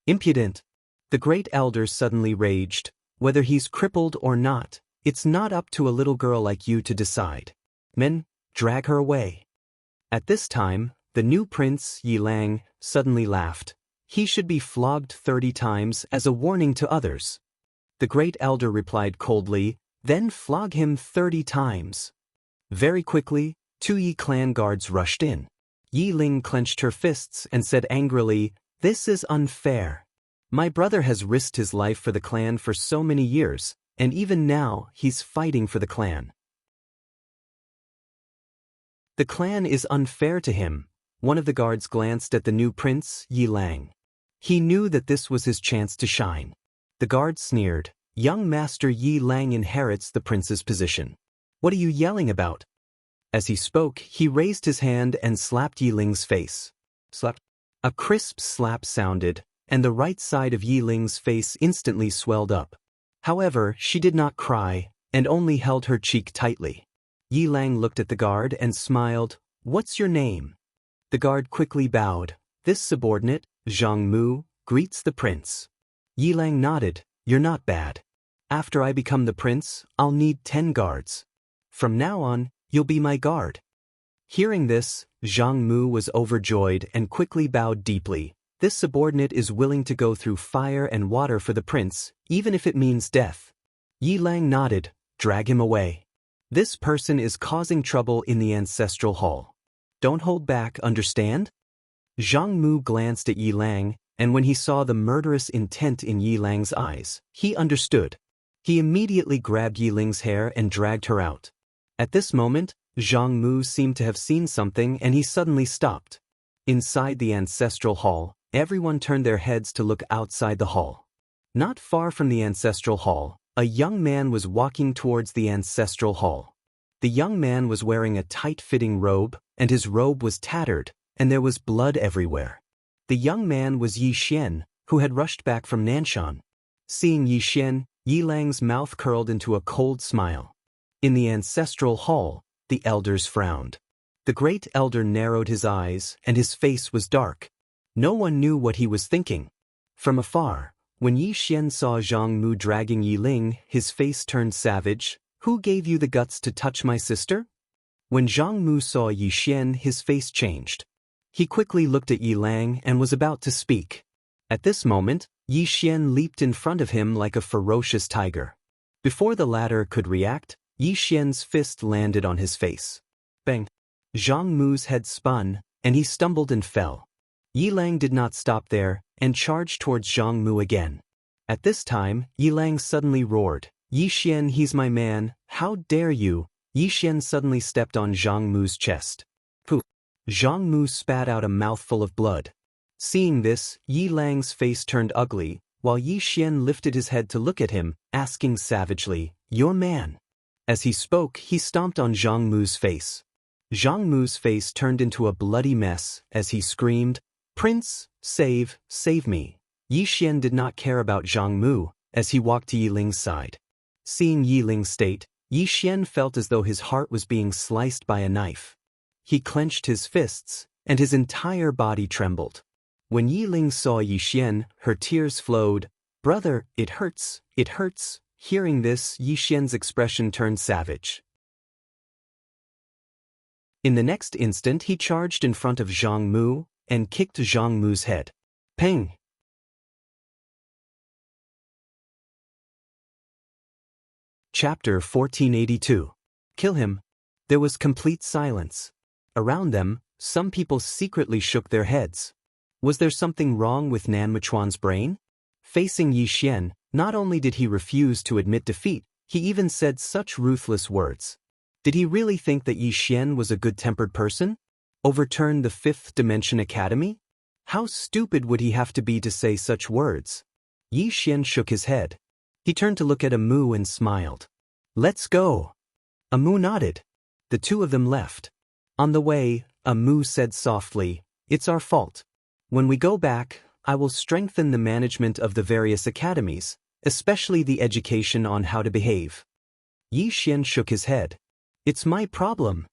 "Impudent!" The great elder suddenly raged. "Whether he's crippled or not, it's not up to a little girl like you to decide. Men, drag her away." At this time, the new prince, Yi Lang, suddenly laughed. "He should be flogged 30 times as a warning to others." The great elder replied coldly, "Then flog him 30 times. Very quickly, 2 Yi clan guards rushed in. Yi Ling clenched her fists and said angrily, "This is unfair. My brother has risked his life for the clan for so many years, and even now he's fighting for the clan. The clan is unfair to him." One of the guards glanced at the new prince, Yi Lang. He knew that this was his chance to shine. The guard sneered, "Young master Yi Lang inherits the prince's position. What are you yelling about?" As he spoke, he raised his hand and slapped Yi Ling's face. Slap. A crisp slap sounded, and the right side of Yi Ling's face instantly swelled up. However, she did not cry, and only held her cheek tightly. Yi Lang looked at the guard and smiled. "What's your name?" The guard quickly bowed. "This subordinate, Zhang Mu, greets the prince." Yi Lang nodded. "You're not bad. After I become the prince, I'll need 10 guards. From now on, you'll be my guard." Hearing this, Zhang Mu was overjoyed and quickly bowed deeply. This subordinate is willing to go through fire and water for the prince, even if it means death. Yi Lang nodded. "Drag him away. This person is causing trouble in the ancestral hall. Don't hold back, understand?" Zhang Mu glanced at Yi Lang, and when he saw the murderous intent in Yi Lang's eyes, he understood. He immediately grabbed Yi Ling's hair and dragged her out. At this moment, Zhang Mu seemed to have seen something and he suddenly stopped. Inside the ancestral hall, everyone turned their heads to look outside the hall. Not far from the ancestral hall, a young man was walking towards the ancestral hall. The young man was wearing a tight-fitting robe, and his robe was tattered, and there was blood everywhere. The young man was Yi Xian, who had rushed back from Nanshan. Seeing Yi Xian, Yi Lang's mouth curled into a cold smile. In the ancestral hall, The elders frowned. The great elder narrowed his eyes, and his face was dark. No one knew what he was thinking. From afar, when Yi Xian saw Zhang Mu dragging Yi Ling, his face turned savage. "Who gave you the guts to touch my sister?" When Zhang Mu saw Yi Xian, his face changed. He quickly looked at Yi Lang and was about to speak. At this moment, Yi Xian leaped in front of him like a ferocious tiger. Before the latter could react, Yi Xian's fist landed on his face. Bang! Zhang Mu's head spun, and he stumbled and fell. Yi Lang did not stop there, and charged towards Zhang Mu again. At this time, Yi Lang suddenly roared, "Yi Xian, he's my man, how dare you!" Yi Xian suddenly stepped on Zhang Mu's chest. Poof! Zhang Mu spat out a mouthful of blood. Seeing this, Yi Lang's face turned ugly, while Yi Xian lifted his head to look at him, asking savagely, "Your man?" As he spoke, he stomped on Zhang Mu's face. Zhang Mu's face turned into a bloody mess as he screamed, "Prince, save me." Yi Xian did not care about Zhang Mu as he walked to Yi Ling's side. Seeing Yi Ling's state, Yi Xian felt as though his heart was being sliced by a knife. He clenched his fists, and his entire body trembled. When Yi Ling saw Yi Xian, her tears flowed. "Brother, it hurts, it hurts." Hearing this, Yi Xian's expression turned savage. In the next instant, he charged in front of Zhang Mu and kicked Zhang Mu's head. Ping! Chapter 1482. Kill him. There was complete silence. Around them, some people secretly shook their heads. Was there something wrong with Nan Mechuan's brain? Facing Yi Xian, not only did he refuse to admit defeat, he even said such ruthless words. Did he really think that Yi Xian was a good-tempered person? Overturn the Fifth Dimension Academy? How stupid would he have to be to say such words? Yi Xian shook his head. He turned to look at Amu and smiled. "Let's go." Amu nodded. The two of them left. On the way, Amu said softly, "It's our fault. When we go back, I will strengthen the management of the various academies, especially the education on how to behave." Yi Xian shook his head. "It's my problem."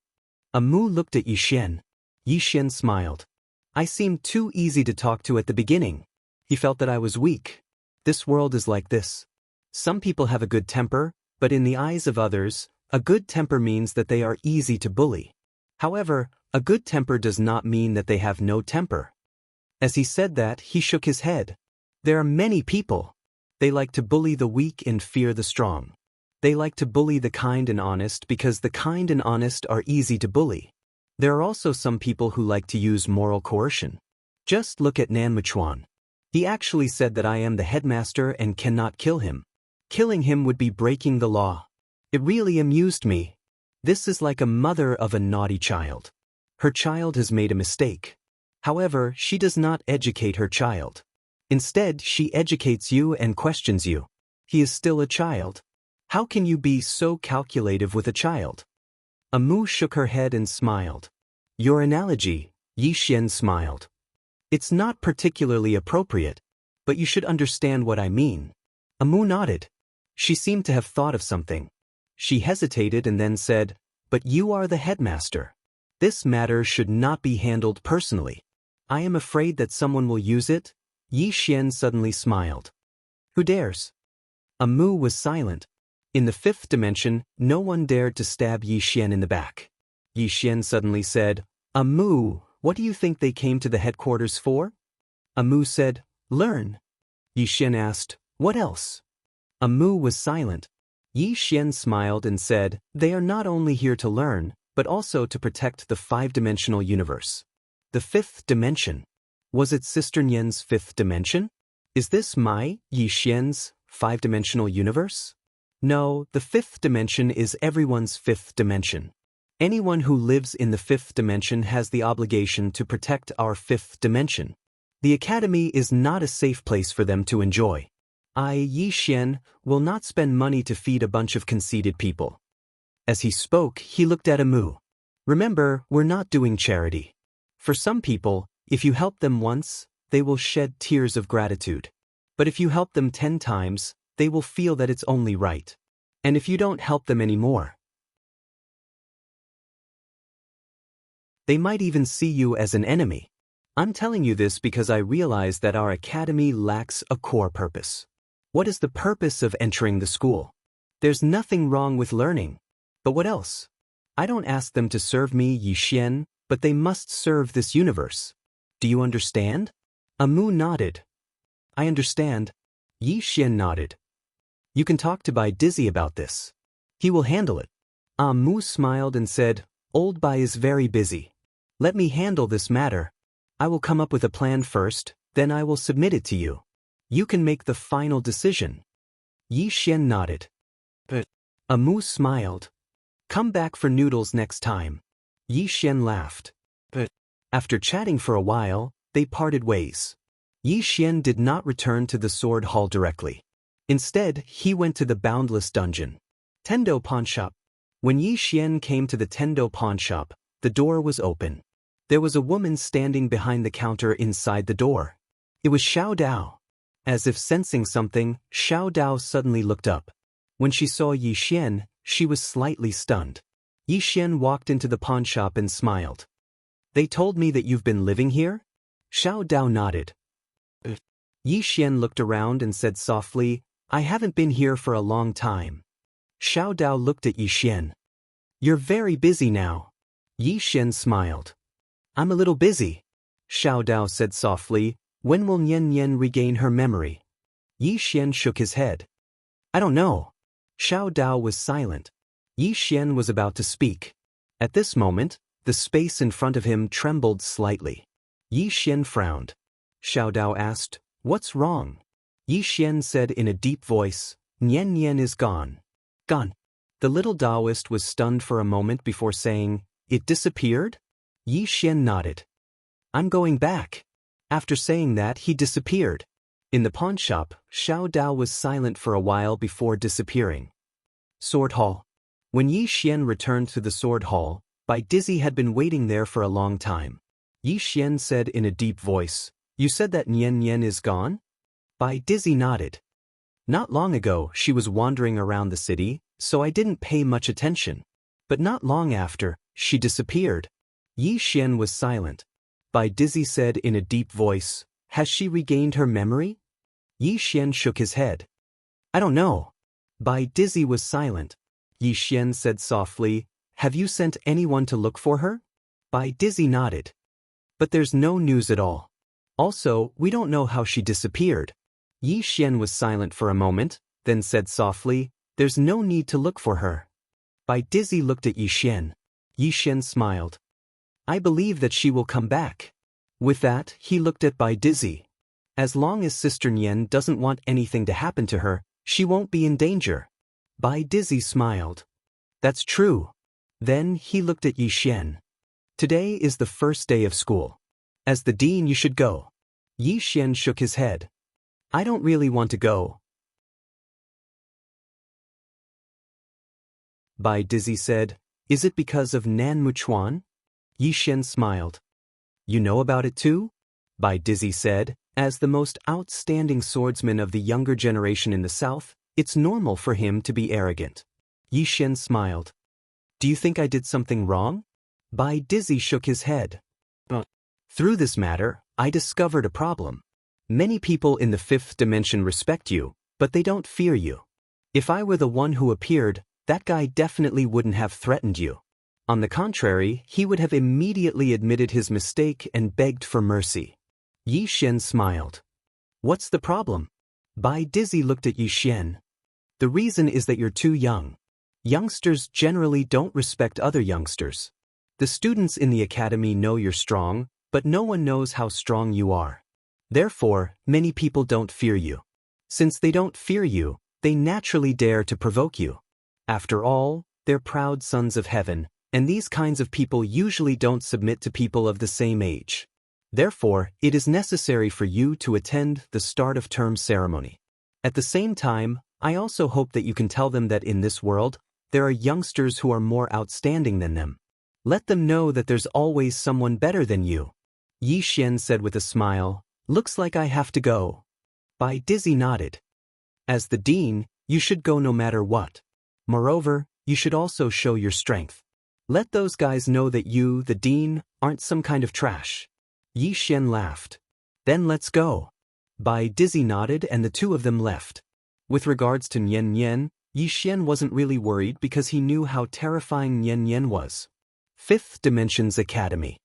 Amu looked at Yi Xian. Yi Xian smiled. "I seemed too easy to talk to at the beginning." He felt that I was weak. This world is like this. Some people have a good temper, but in the eyes of others, a good temper means that they are easy to bully. However, a good temper does not mean that they have no temper. As he said that, he shook his head. There are many people. They like to bully the weak and fear the strong. They like to bully the kind and honest because the kind and honest are easy to bully. There are also some people who like to use moral coercion. Just look at Nan Mechuan. He actually said that I am the headmaster and cannot kill him. Killing him would be breaking the law. It really amused me. This is like a mother of a naughty child. Her child has made a mistake. However, she does not educate her child. Instead, she educates you and questions you. He is still a child. How can you be so calculative with a child? Amu shook her head and smiled. Your analogy, Yi Xian smiled. It's not particularly appropriate, but you should understand what I mean. Amu nodded. She seemed to have thought of something. She hesitated and then said, but you are the headmaster. This matter should not be handled personally. I am afraid that someone will use it. Yi Xian suddenly smiled. Who dares? Amu was silent. In the fifth dimension, no one dared to stab Yi Xian in the back. Yi Xian suddenly said, Amu, what do you think they came to the headquarters for? Amu said, learn. Yi Xian asked, what else? Amu was silent. Yi Xian smiled and said, they are not only here to learn, but also to protect the five-dimensional universe. The fifth dimension. Was it Sister Nian's fifth dimension? Is this my, Yi Xian's, five-dimensional universe? No, the fifth dimension is everyone's fifth dimension. Anyone who lives in the fifth dimension has the obligation to protect our fifth dimension. The academy is not a safe place for them to enjoy. I, Yi Xian, will not spend money to feed a bunch of conceited people. As he spoke, he looked at Amu. Remember, we're not doing charity. For some people, if you help them once, they will shed tears of gratitude. But if you help them 10 times, they will feel that it's only right. And if you don't help them anymore, They might even see you as an enemy. I'm telling you this because I realize that our academy lacks a core purpose. What is the purpose of entering the school? There's nothing wrong with learning. But what else? I don't ask them to serve me, Yi Xian, but they must serve this universe. Do you understand? Amu nodded. I understand. Yi Xian nodded. You can talk to Bai Dizzy about this. He will handle it. Amu smiled and said, Old Bai is very busy. Let me handle this matter. I will come up with a plan first, then I will submit it to you. You can make the final decision. Yi Xian nodded. But Amu smiled. Come back for noodles next time. Yi Xian laughed. But after chatting for a while, they parted ways. Yi Xian did not return to the sword hall directly. Instead, he went to the boundless dungeon. Tendo pawnshop. When Yi Xian came to the Tendo pawnshop, the door was open. There was a woman standing behind the counter inside the door. It was Xiao Dao. As if sensing something, Xiao Dao suddenly looked up. When she saw Yi Xian, she was slightly stunned. Yi Xian walked into the pawnshop and smiled. They told me that you've been living here? Xiao Dao nodded. Yi Xian looked around and said softly, I haven't been here for a long time. Xiao Dao looked at Yi Xian. You're very busy now. Yi Xian smiled. I'm a little busy. Xiao Dao said softly, when will Nian Nian regain her memory? Yi Xian shook his head. I don't know. Xiao Dao was silent. Yi Xian was about to speak. At this moment, the space in front of him trembled slightly. Yi Xian frowned. Xiao Dao asked, What's wrong? Yi Xian said in a deep voice, Nian Nian is gone. Gone. The little Daoist was stunned for a moment before saying, It disappeared? Yi Xian nodded. I'm going back. After saying that, he disappeared. In the pawnshop, Xiao Dao was silent for a while before disappearing. Sword Hall. When Yi Xian returned to the Sword Hall, Bai Dizzy had been waiting there for a long time. Yi Xian said in a deep voice, You said that Nian Nian is gone? Bai Dizzy nodded. Not long ago, she was wandering around the city, so I didn't pay much attention. But not long after, she disappeared. Yi Xian was silent. Bai Dizzy said in a deep voice, Has she regained her memory? Yi Xian shook his head. I don't know. Bai Dizzy was silent. Yi Xian said softly, Have you sent anyone to look for her? Bai Dizzy nodded. But there's no news at all. Also, we don't know how she disappeared. Yi Xian was silent for a moment, then said softly, There's no need to look for her. Bai Dizzy looked at Yi Xian. Yi Xian smiled. I believe that she will come back. With that, he looked at Bai Dizzy. As long as Sister Nian doesn't want anything to happen to her, she won't be in danger. Bai Dizzy smiled. That's true. Then he looked at Yi Xian. Today is the first day of school. As the dean, you should go. Yi Xian shook his head. I don't really want to go. Bai Dizzy said, Is it because of Nan Muchuan? Yi Xian smiled. You know about it too? Bai Dizzy said, As the most outstanding swordsman of the younger generation in the south, it's normal for him to be arrogant. Yi Xian smiled. Do you think I did something wrong? Bai Dizzy shook his head. Through this matter, I discovered a problem. Many people in the fifth dimension respect you, but they don't fear you. If I were the one who appeared, that guy definitely wouldn't have threatened you. On the contrary, he would have immediately admitted his mistake and begged for mercy. Yi Xian smiled. What's the problem? Bai Dizzy looked at Yi Xian. The reason is that you're too young. Youngsters generally don't respect other youngsters. The students in the academy know you're strong, but no one knows how strong you are. Therefore, many people don't fear you. Since they don't fear you, they naturally dare to provoke you. After all, they're proud sons of heaven, and these kinds of people usually don't submit to people of the same age. Therefore, it is necessary for you to attend the start of term ceremony. At the same time, I also hope that you can tell them that in this world, there are youngsters who are more outstanding than them. Let them know that there's always someone better than you. Yi Xian said with a smile, Looks like I have to go. Bai Dizzy nodded. As the dean, you should go no matter what. Moreover, you should also show your strength. Let those guys know that you, the dean, aren't some kind of trash. Yi Xian laughed. Then let's go. Bai Dizzy nodded and the two of them left. With regards to Nian Nian, Yi Xian wasn't really worried because he knew how terrifying Nian Nian was. Fifth Dimension's Academy.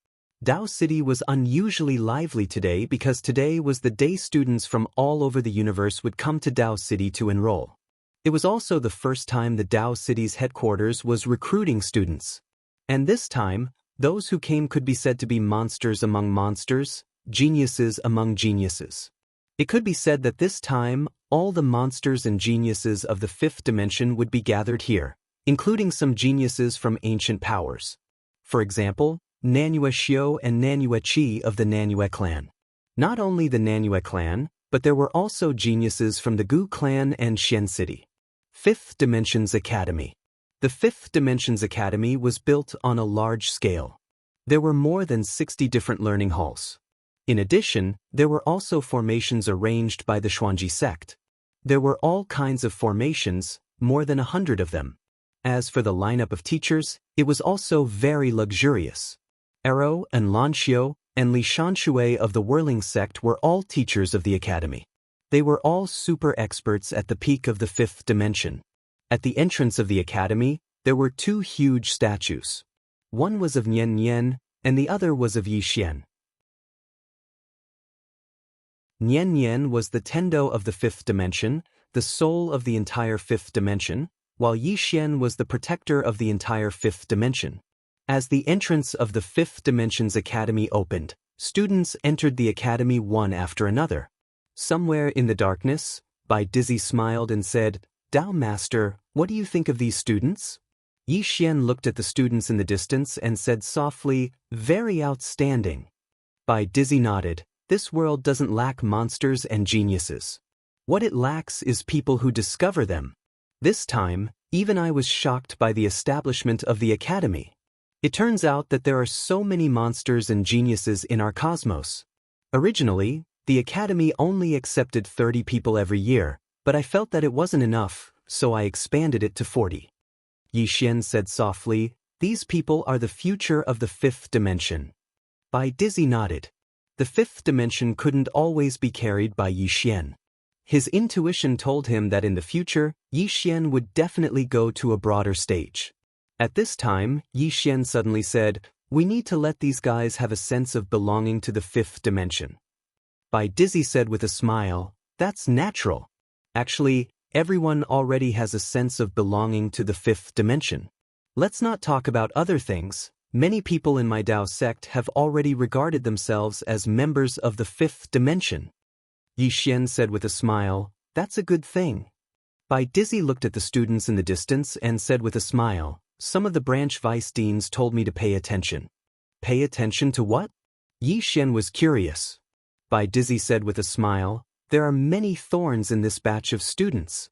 Dao City was unusually lively today because today was the day students from all over the universe would come to Dao City to enroll. It was also the first time the Dao City's headquarters was recruiting students. And this time, those who came could be said to be monsters among monsters, geniuses among geniuses. It could be said that this time, all the monsters and geniuses of the fifth dimension would be gathered here, including some geniuses from ancient powers. For example, Nanyue Xiu and Nanyue Qi of the Nanyue clan. Not only the Nanyue clan, but there were also geniuses from the Gu clan and Xian City. Fifth Dimension's Academy. The Fifth Dimension's Academy was built on a large scale. There were more than 60 different learning halls. In addition, there were also formations arranged by the Xuanji sect. There were all kinds of formations, more than 100 of them. As for the lineup of teachers, it was also very luxurious. Arrow and Lanxiu and Li Shanshui of the Whirling sect were all teachers of the academy. They were all super experts at the peak of the fifth dimension. At the entrance of the academy, there were two huge statues. One was of Nian Nian, and the other was of Yi Xian. Nian Nian was the Tendo of the fifth dimension, the soul of the entire fifth dimension, while Yi Xian was the protector of the entire fifth dimension. As the entrance of the fifth dimension's academy opened, students entered the academy one after another. Somewhere in the darkness, Bai Dizzy smiled and said, "Dao Master, what do you think of these students?" Yi Xian looked at the students in the distance and said softly, "Very outstanding." Bai Dizzy nodded. This world doesn't lack monsters and geniuses. What it lacks is people who discover them. This time, even I was shocked by the establishment of the academy. It turns out that there are so many monsters and geniuses in our cosmos. Originally, the academy only accepted 30 people every year, but I felt that it wasn't enough, so I expanded it to 40. Yi Xian said softly, "These people are the future of the fifth dimension." Bai Dizzy nodded. The fifth dimension couldn't always be carried by Yi Xian. His intuition told him that in the future, Yi Xian would definitely go to a broader stage. At this time, Yi Xian suddenly said, "We need to let these guys have a sense of belonging to the fifth dimension." Bai Dizzy said with a smile, "That's natural. Actually, everyone already has a sense of belonging to the fifth dimension. Let's not talk about other things. Many people in my Dao sect have already regarded themselves as members of the fifth dimension." Yi Xian said with a smile, "That's a good thing." Bai Dizzy looked at the students in the distance and said with a smile, "Some of the branch vice deans told me to pay attention." "Pay attention to what?" Yi Xian was curious. Bai Dizzy said with a smile, "There are many thorns in this batch of students."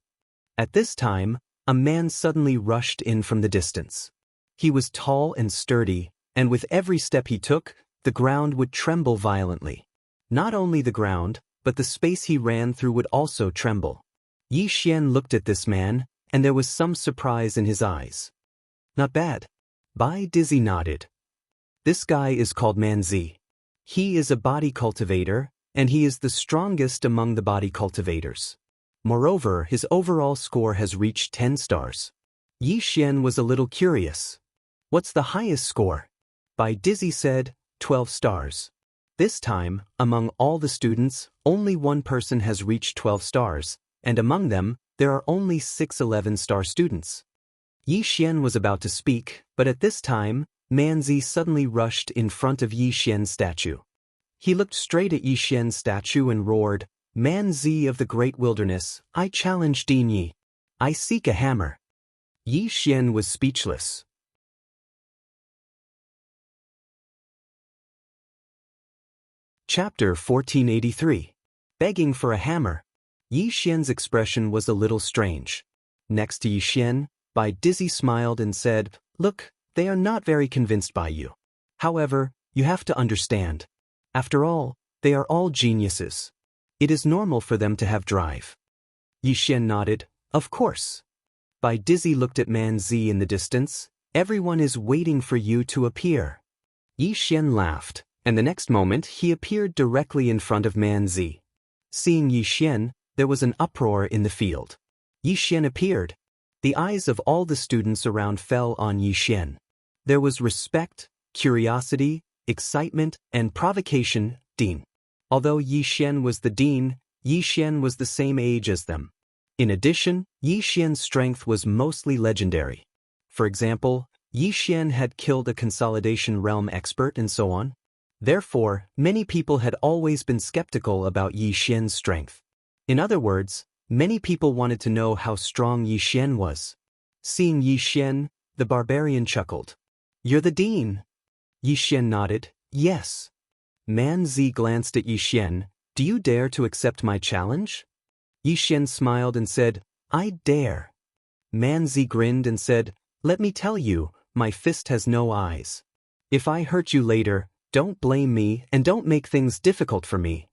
At this time, a man suddenly rushed in from the distance. He was tall and sturdy, and with every step he took, the ground would tremble violently. Not only the ground, but the space he ran through would also tremble. Yi Xian looked at this man, and there was some surprise in his eyes. "Not bad." Bai Dizzy nodded. "This guy is called Manzi. He is a body cultivator, and he is the strongest among the body cultivators. Moreover, his overall score has reached 10 stars. Yi Xian was a little curious. "What's the highest score?" Bai Dizzy said, 12 stars. This time, among all the students, only one person has reached 12 stars, and among them, there are only 6 11-star students. Yi Xian was about to speak, but at this time, Manzi suddenly rushed in front of Yi Xian's statue. He looked straight at Yi Xian's statue and roared, "Manzi of the Great Wilderness, I challenge Dean Yi. I seek a hammer." Yi Xian was speechless. Chapter 1483. Begging for a hammer. Yi Xian's expression was a little strange. Next to Yi Xian, Bai Dizzy smiled and said, "Look, they are not very convinced by you. However, you have to understand. After all, they are all geniuses. It is normal for them to have drive." Yi Xian nodded, "Of course." Bai Dizzy looked at Man Zi in the distance, Everyone is waiting for you to appear." Xian laughed, and the next moment he appeared directly in front of Man Zi. Seeing Xian, there was an uproar in the field. Xian appeared. The eyes of all the students around fell on Xian. There was respect, curiosity, excitement, and provocation. Dean. Although Xian was the dean, Xian was the same age as them. In addition, Xian's strength was mostly legendary. For example, Xian had killed a consolidation realm expert and so on. Therefore, many people had always been skeptical about Xian's strength. In other words, many people wanted to know how strong Xian was. Seeing Xian, the barbarian chuckled. "You're the dean." Xian nodded, "Yes." Man Zi glanced at Xian. "Do you dare to accept my challenge?" Xian smiled and said, "I dare." Man Zi grinned and said, "Let me tell you, my fist has no eyes. If I hurt you later, don't blame me and don't make things difficult for me."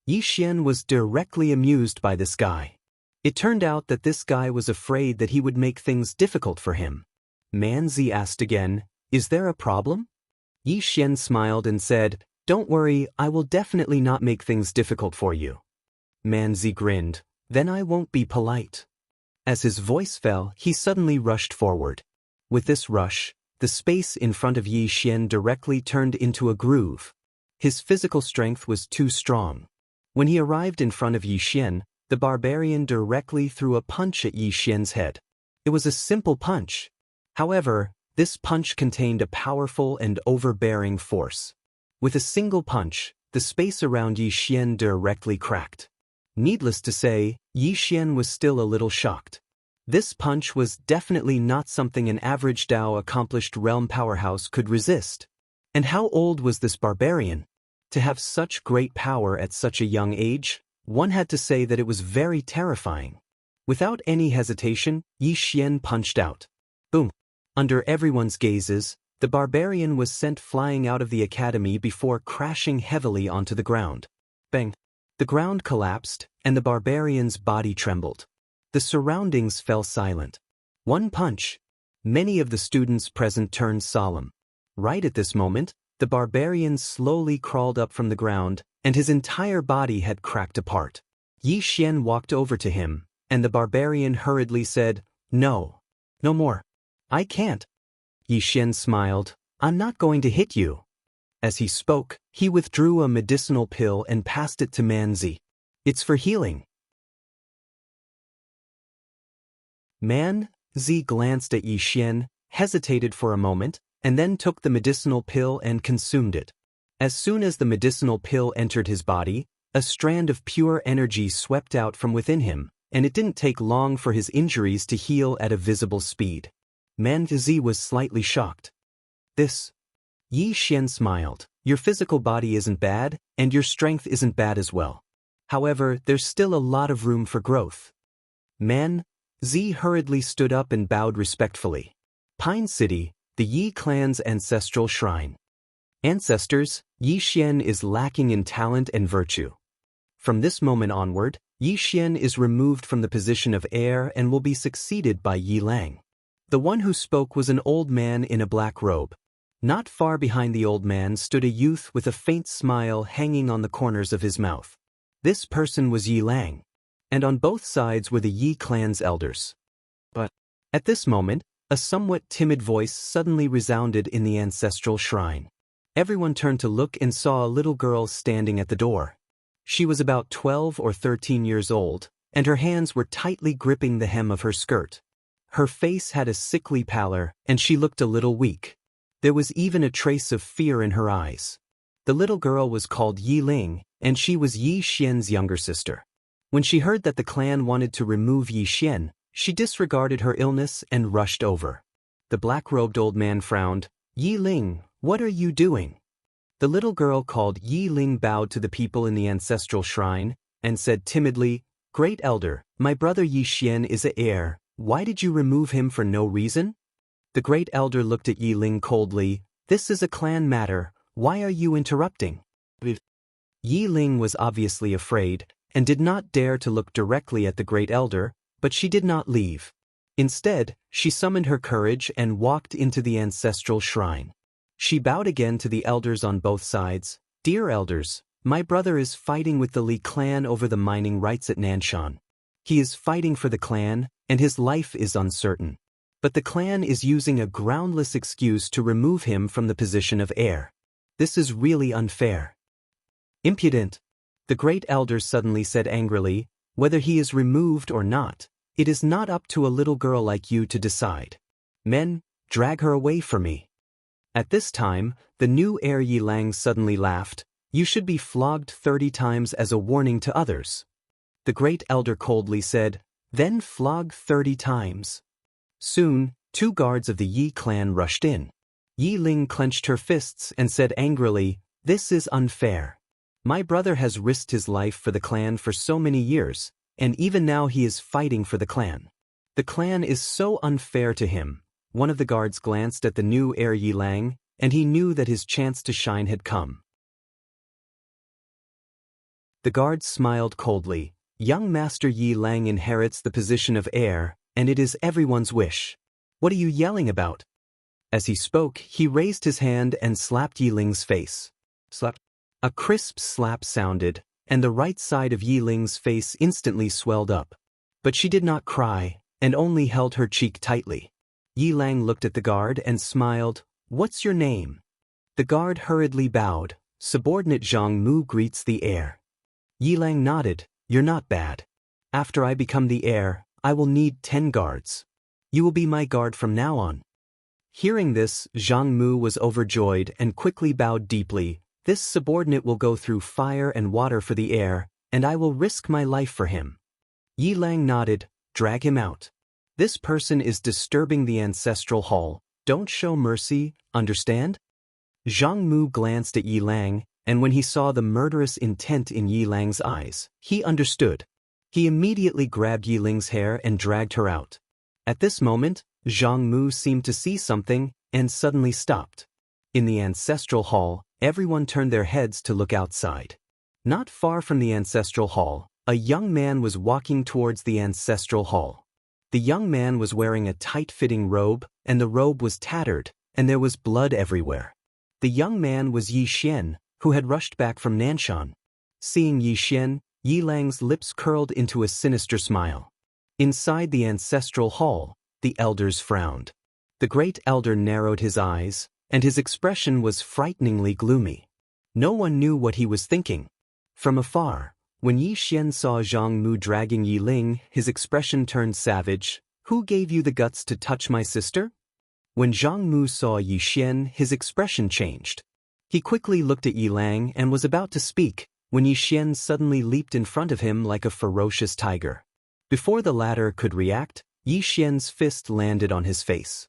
Xian was directly amused by this guy. It turned out that this guy was afraid that he would make things difficult for him. Man Zi asked again, "Is there a problem?" Xian smiled and said, "Don't worry, I will definitely not make things difficult for you." Man Zi grinned, "Then I won't be polite." As his voice fell, he suddenly rushed forward. With this rush, the space in front of Xian directly turned into a groove. His physical strength was too strong. When he arrived in front of Xian, the barbarian directly threw a punch at Xian's head. It was a simple punch. However, this punch contained a powerful and overbearing force. With a single punch, the space around Xian directly cracked. Needless to say, Xian was still a little shocked. This punch was definitely not something an average Dao accomplished realm powerhouse could resist. And how old was this barbarian? To have such great power at such a young age, one had to say that it was very terrifying. Without any hesitation, Xian punched out. Boom! Under everyone's gazes, the barbarian was sent flying out of the academy before crashing heavily onto the ground. Bang! The ground collapsed, and the barbarian's body trembled. The surroundings fell silent. One punch. Many of the students present turned solemn. Right at this moment, the barbarian slowly crawled up from the ground, and his entire body had cracked apart. Xian walked over to him, and the barbarian hurriedly said, "No. No more. I can't." Xian smiled, "I'm not going to hit you." As he spoke, he withdrew a medicinal pill and passed it to Man Zi. "It's for healing." Man Zi glanced at Xian, hesitated for a moment, and then took the medicinal pill and consumed it. As soon as the medicinal pill entered his body, a strand of pure energy swept out from within him, and it didn't take long for his injuries to heal at a visible speed. Man Zi was slightly shocked. "This." Xian smiled. "Your physical body isn't bad, and your strength isn't bad as well. However, there's still a lot of room for growth." Man Zi hurriedly stood up and bowed respectfully. Pine City, the Yi clan's ancestral shrine. Ancestors, Xian is lacking in talent and virtue. From this moment onward, Xian is removed from the position of heir and will be succeeded by Yi Lang. The one who spoke was an old man in a black robe. Not far behind the old man stood a youth with a faint smile hanging on the corners of his mouth. This person was Yi Lang. And on both sides were the Yi clan's elders. But at this moment, a somewhat timid voice suddenly resounded in the ancestral shrine. Everyone turned to look and saw a little girl standing at the door. She was about 12 or 13 years old, and her hands were tightly gripping the hem of her skirt. Her face had a sickly pallor, and she looked a little weak. There was even a trace of fear in her eyes. The little girl was called Yi Ling, and she was Yi Xian's younger sister. When she heard that the clan wanted to remove Yi Xian, she disregarded her illness and rushed over. The black-robed old man frowned. "Yi Ling, what are you doing?" The little girl called Yi Ling bowed to the people in the ancestral shrine and said timidly, "Great elder, my brother Yi Xian is a heir. Why did you remove him for no reason?" The great elder looked at Yi Ling coldly. "This is a clan matter. Why are you interrupting?" Yi Ling was obviously afraid and did not dare to look directly at the great elder, but she did not leave. Instead, she summoned her courage and walked into the ancestral shrine. She bowed again to the elders on both sides. "Dear elders, my brother is fighting with the Li clan over the mining rights at Nanshan. He is fighting for the clan, and his life is uncertain. But the clan is using a groundless excuse to remove him from the position of heir. This is really unfair." "Impudent," the great elder suddenly said angrily, "whether he is removed or not, it is not up to a little girl like you to decide. Men, drag her away from me." At this time, the new heir Yi Lang suddenly laughed. "You should be flogged 30 times as a warning to others." The great elder coldly said, "Then flog 30 times. Soon, 2 guards of the Yi clan rushed in. Yi Ling clenched her fists and said angrily, "This is unfair. My brother has risked his life for the clan for so many years, and even now he is fighting for the clan. The clan is so unfair to him." One of the guards glanced at the new heir Yi Lang, and he knew that his chance to shine had come. The guard smiled coldly. "Young Master Yi Lang inherits the position of heir, and it is everyone's wish. What are you yelling about?" As he spoke, he raised his hand and slapped Yi Ling's face. Slap. A crisp slap sounded, and the right side of Yi Ling's face instantly swelled up. But she did not cry, and only held her cheek tightly. Yi Lang looked at the guard and smiled. "What's your name?" The guard hurriedly bowed. "Subordinate Zhang Mu greets the heir." Yi Lang nodded. "You're not bad. After I become the heir, I will need 10 guards. You will be my guard from now on." Hearing this, Zhang Mu was overjoyed and quickly bowed deeply. "This subordinate will go through fire and water for the heir, and I will risk my life for him." Yi Lang nodded. "Drag him out. This person is disturbing the ancestral hall. Don't show mercy, understand?" Zhang Mu glanced at Yi Lang, and when he saw the murderous intent in Yi Lang's eyes, he understood. He immediately grabbed Yi Ling's hair and dragged her out. At this moment, Zhang Mu seemed to see something and suddenly stopped. In the ancestral hall, everyone turned their heads to look outside. Not far from the ancestral hall, a young man was walking towards the ancestral hall. The young man was wearing a tight-fitting robe, and the robe was tattered, and there was blood everywhere. The young man was Yi Xian, who had rushed back from Nanshan. Seeing Yi Xian, Yi Lang's lips curled into a sinister smile. Inside the ancestral hall, the elders frowned. The great elder narrowed his eyes, and his expression was frighteningly gloomy. No one knew what he was thinking. From afar, when Yi Xian saw Zhang Mu dragging Yi Ling, his expression turned savage. "Who gave you the guts to touch my sister?" When Zhang Mu saw Yi Xian, his expression changed. He quickly looked at Yi Lang and was about to speak, when Yi Xian suddenly leaped in front of him like a ferocious tiger. Before the latter could react, Yi Xian's fist landed on his face.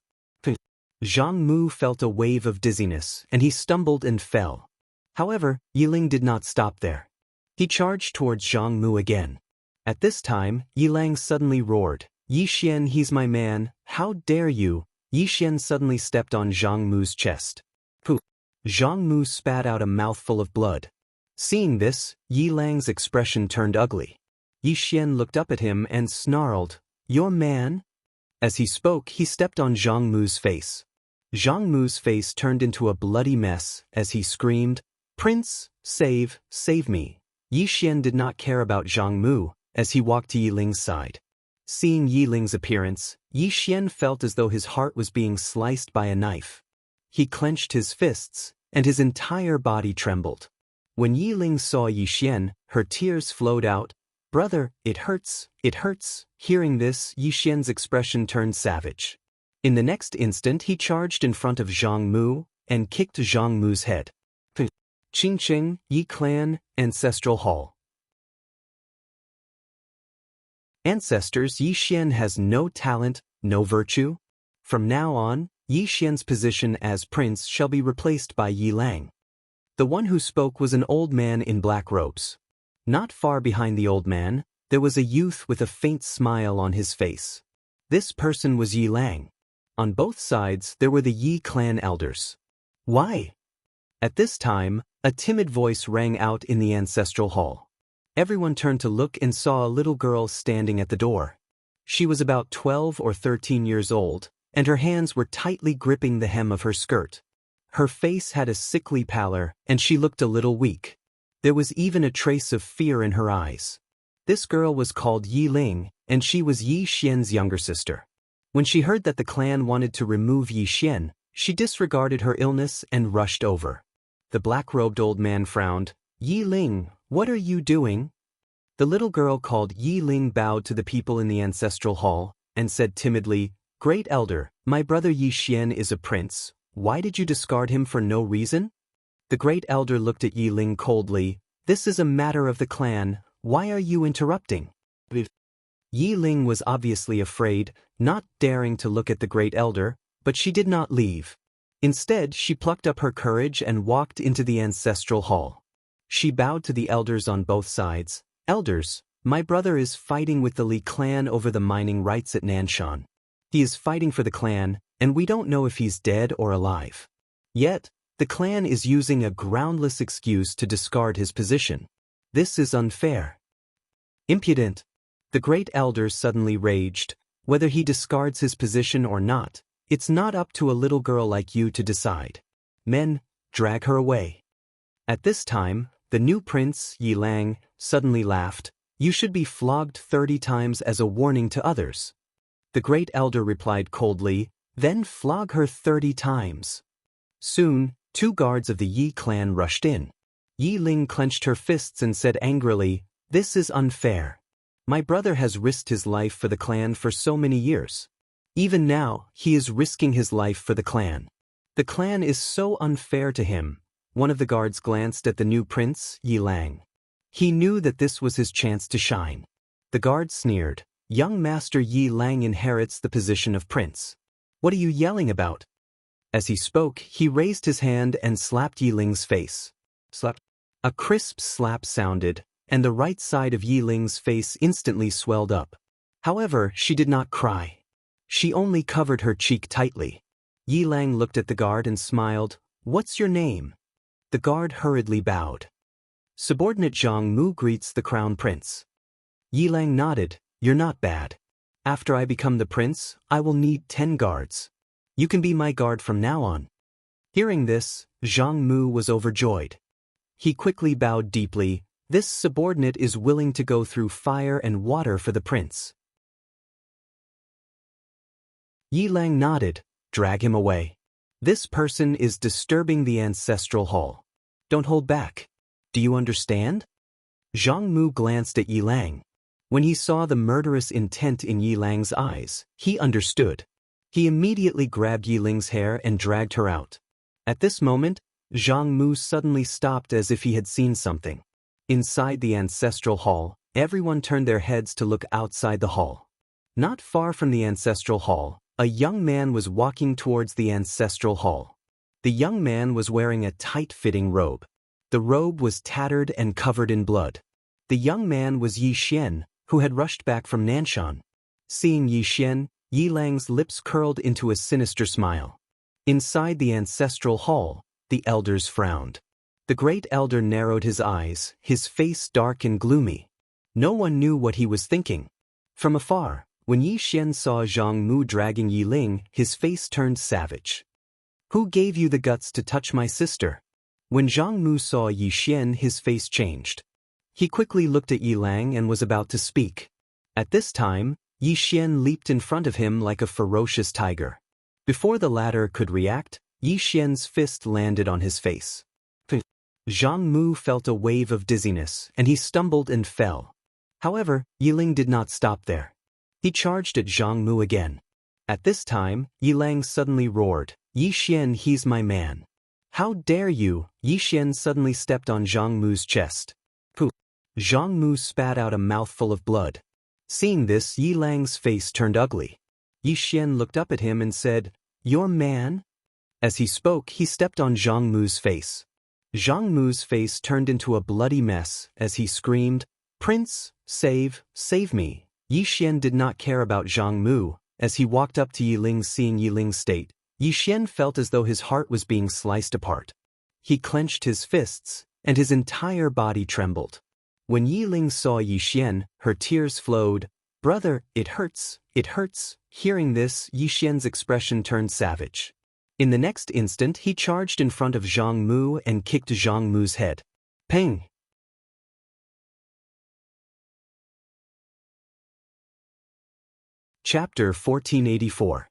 Zhang Mu felt a wave of dizziness, and he stumbled and fell. However, Yi Ling did not stop there. He charged towards Zhang Mu again. At this time, Yi Lang suddenly roared, "Yi Xian, he's my man, how dare you!" Yi Xian suddenly stepped on Zhang Mu's chest. Pooh! Zhang Mu spat out a mouthful of blood. Seeing this, Yi Lang's expression turned ugly. Yi Xian looked up at him and snarled, "Your man?" As he spoke, he stepped on Zhang Mu's face. Zhang Mu's face turned into a bloody mess as he screamed, "Prince, save me." Yi Xian did not care about Zhang Mu as he walked to Yi Ling's side. Seeing Yi Ling's appearance, Yi Xian felt as though his heart was being sliced by a knife. He clenched his fists, and his entire body trembled. When Yi Ling saw Yi Xian, her tears flowed out. "Brother, it hurts, it hurts." Hearing this, Yi Xian's expression turned savage. In the next instant, he charged in front of Zhang Mu and kicked Zhang Mu's head. Qingqing, Yi Clan, Ancestral Hall. Ancestors, Yi Xian has no talent, no virtue. From now on, Yi Xian's position as prince shall be replaced by Yi Lang. The one who spoke was an old man in black robes. Not far behind the old man, there was a youth with a faint smile on his face. This person was Yi Lang. On both sides, there were the Yi clan elders. "Why?" At this time, a timid voice rang out in the ancestral hall. Everyone turned to look and saw a little girl standing at the door. She was about 12 or 13 years old, and her hands were tightly gripping the hem of her skirt. Her face had a sickly pallor, and she looked a little weak. There was even a trace of fear in her eyes. This girl was called Yi Ling, and she was Yi Xian's younger sister. When she heard that the clan wanted to remove Yi Xian, she disregarded her illness and rushed over. The black-robed old man frowned. "Yi Ling, what are you doing?" The little girl called Yi Ling bowed to the people in the ancestral hall, and said timidly, "Great Elder, my brother Yi Xian is a prince. Why did you discard him for no reason?" The Great Elder looked at Yi Ling coldly. "This is a matter of the clan. Why are you interrupting?" Yi Ling was obviously afraid, not daring to look at the Great Elder, but she did not leave. Instead, she plucked up her courage and walked into the ancestral hall. She bowed to the elders on both sides. "Elders, my brother is fighting with the Li clan over the mining rights at Nanshan. He is fighting for the clan, and we don't know if he's dead or alive. Yet, the clan is using a groundless excuse to discard his position. This is unfair." "Impudent!" The Great Elder suddenly raged. "Whether he discards his position or not, it's not up to a little girl like you to decide. Men, drag her away." At this time, the new prince, Yi Lang, suddenly laughed. "You should be flogged 30 times as a warning to others." The Great Elder replied coldly, "Then flog her 30 times. Soon, 2 guards of the Yi clan rushed in. Yi Ling clenched her fists and said angrily, "This is unfair. My brother has risked his life for the clan for so many years. Even now, he is risking his life for the clan. The clan is so unfair to him." One of the guards glanced at the new prince, Yi Lang. He knew that this was his chance to shine. The guard sneered, "Young Master Yi Lang inherits the position of prince. What are you yelling about?" As he spoke, he raised his hand and slapped Yi Ling's face. Slap. A crisp slap sounded, and the right side of Yi Ling's face instantly swelled up. However, she did not cry. She only covered her cheek tightly. Yi Lang looked at the guard and smiled. "What's your name?" The guard hurriedly bowed. "Subordinate Zhang Mu greets the crown prince." Yi Lang nodded. "You're not bad. After I become the prince, I will need 10 guards. You can be my guard from now on." Hearing this, Zhang Mu was overjoyed. He quickly bowed deeply. This subordinate is willing to go through fire and water for the prince. Yi Lang nodded. "Drag him away. This person is disturbing the ancestral hall. Don't hold back. Do you understand?" Zhang Mu glanced at Yi Lang. When he saw the murderous intent in Yi Lang's eyes, he understood. He immediately grabbed Yi Ling's hair and dragged her out. At this moment, Zhang Mu suddenly stopped as if he had seen something. Inside the ancestral hall, everyone turned their heads to look outside the hall. Not far from the ancestral hall, a young man was walking towards the ancestral hall. The young man was wearing a tight-fitting robe. The robe was tattered and covered in blood. The young man was Yi Xian, who had rushed back from Nanshan. Seeing Yi Xian, Yi Lang's lips curled into a sinister smile. Inside the ancestral hall, the elders frowned. The Great Elder narrowed his eyes, his face dark and gloomy. No one knew what he was thinking. From afar, when Yi Xian saw Zhang Mu dragging Yi Ling, his face turned savage. "Who gave you the guts to touch my sister?" When Zhang Mu saw Yi Xian, his face changed. He quickly looked at Yi Lang and was about to speak. At this time, Yi Xian leaped in front of him like a ferocious tiger. Before the latter could react, Yi Xian's fist landed on his face. Zhang Mu felt a wave of dizziness, and he stumbled and fell. However, Yi Ling did not stop there. He charged at Zhang Mu again. At this time, Yi Lang suddenly roared, "Yi Xian, he's my man." "How dare you?" Yi Xian suddenly stepped on Zhang Mu's chest. Pooh! Zhang Mu spat out a mouthful of blood. Seeing this, Yi Lang's face turned ugly. Yi Xian looked up at him and said, "Your man?" As he spoke, he stepped on Zhang Mu's face. Zhang Mu's face turned into a bloody mess as he screamed, "Prince, save me." Yi Xian did not care about Zhang Mu. As he walked up to Yi Ling, seeing Yi Ling's state, Yi Xian felt as though his heart was being sliced apart. He clenched his fists, and his entire body trembled. When Yi Ling saw Yi Xian, her tears flowed. Brother, it hurts, it hurts. Hearing this, Yi Xian's expression turned savage. In the next instant he charged in front of Zhang Mu and kicked Zhang Mu's head. Ping! Chapter 1484.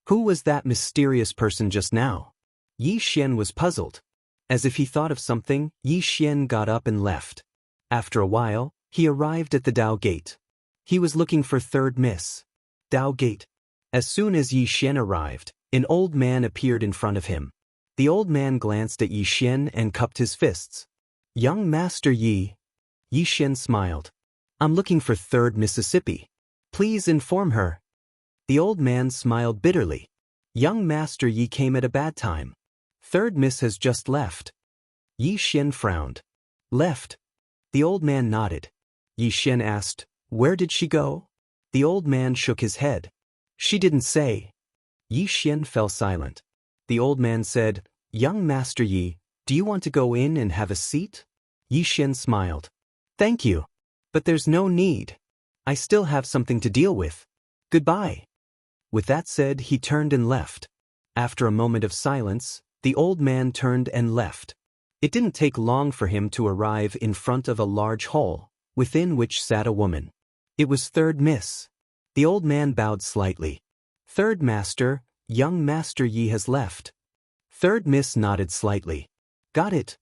Who was that mysterious person just now? Yi Xian was puzzled. As if he thought of something, Yi Xian got up and left. After a while, he arrived at the Dao Gate. He was looking for Third Miss. Dao Gate. As soon as Yi Xian arrived, an old man appeared in front of him. The old man glanced at Yi Xian and cupped his fists. Young Master Yi. Yi Xian smiled. I'm looking for Third Mississippi. Please inform her. The old man smiled bitterly. Young Master Yi came at a bad time. Third Miss has just left. Yi Xian frowned. Left? The old man nodded. Yi Xian asked, where did she go? The old man shook his head. She didn't say. Yi Xian fell silent. The old man said, Young Master Yi, do you want to go in and have a seat? Yi Xian smiled. Thank you. But there's no need. I still have something to deal with. Goodbye. With that said, he turned and left. After a moment of silence, the old man turned and left. It didn't take long for him to arrive in front of a large hall, within which sat a woman. It was Third Miss. The old man bowed slightly. Third Master, Young Master Yi has left. Third Miss nodded slightly. Got it.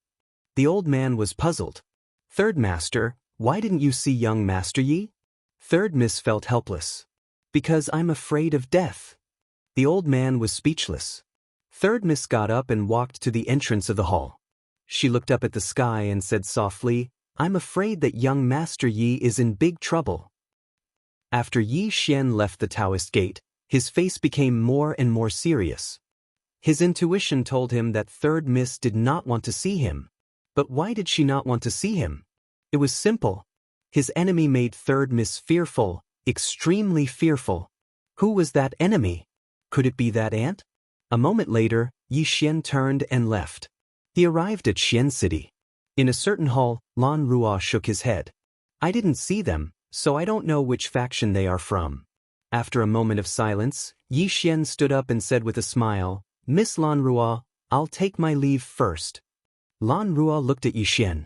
The old man was puzzled. Third Master, why didn't you see Young Master Yi? Third Miss felt helpless. Because I'm afraid of death. The old man was speechless. Third Miss got up and walked to the entrance of the hall. She looked up at the sky and said softly, I'm afraid that Young Master Yi is in big trouble. After Yi Xian left the Daoist gate, his face became more and more serious. His intuition told him that Third Miss did not want to see him. But why did she not want to see him? It was simple. His enemy made Third Miss fearful, extremely fearful. Who was that enemy? Could it be that ant? A moment later, Yi Xian turned and left. He arrived at Xian City. In a certain hall, Lan Ruo shook his head. I didn't see them, so I don't know which faction they are from. After a moment of silence, Yi Xian stood up and said with a smile, Miss Lan Ruo, I'll take my leave first. Lan Ruo looked at Yi Xian.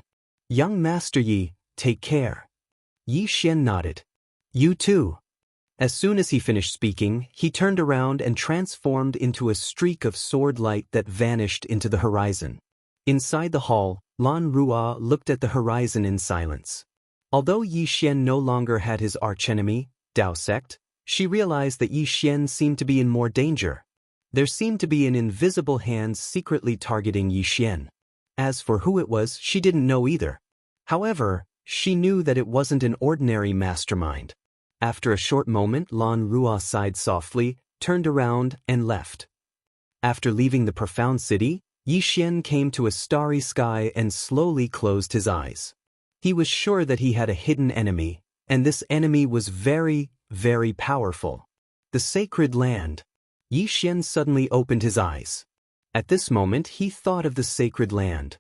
Young Master Yi, take care. Yi Xian nodded. You too. As soon as he finished speaking, he turned around and transformed into a streak of sword light that vanished into the horizon. Inside the hall, Lan Ruo looked at the horizon in silence. Although Yi Xian no longer had his archenemy, Dao sect, she realized that Yi Xian seemed to be in more danger. There seemed to be an invisible hand secretly targeting Yi Xian. As for who it was, she didn't know either. However, she knew that it wasn't an ordinary mastermind. After a short moment, Lan Ruo sighed softly, turned around, and left. After leaving the profound city, Yi Xian came to a starry sky and slowly closed his eyes. He was sure that he had a hidden enemy, and this enemy was very, very powerful. The sacred land. Yi Xian suddenly opened his eyes. At this moment, he thought of the sacred land.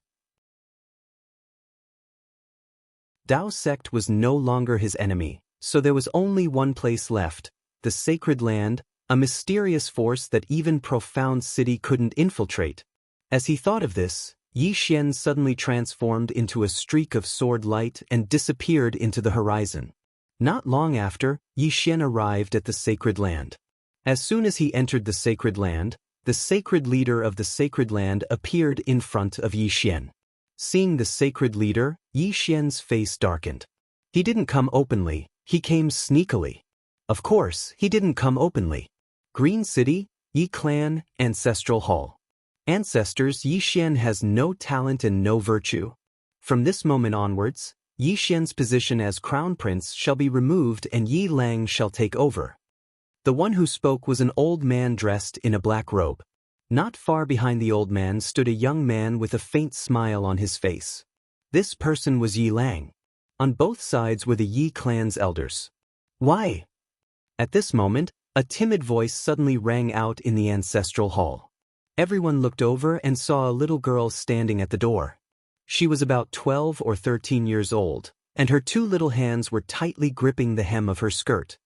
Dao sect was no longer his enemy, so there was only one place left, the sacred land, a mysterious force that even profound city couldn't infiltrate. As he thought of this, Yi Xian suddenly transformed into a streak of sword light and disappeared into the horizon. Not long after, Yi Xian arrived at the sacred land. As soon as he entered the sacred land, the sacred leader of the sacred land appeared in front of Yi Xian. Seeing the sacred leader, Yi Xian's face darkened. He didn't come openly, he came sneakily. Of course, he didn't come openly. Green City, Yi Clan, Ancestral Hall. Ancestors, Yi Xian has no talent and no virtue. From this moment onwards, Yi Xian's position as crown prince shall be removed and Yi Lang shall take over. The one who spoke was an old man dressed in a black robe. Not far behind the old man stood a young man with a faint smile on his face. This person was Yi Lang. On both sides were the Yi clan's elders. Why? At this moment, a timid voice suddenly rang out in the ancestral hall. Everyone looked over and saw a little girl standing at the door. She was about 12 or 13 years old, and her two little hands were tightly gripping the hem of her skirt.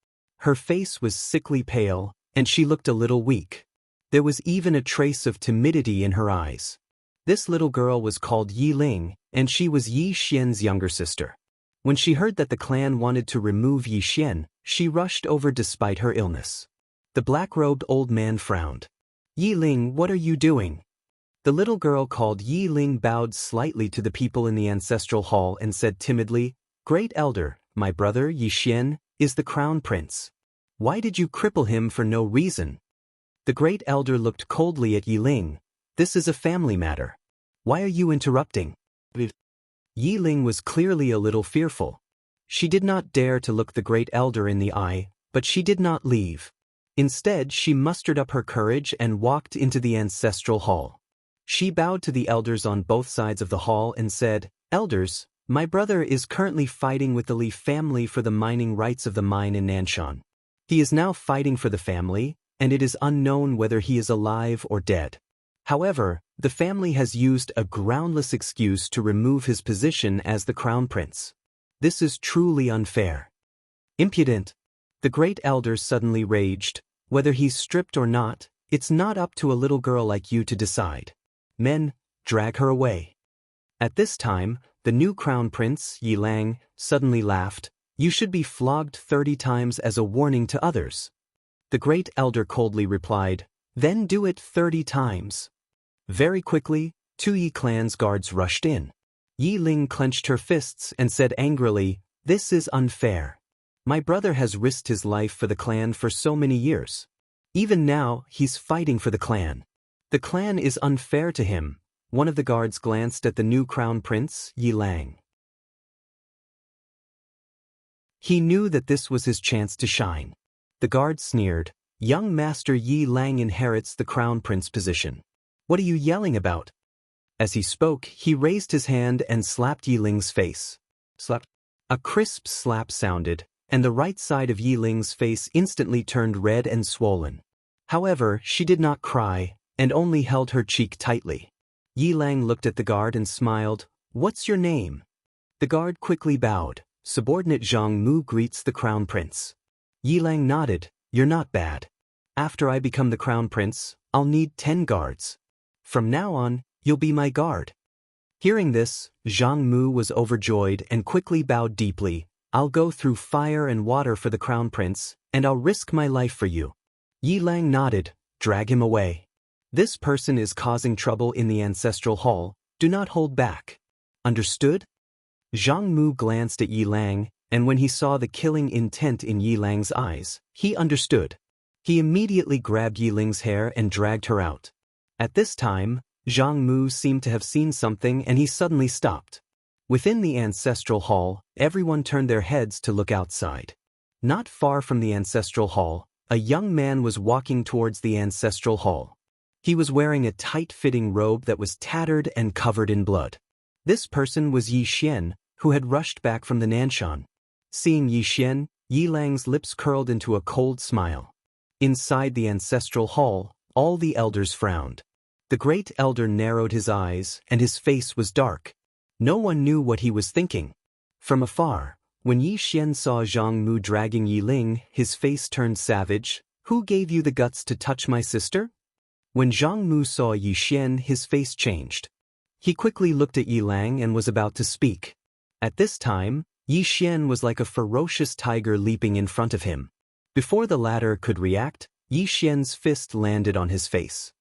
Her face was sickly pale, and she looked a little weak. There was even a trace of timidity in her eyes. This little girl was called Yi Ling, and she was Yi Xian's younger sister. When she heard that the clan wanted to remove Yi Xian, she rushed over despite her illness. The black-robed old man frowned. "Yi Ling, what are you doing?" The little girl called Yi Ling bowed slightly to the people in the ancestral hall and said timidly, "Great Elder, my brother Yi Xian is the crown prince. Why did you cripple him for no reason?" The great elder looked coldly at Yi Ling. "This is a family matter. Why are you interrupting?" Yi Ling was clearly a little fearful. She did not dare to look the great elder in the eye, but she did not leave. Instead, she mustered up her courage and walked into the ancestral hall. She bowed to the elders on both sides of the hall and said, "Elders, my brother is currently fighting with the Li family for the mining rights of the mine in Nanshan. He is now fighting for the family, and it is unknown whether he is alive or dead. However, the family has used a groundless excuse to remove his position as the crown prince. This is truly unfair. Impudent." The great elder suddenly raged. "Whether he's stripped or not, it's not up to a little girl like you to decide. Men, drag her away." At this time, the new crown prince, Yi Lang, suddenly laughed. "You should be flogged 30 times as a warning to others." The great elder coldly replied, "Then do it 30 times. Very quickly, 2 Yi clan's guards rushed in. Yi Ling clenched her fists and said angrily, "This is unfair. My brother has risked his life for the clan for so many years. Even now, he's fighting for the clan. The clan is unfair to him." One of the guards glanced at the new crown prince, Yi Lang. He knew that this was his chance to shine. The guard sneered, "Young Master Yi Lang inherits the crown prince position. What are you yelling about?" As he spoke, he raised his hand and slapped Yi Ling's face. Slap. A crisp slap sounded, and the right side of Yi Ling's face instantly turned red and swollen. However, she did not cry, and only held her cheek tightly. Yi Lang looked at the guard and smiled. "What's your name?" The guard quickly bowed. "Subordinate Zhang Mu greets the crown prince." Yi Lang nodded. "You're not bad. After I become the crown prince, I'll need 10 guards. From now on, you'll be my guard." Hearing this, Zhang Mu was overjoyed and quickly bowed deeply. "I'll go through fire and water for the crown prince, and I'll risk my life for you." Yi Lang nodded. "Drag him away. This person is causing trouble in the ancestral hall. Do not hold back. Understood?" Zhang Mu glanced at Yi Lang, and when he saw the killing intent in Yi Lang's eyes, he understood. He immediately grabbed Yi Ling's hair and dragged her out. At this time, Zhang Mu seemed to have seen something and he suddenly stopped. Within the ancestral hall, everyone turned their heads to look outside. Not far from the ancestral hall, a young man was walking towards the ancestral hall. He was wearing a tight-fitting robe that was tattered and covered in blood. This person was Yi Xian, who had rushed back from the Nanshan. Seeing Yi Xian, Yi Lang's lips curled into a cold smile. Inside the ancestral hall, all the elders frowned. The great elder narrowed his eyes, and his face was dark. No one knew what he was thinking. From afar, when Yi Xian saw Zhang Mu dragging Yi Ling, his face turned savage. "Who gave you the guts to touch my sister?" When Zhang Mu saw Yi Xian, his face changed. He quickly looked at Yi Lang and was about to speak. At this time, Yi Xian was like a ferocious tiger leaping in front of him. Before the latter could react, Yi Xian's fist landed on his face.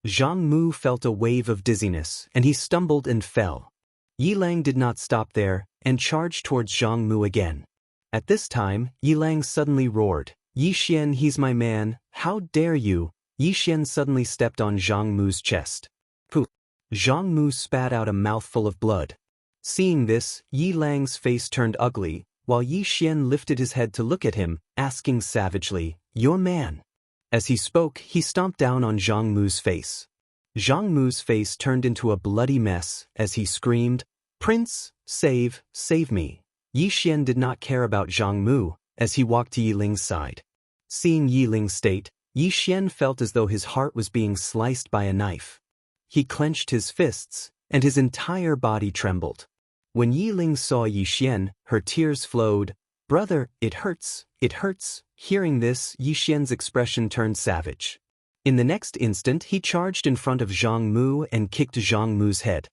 Zhang Mu felt a wave of dizziness, and he stumbled and fell. Yi Lang did not stop there, and charged towards Zhang Mu again. At this time, Yi Lang suddenly roared, "Yi Xian, he's my man, how dare you!" Yi Xian suddenly stepped on Zhang Mu's chest. Pooh! Zhang Mu spat out a mouthful of blood. Seeing this, Yi Lang's face turned ugly, while Yi Xian lifted his head to look at him, asking savagely, "Your man?" As he spoke, he stomped down on Zhang Mu's face. Zhang Mu's face turned into a bloody mess as he screamed, "Prince, save me." Yi Xian did not care about Zhang Mu as he walked to Yi Ling's side. Seeing Yi Ling's state, Yi Xian felt as though his heart was being sliced by a knife. He clenched his fists, and his entire body trembled. When Yi Ling saw Yi Xian, her tears flowed. Brother, it hurts, it hurts. Hearing this, Yi Xian's expression turned savage. In the next instant he charged in front of Zhang Mu and kicked Zhang Mu's head.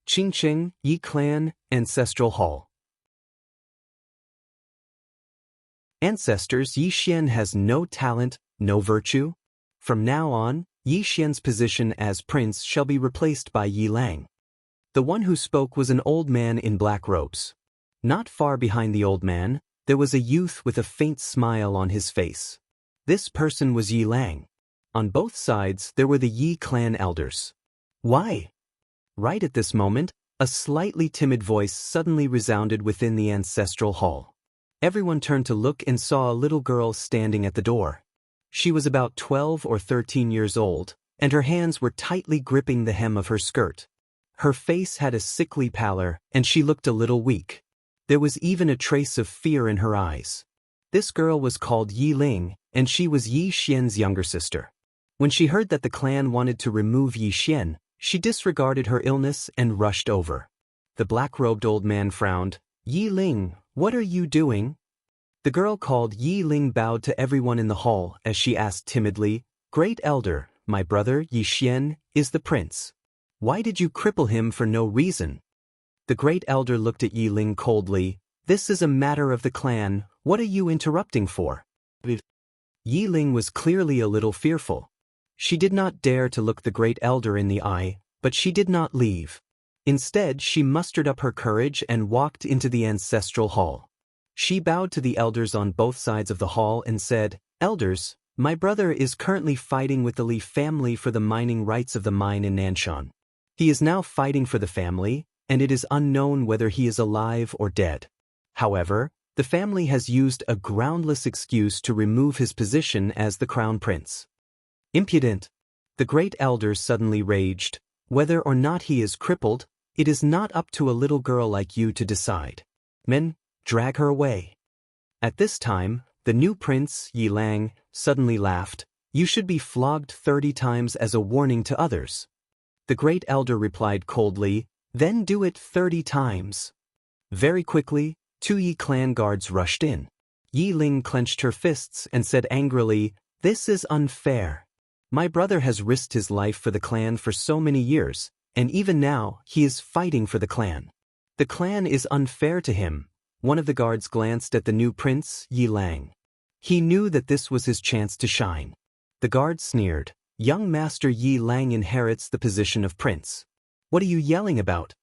Qingqing, Yi Clan, Ancestral Hall. Ancestors, Yi Xian has no talent, no virtue. From now on, Yi Xian's position as prince shall be replaced by Yi Lang. The one who spoke was an old man in black robes. Not far behind the old man, there was a youth with a faint smile on his face. This person was Yi Lang. On both sides there were the Yi clan elders. Why? Right at this moment, a slightly timid voice suddenly resounded within the ancestral hall. Everyone turned to look and saw a little girl standing at the door. She was about 12 or 13 years old, and her hands were tightly gripping the hem of her skirt. Her face had a sickly pallor, and she looked a little weak. There was even a trace of fear in her eyes. This girl was called Yi Ling, and she was Yi Xian's younger sister. When she heard that the clan wanted to remove Yi Xian, she disregarded her illness and rushed over. The black-robed old man frowned. Yi Ling, what are you doing? The girl called Yi Ling bowed to everyone in the hall as she asked timidly, Great Elder, my brother Yi Xian is the prince. Why did you cripple him for no reason? The great elder looked at Yi Ling coldly. This is a matter of the clan, what are you interrupting for? Yi Ling was clearly a little fearful. She did not dare to look the great elder in the eye, but she did not leave. Instead, she mustered up her courage and walked into the ancestral hall. She bowed to the elders on both sides of the hall and said, Elders, my brother is currently fighting with the Li family for the mining rights of the mine in Nanshan. He is now fighting for the family, and it is unknown whether he is alive or dead. However, the family has used a groundless excuse to remove his position as the crown prince. Impudent! The great elder suddenly raged. Whether or not he is crippled, it is not up to a little girl like you to decide. Men, drag her away. At this time, the new prince, Yi Lang, suddenly laughed. You should be flogged 30 times as a warning to others. The great elder replied coldly, Then do it 30 times. Very quickly, 2 Yi clan guards rushed in. Yi Ling clenched her fists and said angrily, This is unfair. My brother has risked his life for the clan for so many years, and even now, he is fighting for the clan. The clan is unfair to him. One of the guards glanced at the new prince, Yi Lang. He knew that this was his chance to shine. The guard sneered, Young Master Yi Lang inherits the position of prince. What are you yelling about?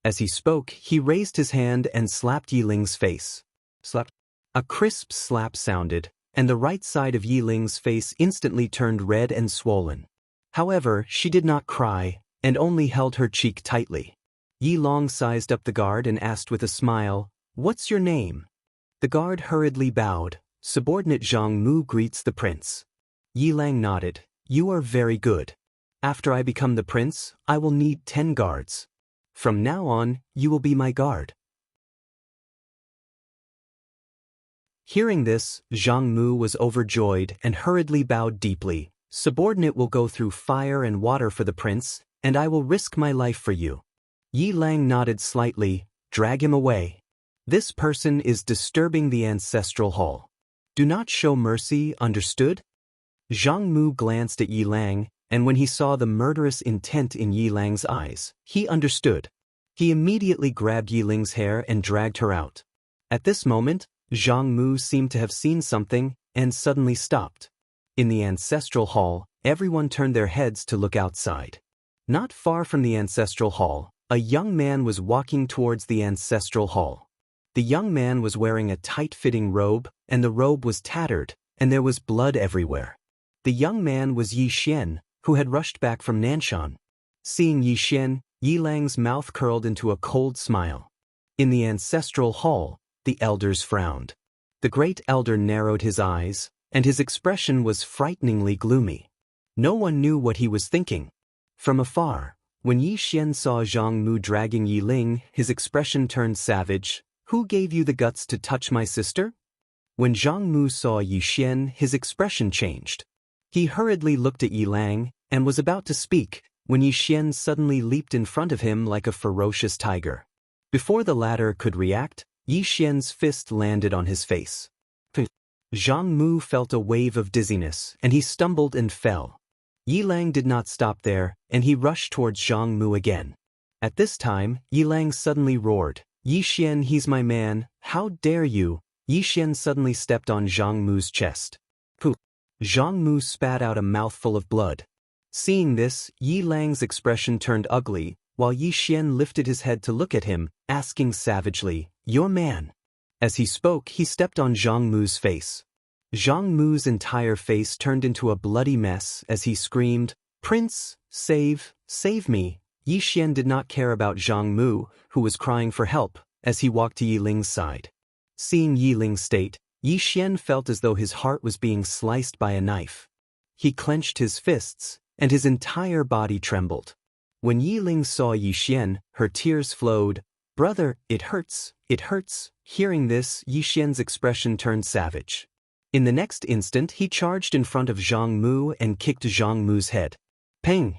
As he spoke, he raised his hand and slapped Yi Ling's face. Slap. A crisp slap sounded, and the right side of Yi Ling's face instantly turned red and swollen. However, she did not cry, and only held her cheek tightly. Yi Long sized up the guard and asked with a smile, What's your name? The guard hurriedly bowed. Subordinate Zhang Mu greets the prince. Yi Lang nodded. You are very good. After I become the prince, I will need 10 guards. From now on, you will be my guard. Hearing this, Zhang Mu was overjoyed and hurriedly bowed deeply. Subordinate will go through fire and water for the prince, and I will risk my life for you. Yi Lang nodded slightly. Drag him away. This person is disturbing the ancestral hall. Do not show mercy, understood? Zhang Mu glanced at Yi Lang, and when he saw the murderous intent in Yi Lang's eyes, he understood. He immediately grabbed Yi Ling's hair and dragged her out. At this moment, Zhang Mu seemed to have seen something and suddenly stopped. In the ancestral hall, everyone turned their heads to look outside. Not far from the ancestral hall, a young man was walking towards the ancestral hall. The young man was wearing a tight-fitting robe, and the robe was tattered, and there was blood everywhere. The young man was Yi Xian, who had rushed back from Nanshan. Seeing Yi Xian, Yi Lang's mouth curled into a cold smile. In the ancestral hall, the elders frowned. The great elder narrowed his eyes, and his expression was frighteningly gloomy. No one knew what he was thinking. From afar, when Yi Xian saw Zhang Mu dragging Yi Ling, his expression turned savage. Who gave you the guts to touch my sister? When Zhang Mu saw Yi Xian, his expression changed. He hurriedly looked at Yi Lang, and was about to speak, when Yi Xian suddenly leaped in front of him like a ferocious tiger. Before the latter could react, Yi Xian's fist landed on his face. Zhang Mu felt a wave of dizziness, and he stumbled and fell. Yi Lang did not stop there, and he rushed towards Zhang Mu again. At this time, Yi Lang suddenly roared, "Yi Xian, he's my man, how dare you!" Yi Xian suddenly stepped on Zhang Mu's chest. Pooh! Zhang Mu spat out a mouthful of blood. Seeing this, Yi Lang's expression turned ugly, while Yi Xian lifted his head to look at him, asking savagely, "Your man?" As he spoke, he stepped on Zhang Mu's face. Zhang Mu's entire face turned into a bloody mess as he screamed, "Prince, save me!" Yi Xian did not care about Zhang Mu, who was crying for help, as he walked to Yi Ling's side. Seeing Yi Ling's state, Yi Xian felt as though his heart was being sliced by a knife. He clenched his fists, and his entire body trembled. When Yi Ling saw Yi Xian, her tears flowed. "Brother, it hurts, it hurts." Hearing this, Yi Xian's expression turned savage. In the next instant, he charged in front of Zhang Mu and kicked Zhang Mu's head. Peng!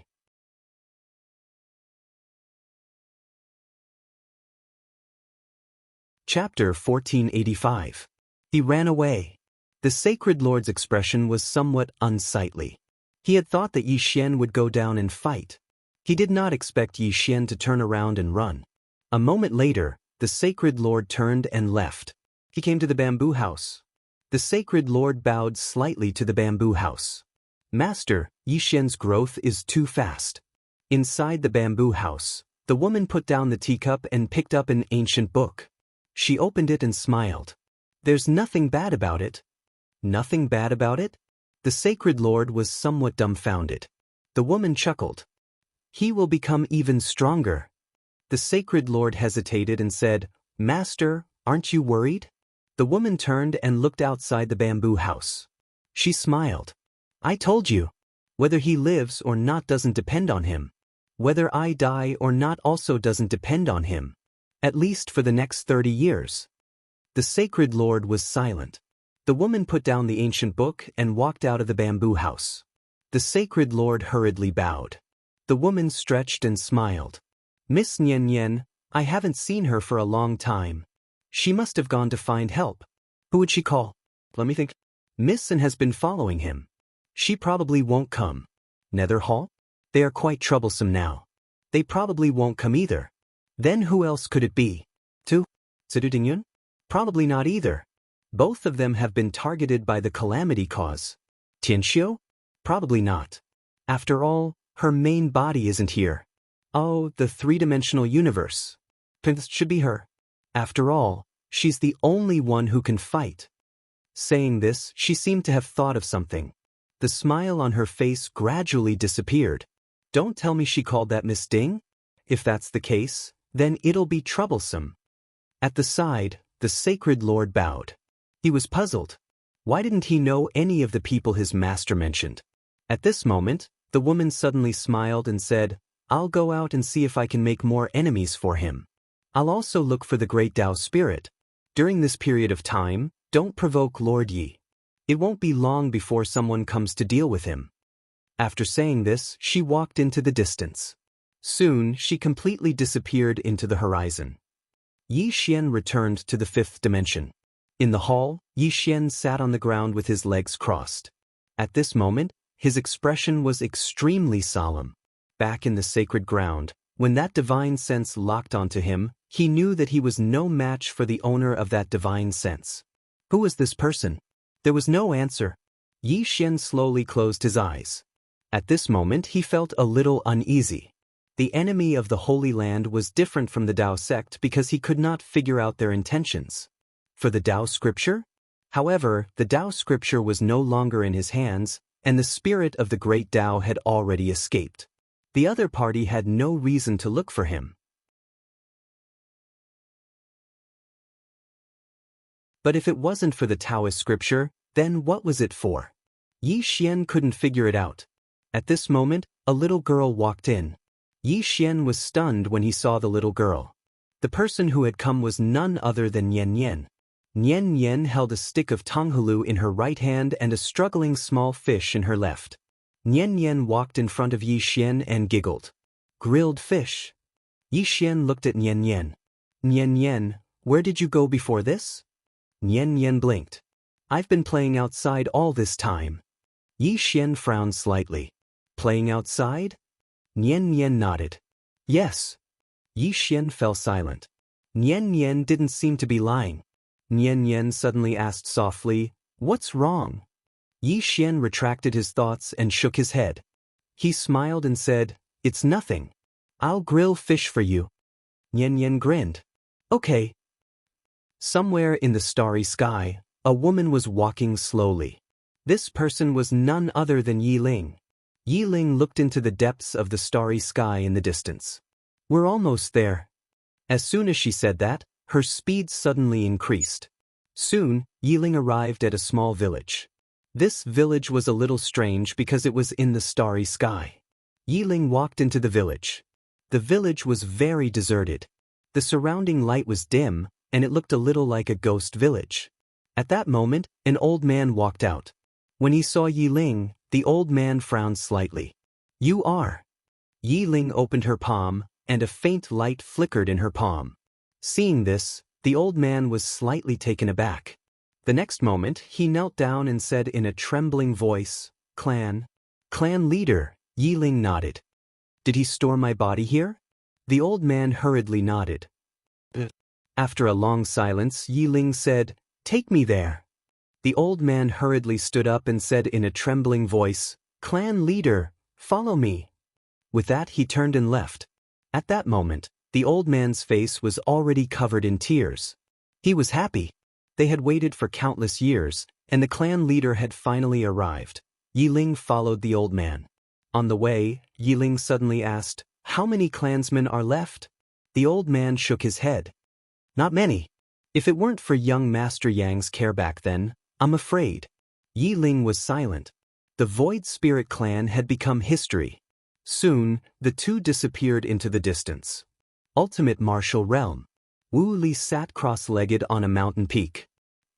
Chapter 1485. He ran away. The Sacred Lord's expression was somewhat unsightly. He had thought that Yi Xian would go down and fight. He did not expect Yi Xian to turn around and run. A moment later, the Sacred Lord turned and left. He came to the bamboo house. The Sacred Lord bowed slightly to the bamboo house. "Master, Yi Xian's growth is too fast." Inside the bamboo house, the woman put down the teacup and picked up an ancient book. She opened it and smiled. "There's nothing bad about it." "Nothing bad about it?" The Sacred Lord was somewhat dumbfounded. The woman chuckled. "He will become even stronger." The Sacred Lord hesitated and said, "Master, aren't you worried?" The woman turned and looked outside the bamboo house. She smiled. "I told you. Whether he lives or not doesn't depend on him. Whether I die or not also doesn't depend on him. At least for the next 30 years. The Sacred Lord was silent. The woman put down the ancient book and walked out of the bamboo house. The Sacred Lord hurriedly bowed. The woman stretched and smiled. "Miss Nian Nian, I haven't seen her for a long time. She must have gone to find help. Who would she call? Let me think. Miss N has been following him. She probably won't come. Nether Hall? They are quite troublesome now. They probably won't come either. Then who else could it be? Tu? Sedu Dingyun? Probably not either. Both of them have been targeted by the calamity cause. Tianxiu? Probably not. After all, her main body isn't here. Oh, the three-dimensional universe. This should be her. After all, she's the only one who can fight." Saying this, she seemed to have thought of something. The smile on her face gradually disappeared. "Don't tell me she called that Miss Ding? If that's the case, then it'll be troublesome." At the side, the Sacred Lord bowed. He was puzzled. Why didn't he know any of the people his master mentioned? At this moment, the woman suddenly smiled and said, "I'll go out and see if I can make more enemies for him. I'll also look for the great Dao spirit. During this period of time, don't provoke Lord Yi. It won't be long before someone comes to deal with him." After saying this, she walked into the distance. Soon, she completely disappeared into the horizon. Yi Xian returned to the fifth dimension. In the hall, Yi Xian sat on the ground with his legs crossed. At this moment, his expression was extremely solemn. Back in the sacred ground, when that divine sense locked onto him, he knew that he was no match for the owner of that divine sense. Who was this person? There was no answer. Yi Xian slowly closed his eyes. At this moment, he felt a little uneasy. The enemy of the Holy Land was different from the Dao sect because he could not figure out their intentions. For the Dao scripture? However, the Dao scripture was no longer in his hands, and the spirit of the great Dao had already escaped. The other party had no reason to look for him. But if it wasn't for the Taoist scripture, then what was it for? Yi Xian couldn't figure it out. At this moment, a little girl walked in. Yi Xian was stunned when he saw the little girl. The person who had come was none other than Nian Nian. Nian Nian held a stick of tonghalu in her right hand and a struggling small fish in her left. Nian Nian walked in front of Yi Xian and giggled. "Grilled fish." Yi Xian looked at Nian Nian. "Nian Nian, Where did you go before this? Nian Nian blinked. I've been playing outside all this time. Yi Xian frowned slightly. Playing outside? Nian Nian nodded. Yes. Yi Xian fell silent. Nian Nian didn't seem to be lying. Nian Nian suddenly asked softly, What's wrong? Yi Xian retracted his thoughts and shook his head. He smiled and said, It's nothing. I'll grill fish for you. Nian Nian grinned. Okay. Somewhere in the starry sky, a woman was walking slowly. This person was none other than Yi Ling. Yi Ling looked into the depths of the starry sky in the distance. We're almost there. As soon as she said that, her speed suddenly increased. Soon, Yi Ling arrived at a small village. This village was a little strange because it was in the starry sky. Yi Ling walked into the village. The village was very deserted. The surrounding light was dim, and it looked a little like a ghost village. At that moment, an old man walked out. When he saw Yi Ling, the old man frowned slightly. You are. Yi Ling opened her palm, and a faint light flickered in her palm. Seeing this, the old man was slightly taken aback. The next moment, he knelt down and said in a trembling voice, Clan leader. Yi Ling nodded. Did he store my body here? The old man hurriedly nodded. After a long silence, Yi Ling said, Take me there. The old man hurriedly stood up and said in a trembling voice, Clan leader, follow me. With that he turned and left. At that moment, the old man's face was already covered in tears. He was happy. They had waited for countless years, and the clan leader had finally arrived. Yi Ling followed the old man. On the way, Yi Ling suddenly asked, How many clansmen are left? The old man shook his head. Not many. If it weren't for young Master Yang's care back then, I'm afraid. Yi Ling was silent. The Void Spirit clan had become history. Soon, the two disappeared into the distance. Ultimate Martial Realm. Wu Li sat cross-legged on a mountain peak.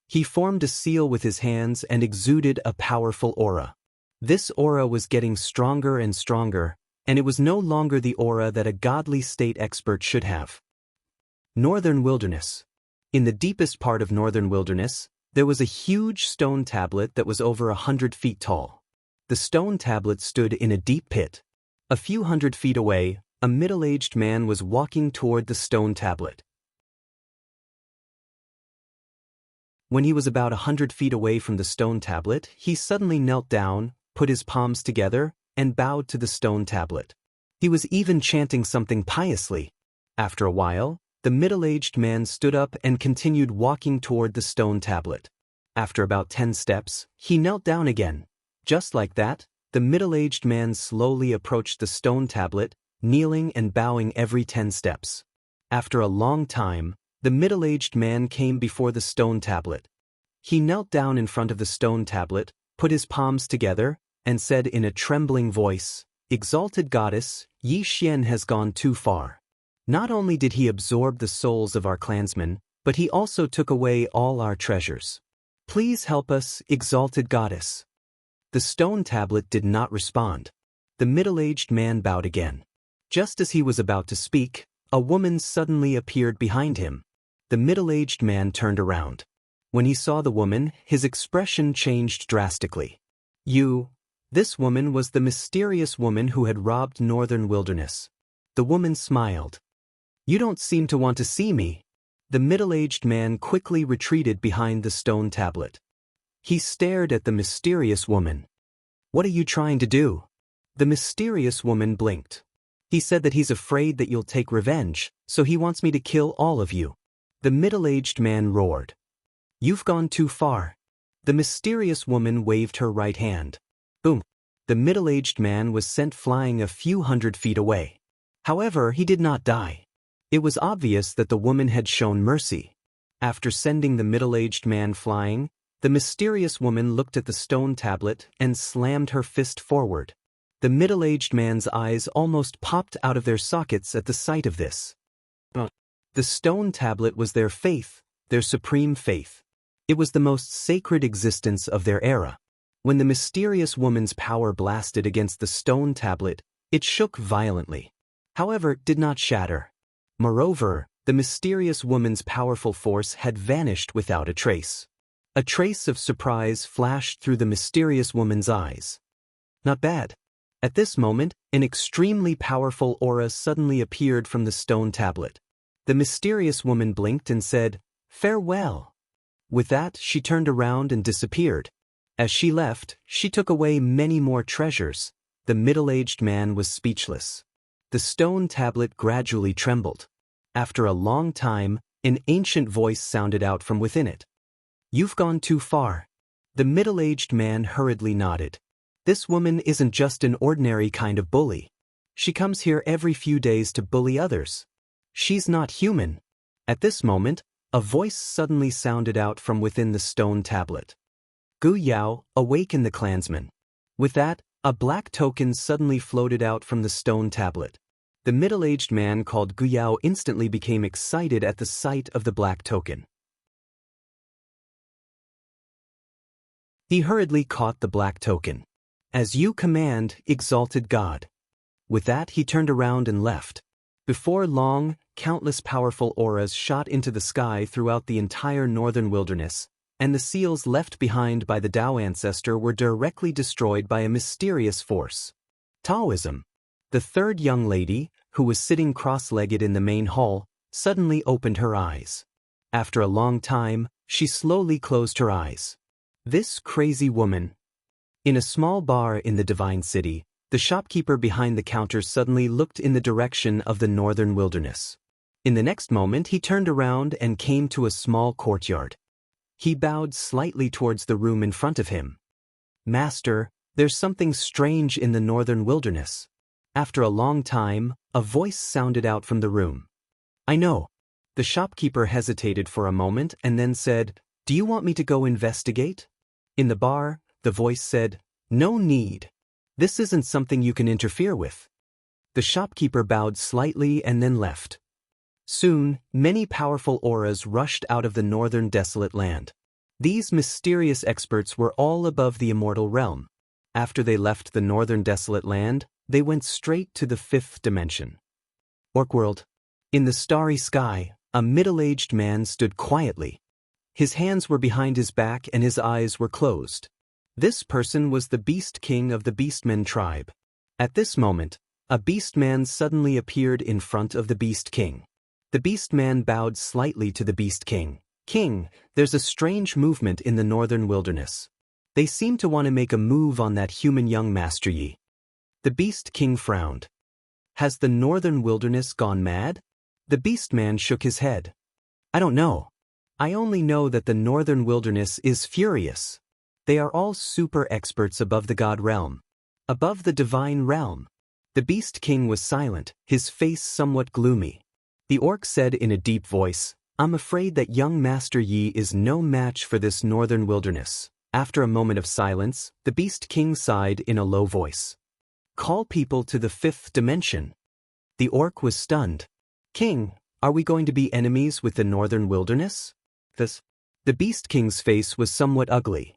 He formed a seal with his hands and exuded a powerful aura. This aura was getting stronger and stronger, and it was no longer the aura that a godly state expert should have. Northern Wilderness. In the deepest part of Northern Wilderness, there was a huge stone tablet that was over 100 feet tall. The stone tablet stood in a deep pit. A few hundred feet away, a middle-aged man was walking toward the stone tablet. When he was about 100 feet away from the stone tablet, he suddenly knelt down, put his palms together, and bowed to the stone tablet. He was even chanting something piously. After a while, the middle-aged man stood up and continued walking toward the stone tablet. After about 10 steps, he knelt down again. Just like that, the middle-aged man slowly approached the stone tablet, kneeling and bowing every 10 steps. After a long time, the middle-aged man came before the stone tablet. He knelt down in front of the stone tablet, put his palms together, and said in a trembling voice, Exalted Goddess, Yi Xian has gone too far. Not only did he absorb the souls of our clansmen, but he also took away all our treasures. Please help us, Exalted Goddess. The stone tablet did not respond. The middle-aged man bowed again. Just as he was about to speak, a woman suddenly appeared behind him. The middle-aged man turned around. When he saw the woman, his expression changed drastically. This woman was the mysterious woman who had robbed Northern Wilderness. The woman smiled. You don't seem to want to see me. The middle-aged man quickly retreated behind the stone tablet. He stared at the mysterious woman. What are you trying to do? The mysterious woman blinked. He said that he's afraid that you'll take revenge, so he wants me to kill all of you. The middle-aged man roared. You've gone too far. The mysterious woman waved her right hand. Boom. The middle-aged man was sent flying a few hundred feet away. However, he did not die. It was obvious that the woman had shown mercy. After sending the middle-aged man flying, the mysterious woman looked at the stone tablet and slammed her fist forward. The middle-aged man's eyes almost popped out of their sockets at the sight of this. The stone tablet was their faith, their supreme faith. It was the most sacred existence of their era. When the mysterious woman's power blasted against the stone tablet, it shook violently. However, it did not shatter. Moreover, The mysterious woman's powerful force had vanished without a trace. A trace of surprise flashed through the mysterious woman's eyes. Not bad. At this moment, an extremely powerful aura suddenly appeared from the stone tablet. The mysterious woman blinked and said, "Farewell." With that, she turned around and disappeared. As she left, she took away many more treasures. The middle-aged man was speechless. The stone tablet gradually trembled. After a long time, an ancient voice sounded out from within it. "You've gone too far." The middle-aged man hurriedly nodded. "This woman isn't just an ordinary kind of bully. She comes here every few days to bully others. She's not human." At this moment, a voice suddenly sounded out from within the stone tablet. "Gu Yao, awaken the clansman." With that, a black token suddenly floated out from the stone tablet. The middle-aged man called Gu Yao instantly became excited at the sight of the black token. He hurriedly caught the black token. "As you command, exalted God." With that, he turned around and left. Before long, countless powerful auras shot into the sky throughout the entire northern wilderness, and the seals left behind by the Dao ancestor were directly destroyed by a mysterious force. Taoism. The third young lady, who was sitting cross-legged in the main hall, suddenly opened her eyes. After a long time, she slowly closed her eyes. This crazy woman. In a small bar in the Divine City, the shopkeeper behind the counter suddenly looked in the direction of the northern wilderness. In the next moment, he turned around and came to a small courtyard. He bowed slightly towards the room in front of him. "Master, there's something strange in the northern wilderness." After a long time, a voice sounded out from the room. "I know." The shopkeeper hesitated for a moment and then said, "Do you want me to go investigate?" In the bar, the voice said, "No need. This isn't something you can interfere with." The shopkeeper bowed slightly and then left. Soon, many powerful auras rushed out of the northern desolate land. These mysterious experts were all above the immortal realm. After they left the northern desolate land, they went straight to the fifth dimension. Orc world. In the starry sky, a middle-aged man stood quietly. His hands were behind his back and his eyes were closed. This person was the Beast King of the Beastmen tribe. At this moment, a Beastman suddenly appeared in front of the Beast King. The Beastman bowed slightly to the Beast King. "King, there's a strange movement in the northern wilderness. They seem to want to make a move on that human young Master Yi." The Beast King frowned. "Has the northern wilderness gone mad?" The Beastman shook his head. "I don't know. I only know that the northern wilderness is furious. They are all super experts above the God realm. Above the divine realm." The Beast King was silent, his face somewhat gloomy. The orc said in a deep voice, "I'm afraid that young Master Yi is no match for this northern wilderness." After a moment of silence, the Beast King sighed in a low voice. "Call people to the fifth dimension." The orc was stunned. "King, are we going to be enemies with the northern wilderness?" The Beast King's face was somewhat ugly.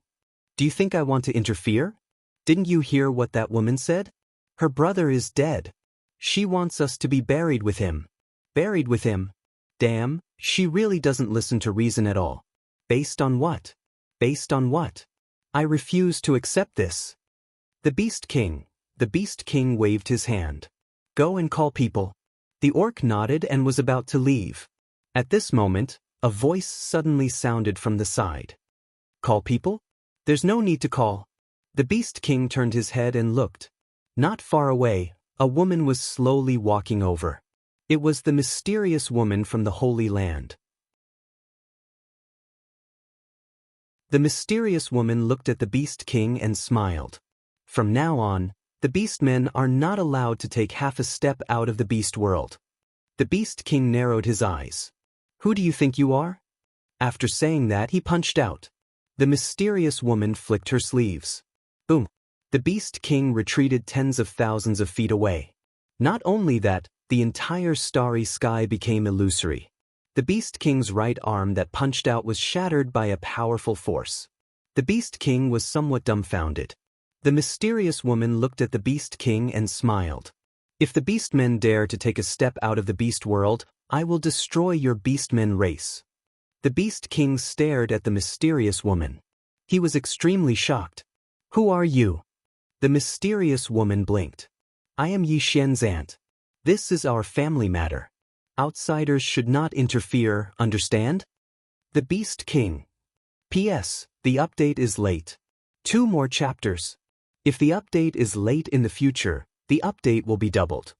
"Do you think I want to interfere? Didn't you hear what that woman said? Her brother is dead. She wants us to be buried with him." Buried with him? Damn, she really doesn't listen to reason at all. Based on what? Based on what? I refuse to accept this. The Beast King waved his hand. "Go and call people." The orc nodded and was about to leave. At this moment, a voice suddenly sounded from the side. "Call people? There's no need to call." The Beast King turned his head and looked. Not far away, a woman was slowly walking over. It was the mysterious woman from the Holy Land. The mysterious woman looked at the Beast King and smiled. From now on, the Beastmen are not allowed to take half a step out of the Beast world. The Beast King narrowed his eyes. "Who do you think you are?" After saying that, he punched out. The mysterious woman flicked her sleeves. Boom. The Beast King retreated tens of thousands of feet away. Not only that, the entire starry sky became illusory. The Beast King's right arm that punched out was shattered by a powerful force. The Beast King was somewhat dumbfounded. The mysterious woman looked at the Beast King and smiled. "If the Beastmen dare to take a step out of the Beast world, I will destroy your beastmen race. The Beast King stared at the mysterious woman. He was extremely shocked. Who are you? The mysterious woman blinked. I am Yi Xian's aunt. This is our family matter. Outsiders should not interfere, understand? The Beast King. P.S. The update is late. 2 more chapters. If the update is late in the future, the update will be doubled.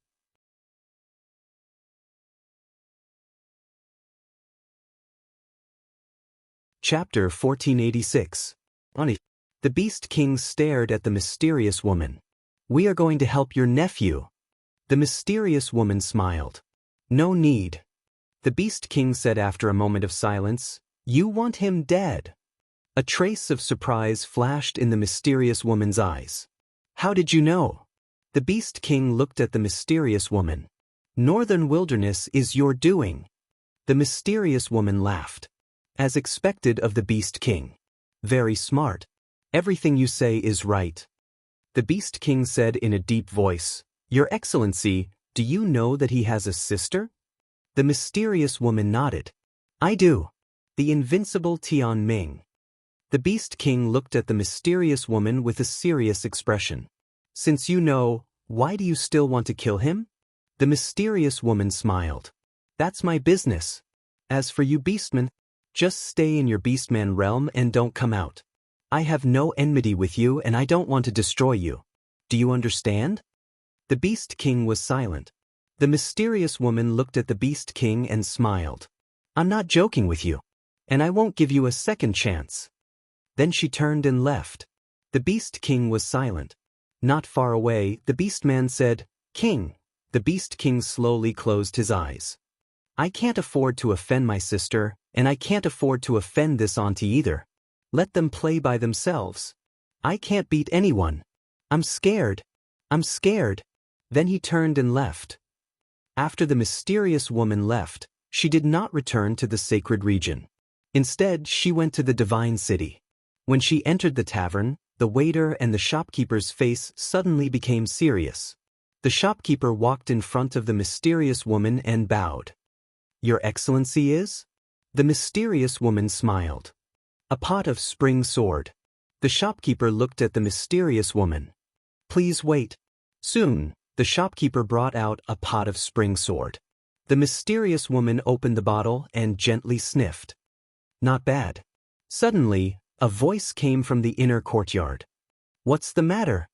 Chapter 1486. The Beast King stared at the mysterious woman. We are going to help your nephew. The mysterious woman smiled. No need. The Beast King said after a moment of silence, You want him dead. A trace of surprise flashed in the mysterious woman's eyes. How did you know? The Beast King looked at the mysterious woman. Northern Wilderness is your doing. The mysterious woman laughed. As expected of the Beast King. Very smart. Everything you say is right. The Beast King said in a deep voice, Your Excellency, do you know that he has a sister? The mysterious woman nodded. I do. The invincible Tian Ming. The Beast King looked at the mysterious woman with a serious expression. Since you know, why do you still want to kill him? The mysterious woman smiled. That's my business. As for you beastmen, just stay in your beastman realm and don't come out. I have no enmity with you and I don't want to destroy you. Do you understand? The Beast King was silent. The mysterious woman looked at the Beast King and smiled. I'm not joking with you. And I won't give you a second chance. Then she turned and left. The Beast King was silent. Not far away, the Beastman said, King. The Beast King slowly closed his eyes. I can't afford to offend my sister, and I can't afford to offend this auntie either. Let them play by themselves. I can't beat anyone. I'm scared. I'm scared. Then he turned and left. After the mysterious woman left, she did not return to the sacred region. Instead, she went to the divine city. When she entered the tavern, the waiter and the shopkeeper's face suddenly became serious. The shopkeeper walked in front of the mysterious woman and bowed. Your Excellency is? The mysterious woman smiled. A pot of spring sword. The shopkeeper looked at the mysterious woman. Please wait. Soon, the shopkeeper brought out a pot of spring sword. The mysterious woman opened the bottle and gently sniffed. Not bad. Suddenly, a voice came from the inner courtyard. What's the matter?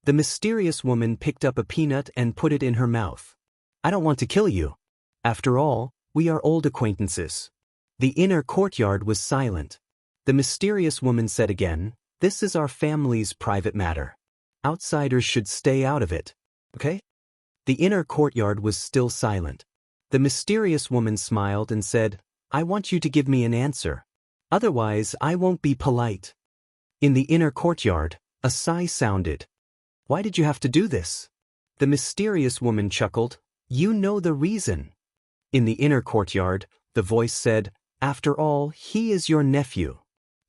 The mysterious woman picked up a peanut and put it in her mouth. I don't want to kill you. After all, we are old acquaintances. The inner courtyard was silent. The mysterious woman said again, This is our family's private matter. Outsiders should stay out of it. Okay? The inner courtyard was still silent. The mysterious woman smiled and said, I want you to give me an answer. Otherwise, I won't be polite. In the inner courtyard, a sigh sounded. Why did you have to do this? The mysterious woman chuckled. You know the reason. In the inner courtyard, the voice said, After all, he is your nephew.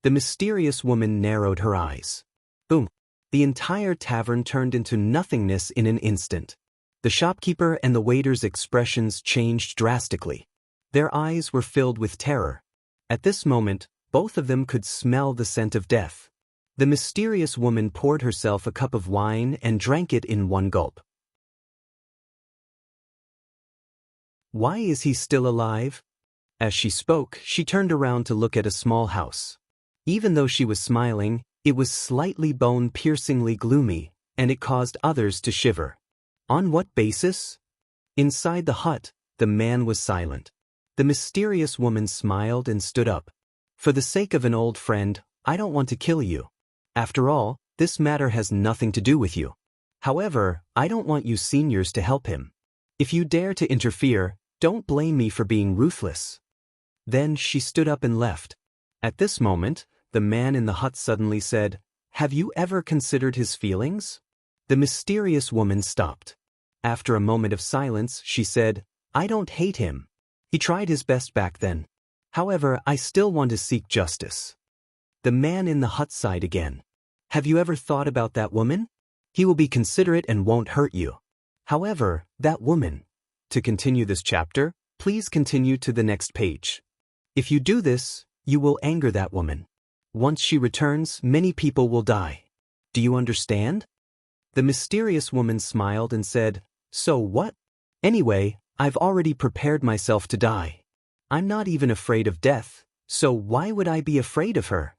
The mysterious woman narrowed her eyes. Boom. The entire tavern turned into nothingness in an instant. The shopkeeper and the waiter's expressions changed drastically. Their eyes were filled with terror. At this moment, both of them could smell the scent of death. The mysterious woman poured herself a cup of wine and drank it in one gulp. Why is he still alive? As she spoke, she turned around to look at a small house. Even though she was smiling, it was slightly bone-piercingly gloomy, and it caused others to shiver. On what basis? Inside the hut, the man was silent. The mysterious woman smiled and stood up. For the sake of an old friend, I don't want to kill you. After all, this matter has nothing to do with you. However, I don't want you seniors to help him. If you dare to interfere, don't blame me for being ruthless. Then she stood up and left. At this moment, the man in the hut suddenly said, Have you ever considered his feelings? The mysterious woman stopped. After a moment of silence, she said, I don't hate him. He tried his best back then. However, I still want to seek justice. The man in the hut sighed again. Have you ever thought about that woman? He will be considerate and won't hurt you. However, that woman. To continue this chapter, Please continue to the next page. If you do this, you will anger that woman. Once she returns, many people will die. Do you understand? The mysterious woman smiled and said, So what? Anyway, I've already prepared myself to die. I'm not even afraid of death, so why would I be afraid of her?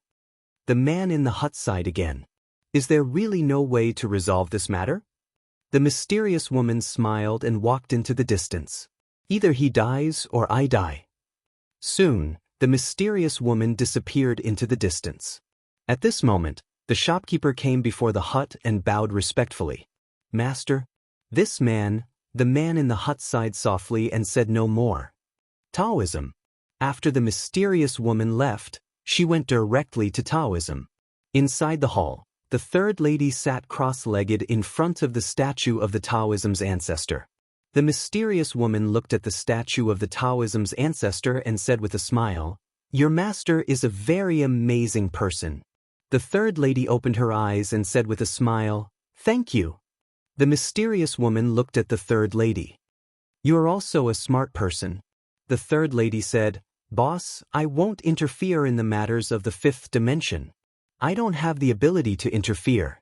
The man in the hut sighed again. Is there really no way to resolve this matter? The mysterious woman smiled and walked into the distance. Either he dies or I die. Soon, the mysterious woman disappeared into the distance. At this moment, the shopkeeper came before the hut and bowed respectfully. Master, this man, the man in the hut sighed softly and said no more. Taoism. After the mysterious woman left, she went directly to Taoism. Inside the hall, the third lady sat cross-legged in front of the statue of the Taoism's ancestor. The mysterious woman looked at the statue of the Taoism's ancestor and said with a smile, Your master is a very amazing person. The third lady opened her eyes and said with a smile, Thank you. The mysterious woman looked at the third lady. You are also a smart person. The third lady said, Boss, I won't interfere in the matters of the fifth dimension. I don't have the ability to interfere.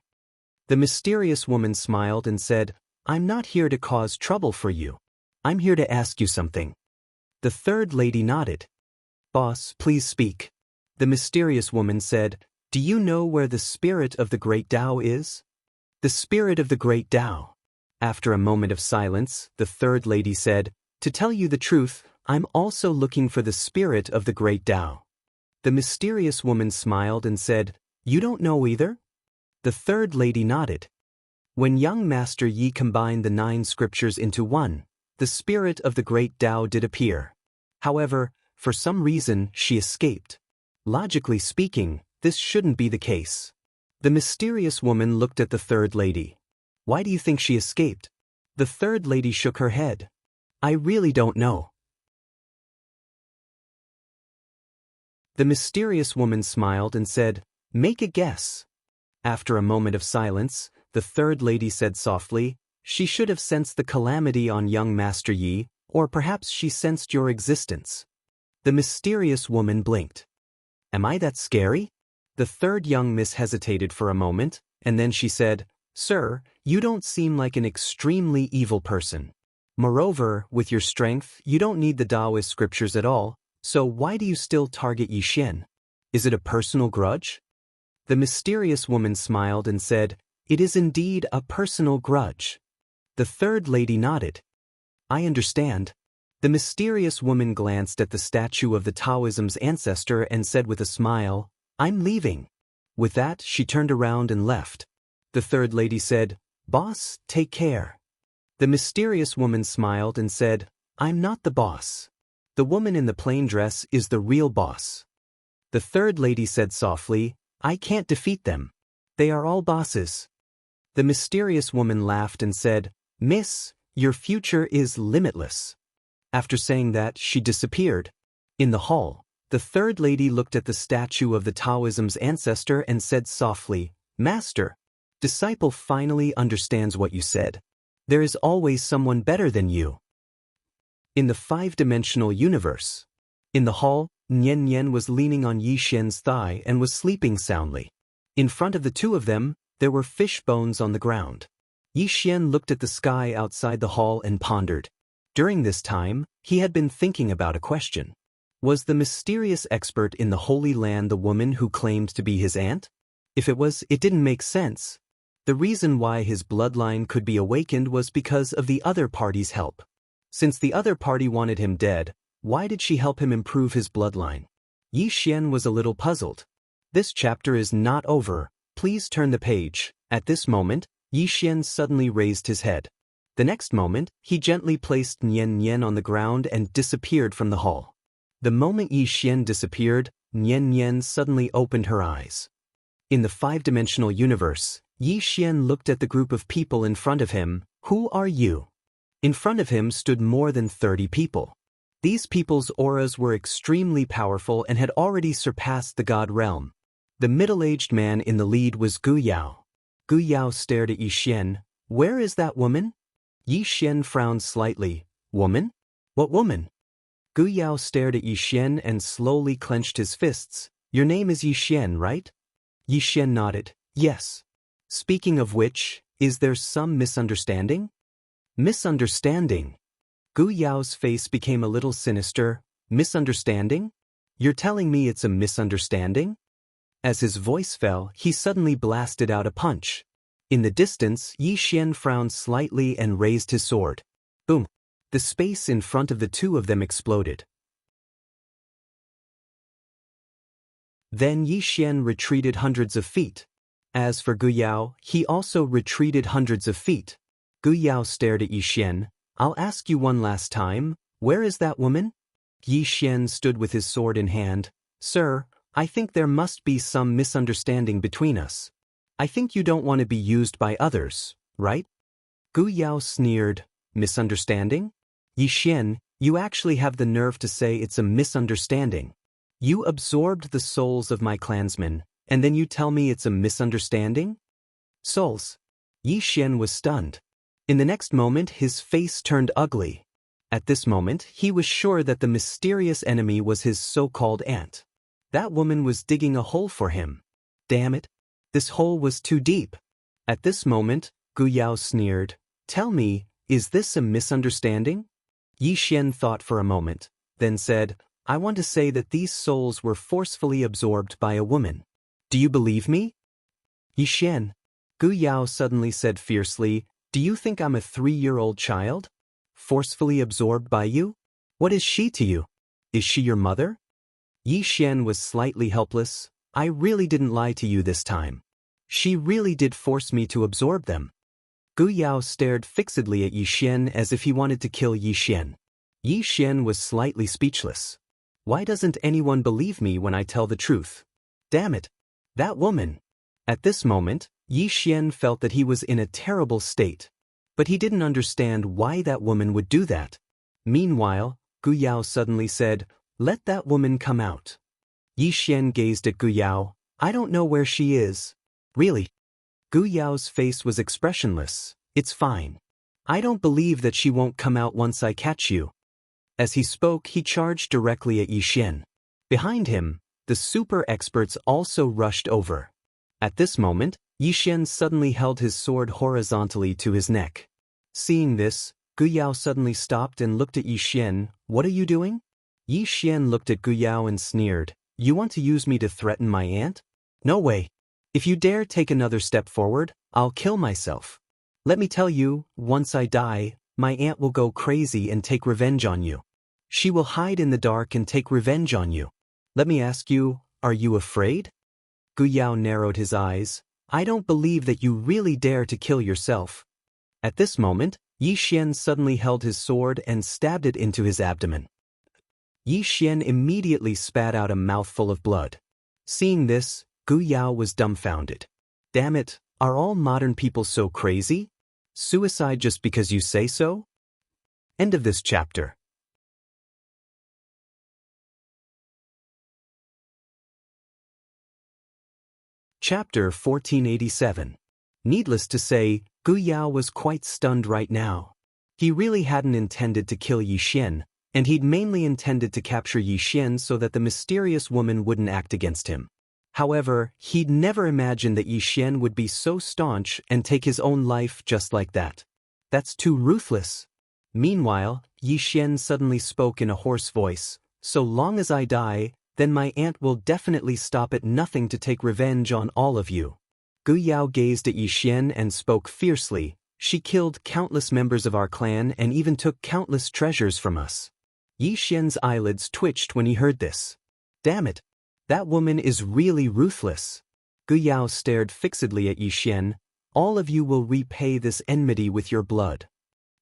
The mysterious woman smiled and said, I'm not here to cause trouble for you. I'm here to ask you something. The third lady nodded. Boss, please speak. The mysterious woman said, Do you know where the spirit of the great Tao is? The spirit of the great Tao. After a moment of silence, the third lady said, To tell you the truth, I'm also looking for the spirit of the great Tao. The mysterious woman smiled and said, You don't know either? The third lady nodded. When young Master Yi combined the 9 scriptures into one, the spirit of the great Tao did appear. However, for some reason, she escaped. Logically speaking, this shouldn't be the case. The mysterious woman looked at the third lady. Why do you think she escaped? The third lady shook her head. I really don't know. The mysterious woman smiled and said, Make a guess. After a moment of silence, the third lady said softly, She should have sensed the calamity on young Master Yi, or perhaps she sensed your existence. The mysterious woman blinked. Am I that scary? The third young miss hesitated for a moment, and then she said, Sir, you don't seem like an extremely evil person. Moreover, with your strength, you don't need the Daoist scriptures at all, so why do you still target Yi Xian? Is it a personal grudge? The mysterious woman smiled and said, It is indeed a personal grudge. The third lady nodded. I understand. The mysterious woman glanced at the statue of the Taoism's ancestor and said with a smile, I'm leaving. With that, she turned around and left. The third lady said, Boss, take care. The mysterious woman smiled and said, I'm not the boss. The woman in the plain dress is the real boss. The third lady said softly, I can't defeat them. They are all bosses. The mysterious woman laughed and said, Miss, your future is limitless. After saying that, she disappeared. In the hall, the third lady looked at the statue of the Taoism's ancestor and said softly, Master, disciple finally understands what you said. There is always someone better than you. In the 5-dimensional universe. In the hall, Nian Nian was leaning on Yi Xian's thigh and was sleeping soundly. In front of the two of them, there were fish bones on the ground. Yi Xian looked at the sky outside the hall and pondered. During this time, he had been thinking about a question. Was the mysterious expert in the Holy Land the woman who claimed to be his aunt? If it was, it didn't make sense. The reason why his bloodline could be awakened was because of the other party's help. Since the other party wanted him dead, why did she help him improve his bloodline? Yi Xian was a little puzzled. This chapter is not over. Please turn the page. At this moment, Yi Xian suddenly raised his head. The next moment, he gently placed Nian Nian on the ground and disappeared from the hall. The moment Yi Xian disappeared, Nian Nian suddenly opened her eyes. In the 5-dimensional universe, Yi Xian looked at the group of people in front of him. Who are you? In front of him stood more than 30 people. These people's auras were extremely powerful and had already surpassed the god realm. The middle-aged man in the lead was Gu Yao. Gu Yao stared at Yi Xian. Where is that woman? Yi Xian frowned slightly. Woman? What woman? Gu Yao stared at Yi Xian and slowly clenched his fists. Your name is Yi Xian, right? Yi Xian nodded. Yes. Speaking of which, is there some misunderstanding? Misunderstanding? Gu Yao's face became a little sinister. Misunderstanding? You're telling me it's a misunderstanding? As his voice fell, he suddenly blasted out a punch. In the distance, Yi Xian frowned slightly and raised his sword. Boom! The space in front of the two of them exploded. Then Yi Xian retreated hundreds of feet. As for Gu Yao, he also retreated hundreds of feet. Gu Yao stared at Yi Xian. I'll ask you one last time, where is that woman? Yi Xian stood with his sword in hand. Sir, I think there must be some misunderstanding between us. I think you don't want to be used by others, right? Gu Yao sneered. Misunderstanding? Yi Xian, you actually have the nerve to say it's a misunderstanding. You absorbed the souls of my clansmen, and then you tell me it's a misunderstanding? Souls? Yi Xian was stunned. In the next moment, his face turned ugly. At this moment, he was sure that the mysterious enemy was his so-called aunt. That woman was digging a hole for him. Damn it. This hole was too deep. At this moment, Gu Yao sneered. Tell me, is this a misunderstanding? Yi Xian thought for a moment, then said, I want to say that these souls were forcefully absorbed by a woman. Do you believe me? Yi Xian. Gu Yao suddenly said fiercely, do you think I'm a 3-year-old child? Forcefully absorbed by you? What is she to you? Is she your mother? Yi Xian was slightly helpless. I really didn't lie to you this time. She really did force me to absorb them. Gu Yao stared fixedly at Yi Xian as if he wanted to kill Yi Xian. Yi Xian was slightly speechless. Why doesn't anyone believe me when I tell the truth? Damn it! That woman! At this moment, Yi Xian felt that he was in a terrible state. But he didn't understand why that woman would do that. Meanwhile, Gu Yao suddenly said, let that woman come out. Yi Xian gazed at Gu Yao. I don't know where she is. Really? Gu Yao's face was expressionless. It's fine. I don't believe that she won't come out once I catch you. As he spoke, he charged directly at Yi Xian. Behind him, the super experts also rushed over. At this moment, Yi Xian suddenly held his sword horizontally to his neck. Seeing this, Gu Yao suddenly stopped and looked at Yi Xian. What are you doing? Yi Xian looked at Gu Yao and sneered. You want to use me to threaten my aunt? No way. If you dare take another step forward, I'll kill myself. Let me tell you, once I die, my aunt will go crazy and take revenge on you. She will hide in the dark and take revenge on you. Let me ask you, are you afraid? Gu Yao narrowed his eyes. I don't believe that you really dare to kill yourself. At this moment, Yi Xian suddenly held his sword and stabbed it into his abdomen. Yi Xian immediately spat out a mouthful of blood. Seeing this, Gu Yao was dumbfounded. Damn it, are all modern people so crazy? Suicide just because you say so? End of this chapter. Chapter 1487. Needless to say, Gu Yao was quite stunned right now. He really hadn't intended to kill Yi Xian, and he'd mainly intended to capture Yi Xian so that the mysterious woman wouldn't act against him. However, he'd never imagined that Yi Xian would be so staunch and take his own life just like that. That's too ruthless. Meanwhile, Yi Xian suddenly spoke in a hoarse voice. So long as I die, then my aunt will definitely stop at nothing to take revenge on all of you. Gu Yao gazed at Yi Xian and spoke fiercely. She killed countless members of our clan and even took countless treasures from us. Yi Xian's eyelids twitched when he heard this. Damn it! That woman is really ruthless. Gu Yao stared fixedly at Yi Xian. All of you will repay this enmity with your blood.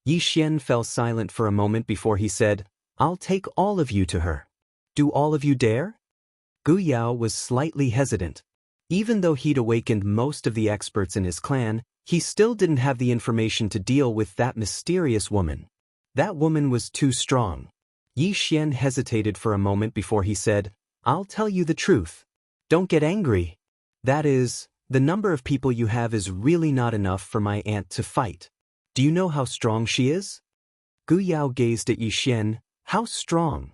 Yi Xian fell silent for a moment before he said, I'll take all of you to her. Do all of you dare? Gu Yao was slightly hesitant. Even though he'd awakened most of the experts in his clan, he still didn't have the information to deal with that mysterious woman. That woman was too strong. Yi Xian hesitated for a moment before he said, I'll tell you the truth. Don't get angry. That is, the number of people you have is really not enough for my aunt to fight. Do you know how strong she is? Gu Yao gazed at Yi Xian. How strong?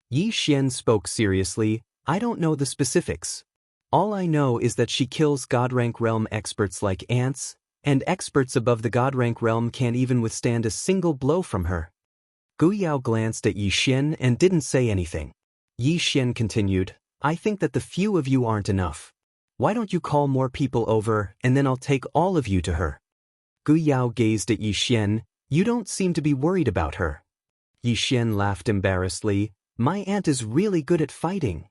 Yi Xian spoke seriously, I don't know the specifics. All I know is that she kills God-rank realm experts like ants, and experts above the God-rank realm can't even withstand a single blow from her. Gu Yao glanced at Yi Xian and didn't say anything. Yi Xian continued, I think that the few of you aren't enough. Why don't you call more people over and then I'll take all of you to her? Gu Yao gazed at Yi Xian, you don't seem to be worried about her. Yi Xian laughed embarrassedly, my aunt is really good at fighting.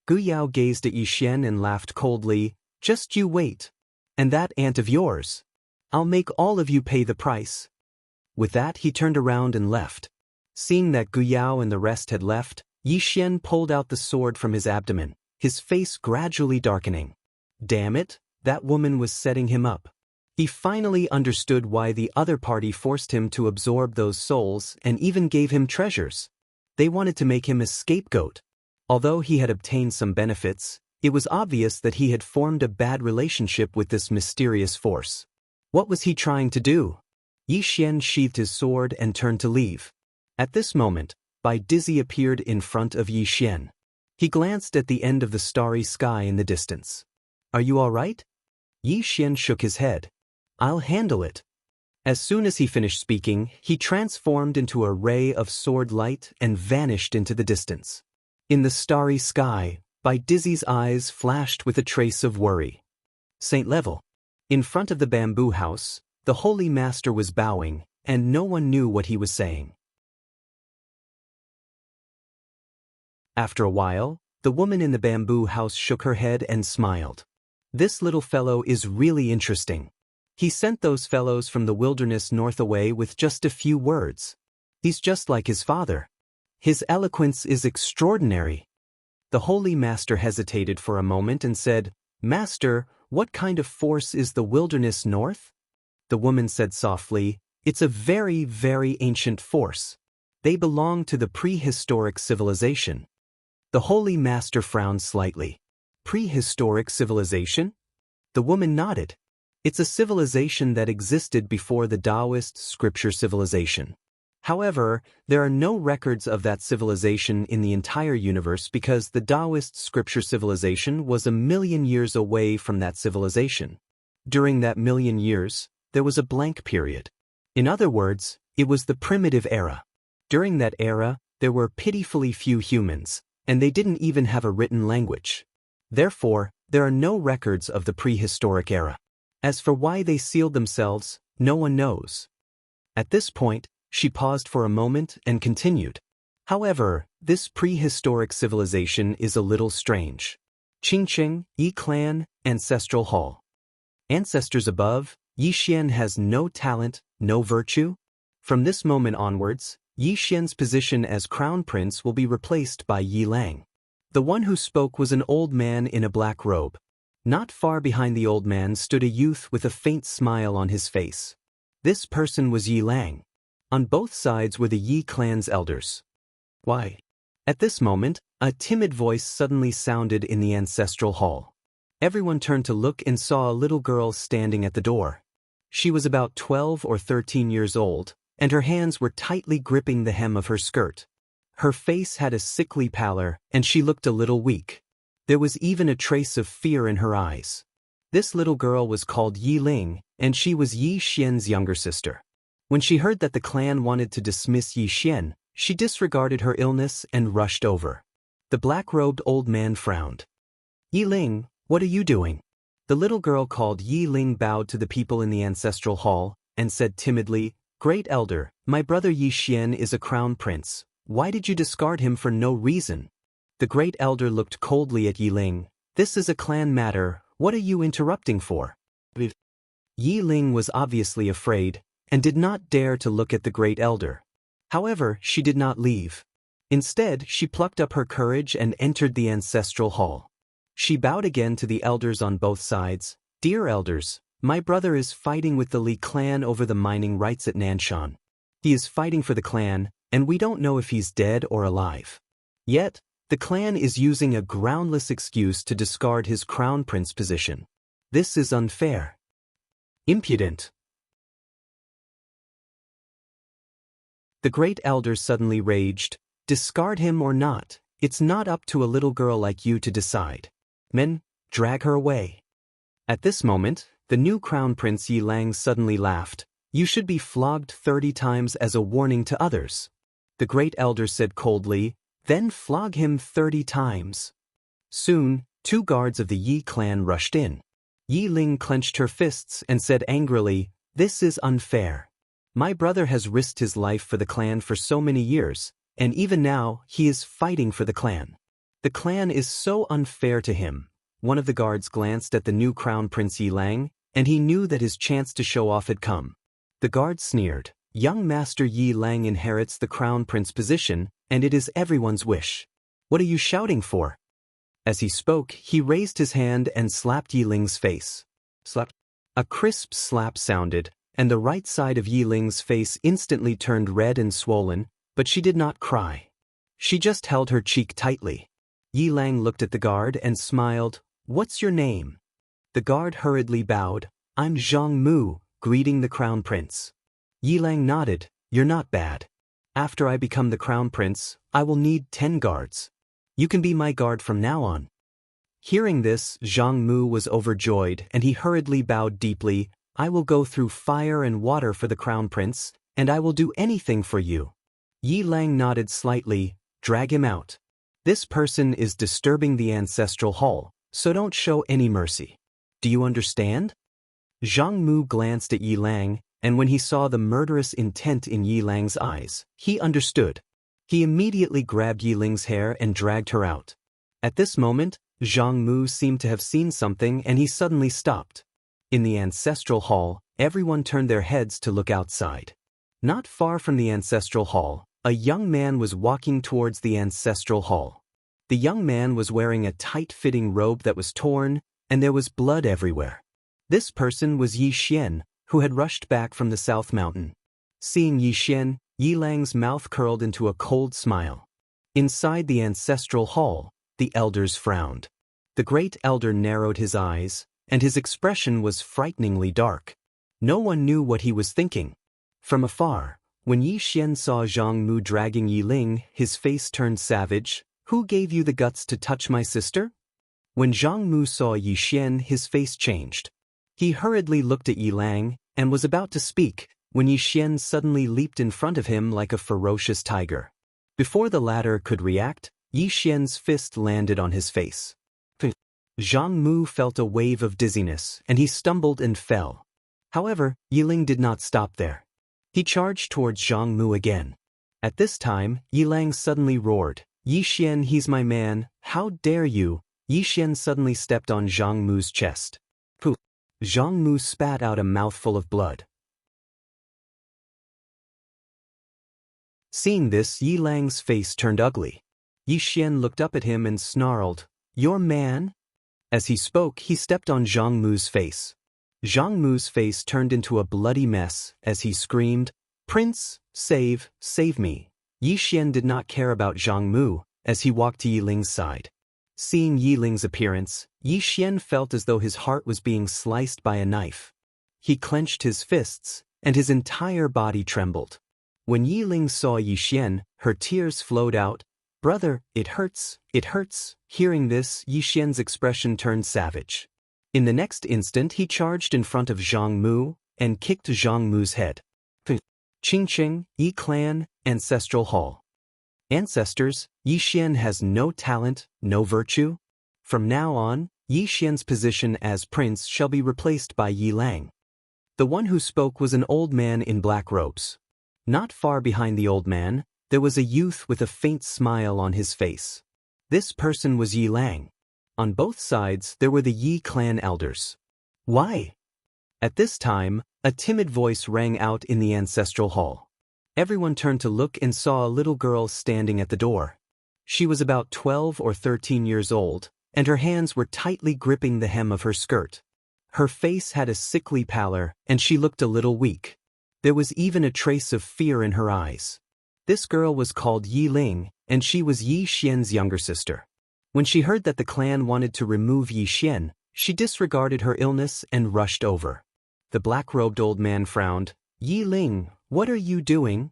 Gu Yao gazed at Yi Xian and laughed coldly, just you wait. And that aunt of yours. I'll make all of you pay the price. With that he turned around and left. Seeing that Gu Yao and the rest had left, Yi Xian pulled out the sword from his abdomen, his face gradually darkening. Damn it, that woman was setting him up. He finally understood why the other party forced him to absorb those souls and even gave him treasures. They wanted to make him a scapegoat. Although he had obtained some benefits, it was obvious that he had formed a bad relationship with this mysterious force. What was he trying to do? Yi Xian sheathed his sword and turned to leave. At this moment, Bai Dizzy appeared in front of Yi Xian. He glanced at the end of the starry sky in the distance. Are you all right? Yi Xian shook his head. I'll handle it. As soon as he finished speaking, he transformed into a ray of sword light and vanished into the distance. In the starry sky, Bai Dizzy's eyes flashed with a trace of worry. Saint Level. In front of the bamboo house, the Holy Master was bowing, and no one knew what he was saying. After a while, the woman in the bamboo house shook her head and smiled. This little fellow is really interesting. He sent those fellows from the wilderness north away with just a few words. He's just like his father. His eloquence is extraordinary. The Holy Master hesitated for a moment and said, Master, what kind of force is the wilderness north? The woman said softly, it's a very, very ancient force. They belong to the prehistoric civilization. The Holy Master frowned slightly. Prehistoric civilization? The woman nodded. It's a civilization that existed before the Daoist scripture civilization. However, there are no records of that civilization in the entire universe because the Daoist scripture civilization was 1,000,000 years away from that civilization. During that 1,000,000 years, there was a blank period. In other words, it was the primitive era. During that era, there were pitifully few humans, and they didn't even have a written language. Therefore, there are no records of the prehistoric era. As for why they sealed themselves, no one knows. At this point, she paused for a moment and continued. However, this prehistoric civilization is a little strange. Qingqing, Yi Clan, Ancestral Hall. Ancestors above, Yi Xian has no talent, no virtue. From this moment onwards, Yi Xian's position as crown prince will be replaced by Yi Lang. The one who spoke was an old man in a black robe. Not far behind the old man stood a youth with a faint smile on his face. This person was Yi Lang. On both sides were the Yi clan's elders. Why? At this moment, a timid voice suddenly sounded in the ancestral hall. Everyone turned to look and saw a little girl standing at the door. She was about 12 or 13 years old, and her hands were tightly gripping the hem of her skirt. Her face had a sickly pallor, and she looked a little weak. There was even a trace of fear in her eyes. This little girl was called Yi Ling, and she was Yi Xian's younger sister. When she heard that the clan wanted to dismiss Yi Xian, she disregarded her illness and rushed over. The black-robed old man frowned. Yi Ling, what are you doing? The little girl called Yi Ling bowed to the people in the ancestral hall and said timidly, Great Elder, my brother Yi Xian is a crown prince. Why did you discard him for no reason? The great elder looked coldly at Yi Ling. This is a clan matter, what are you interrupting for? Yi Ling was obviously afraid, and did not dare to look at the great elder. However, she did not leave. Instead, she plucked up her courage and entered the ancestral hall. She bowed again to the elders on both sides. Dear elders, my brother is fighting with the Li clan over the mining rights at Nanshan. He is fighting for the clan, and we don't know if he's dead or alive. Yet, the clan is using a groundless excuse to discard his crown prince position. This is unfair. Impudent. The great elder suddenly raged, Discard him or not, it's not up to a little girl like you to decide. Men, drag her away. At this moment, the new crown prince Yi Lang suddenly laughed. You should be flogged 30 times as a warning to others. The great elder said coldly, then flog him 30 times. Soon, 2 guards of the Yi clan rushed in. Yi Ling clenched her fists and said angrily, this is unfair. My brother has risked his life for the clan for so many years, and even now he is fighting for the clan. The clan is so unfair to him. One of the guards glanced at the new crown prince Yi Lang, and he knew that his chance to show off had come. The guard sneered, young master Yi Lang inherits the crown prince position, and it is everyone's wish. What are you shouting for? As he spoke, he raised his hand and slapped Yi Ling's face. Slap. A crisp slap sounded, and the right side of Yi Ling's face instantly turned red and swollen, but she did not cry. She just held her cheek tightly. Yi Lang looked at the guard and smiled. What's your name? The guard hurriedly bowed. I'm Zhang Mu, greeting the crown prince. Yi Lang nodded. You're not bad. After I become the crown prince, I will need 10 guards. You can be my guard from now on. Hearing this, Zhang Mu was overjoyed, and he hurriedly bowed deeply. I will go through fire and water for the crown prince, and I will do anything for you. Yi Lang nodded slightly. Drag him out. This person is disturbing the ancestral hall, so don't show any mercy. Do you understand? Zhang Mu glanced at Yi Lang, and when he saw the murderous intent in Yi Lang's eyes, he understood. He immediately grabbed Yi Ling's hair and dragged her out. At this moment, Zhang Mu seemed to have seen something and he suddenly stopped. In the ancestral hall, everyone turned their heads to look outside. Not far from the ancestral hall, a young man was walking towards the ancestral hall. The young man was wearing a tight-fitting robe that was torn, and there was blood everywhere. This person was Yi Xian, who had rushed back from the South Mountain. Seeing Yi Xian, Yi Lang's mouth curled into a cold smile. Inside the ancestral hall, the elders frowned. The great elder narrowed his eyes, and his expression was frighteningly dark. No one knew what he was thinking. From afar, when Yi Xian saw Zhang Mu dragging Yi Ling, his face turned savage. Who gave you the guts to touch my sister? When Zhang Mu saw Yi Xian, his face changed. He hurriedly looked at Yi Lang, and was about to speak, when Yi Xian suddenly leaped in front of him like a ferocious tiger. Before the latter could react, Yi Xian's fist landed on his face. Zhang Mu felt a wave of dizziness, and he stumbled and fell. However, Yi Ling did not stop there. He charged towards Zhang Mu again. At this time, Yi Lang suddenly roared, Yi Xian, he's my man, how dare you? Yi Xian suddenly stepped on Zhang Mu's chest. Poof! Zhang Mu spat out a mouthful of blood. Seeing this, Yi Lang's face turned ugly. Yi Xian looked up at him and snarled, your man? As he spoke, he stepped on Zhang Mu's face. Zhang Mu's face turned into a bloody mess as he screamed, Prince, save me. Yi Xian did not care about Zhang Mu as he walked to Yi Ling's side. Seeing Yi Ling's appearance, Yi Xian felt as though his heart was being sliced by a knife. He clenched his fists, and his entire body trembled. When Yi Ling saw Yi Xian, her tears flowed out. Brother, it hurts, it hurts. Hearing this, Yi Xian's expression turned savage. In the next instant, he charged in front of Zhang Mu and kicked Zhang Mu's head. Qingqing, Yi Clan, Ancestral Hall. Ancestors, Yi Xian has no talent, no virtue. From now on, Yi Xian's position as prince shall be replaced by Yi Lang. The one who spoke was an old man in black robes. Not far behind the old man, there was a youth with a faint smile on his face. This person was Yi Lang. On both sides, there were the Yi clan elders. Why? At this time, a timid voice rang out in the ancestral hall. Everyone turned to look and saw a little girl standing at the door. She was about 12 or 13 years old, and her hands were tightly gripping the hem of her skirt. Her face had a sickly pallor, and she looked a little weak. There was even a trace of fear in her eyes. This girl was called Yi Ling, and she was Yi Xian's younger sister. When she heard that the clan wanted to remove Yi Xian, she disregarded her illness and rushed over. The black-robed old man frowned. Yi Ling, what are you doing?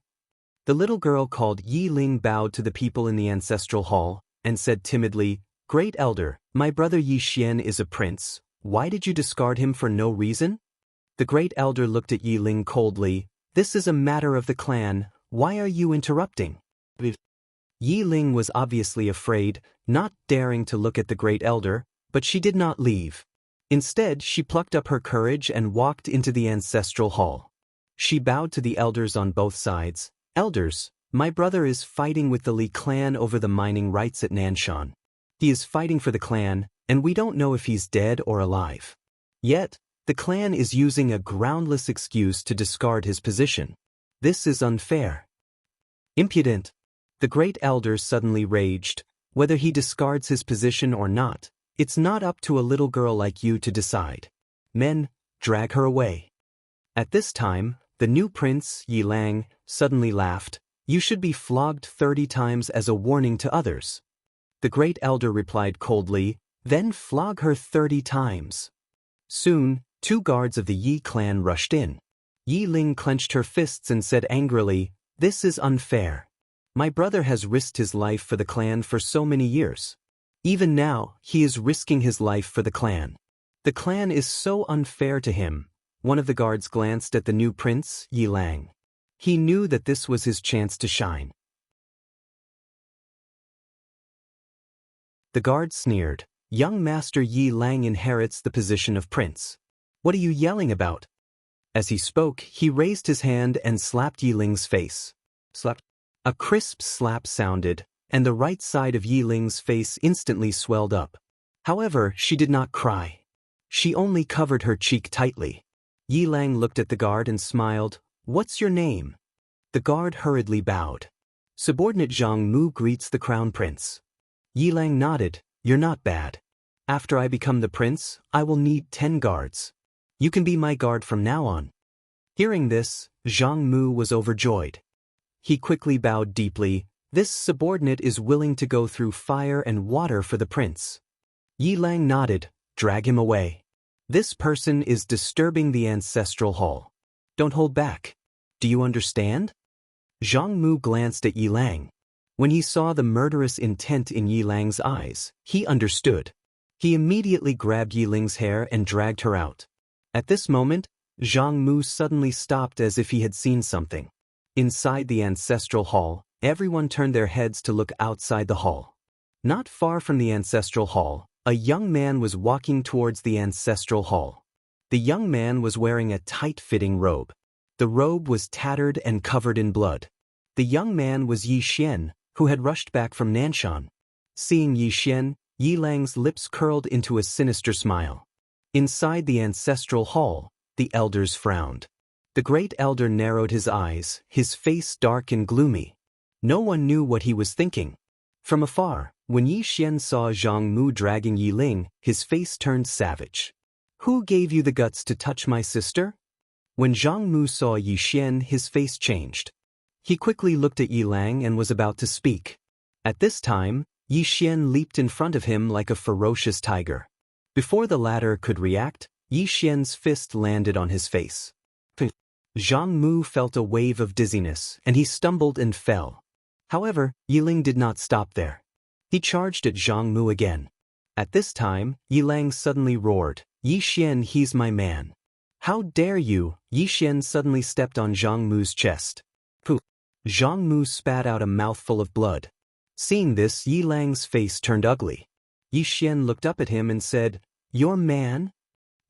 The little girl called Yi Ling bowed to the people in the ancestral hall and said timidly, "Great Elder, my brother Yi Xian is a prince. Why did you discard him for no reason?" The Great Elder looked at Yi Ling coldly. "This is a matter of the clan. Why are you interrupting?" Yi Ling was obviously afraid, not daring to look at the Great Elder, but she did not leave. Instead, she plucked up her courage and walked into the ancestral hall. She bowed to the elders on both sides. "Elders, my brother is fighting with the Li clan over the mining rights at Nanshan. He is fighting for the clan, and we don't know if he's dead or alive. Yet, the clan is using a groundless excuse to discard his position. This is unfair." "Impudent!" The Great Elder suddenly raged. "Whether he discards his position or not, it's not up to a little girl like you to decide. Men, drag her away." At this time, the new prince, Yi Lang, suddenly laughed. "You should be flogged 30 times as a warning to others." The Great Elder replied coldly, "Then flog her 30 times. Soon, 2 guards of the Yi clan rushed in. Yi Ling clenched her fists and said angrily, "This is unfair. My brother has risked his life for the clan for so many years. Even now, he is risking his life for the clan. The clan is so unfair to him." One of the guards glanced at the new prince, Yi Lang. He knew that this was his chance to shine. The guard sneered, "Young Master Yi Lang inherits the position of prince. What are you yelling about?" As he spoke, he raised his hand and slapped Yi Ling's face. Slap. A crisp slap sounded, and the right side of Yi Ling's face instantly swelled up. However, she did not cry. She only covered her cheek tightly. Yi Lang looked at the guard and smiled. "What's your name?" The guard hurriedly bowed. "Subordinate Zhang Mu greets the crown prince." Yi Lang nodded. "You're not bad. After I become the prince, I will need 10 guards. You can be my guard from now on." Hearing this, Zhang Mu was overjoyed. He quickly bowed deeply. "This subordinate is willing to go through fire and water for the prince." Yi Lang nodded. "Drag him away. This person is disturbing the ancestral hall. Don't hold back. Do you understand?" Zhang Mu glanced at Yi Lang. When he saw the murderous intent in Yi Lang's eyes, he understood. He immediately grabbed Yi Ling's hair and dragged her out. At this moment, Zhang Mu suddenly stopped as if he had seen something. Inside the ancestral hall, everyone turned their heads to look outside the hall. Not far from the ancestral hall, a young man was walking towards the ancestral hall. The young man was wearing a tight-fitting robe. The robe was tattered and covered in blood. The young man was Yi Xian, who had rushed back from Nanshan. Seeing Yi Xian, Yi Lang's lips curled into a sinister smile. Inside the ancestral hall, the elders frowned. The Great Elder narrowed his eyes, his face dark and gloomy. No one knew what he was thinking. From afar, when Yi Xian saw Zhang Mu dragging Yi Ling, his face turned savage. "Who gave you the guts to touch my sister?" When Zhang Mu saw Yi Xian, his face changed. He quickly looked at Yi Lang and was about to speak. At this time, Yi Xian leaped in front of him like a ferocious tiger. Before the latter could react, Yi Xian's fist landed on his face. Zhang Mu felt a wave of dizziness, and he stumbled and fell. However, Yi Ling did not stop there. He charged at Zhang Mu again. At this time, Yi Lang suddenly roared, "Yi Xian, he's my man." "How dare you?" Yi Xian suddenly stepped on Zhang Mu's chest. Pooh! Zhang Mu spat out a mouthful of blood. Seeing this, Yi Lang's face turned ugly. Yi Xian looked up at him and said, "Your man?"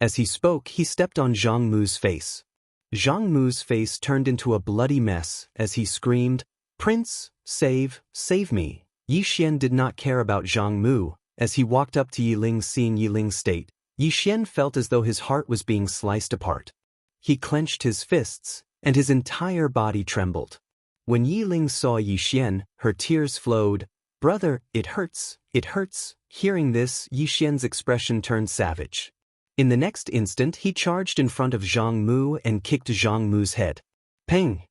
As he spoke, he stepped on Zhang Mu's face. Zhang Mu's face turned into a bloody mess as he screamed, "Prince, save me." Yi Xian did not care about Zhang Mu. As he walked up to Yi Ling, seeing Yi Ling's state, Yi Xian felt as though his heart was being sliced apart. He clenched his fists, and his entire body trembled. When Yi Ling saw Yi Xian, her tears flowed. "Brother, it hurts, it hurts." Hearing this, Yi Xian's expression turned savage. In the next instant, he charged in front of Zhang Mu and kicked Zhang Mu's head. Ping!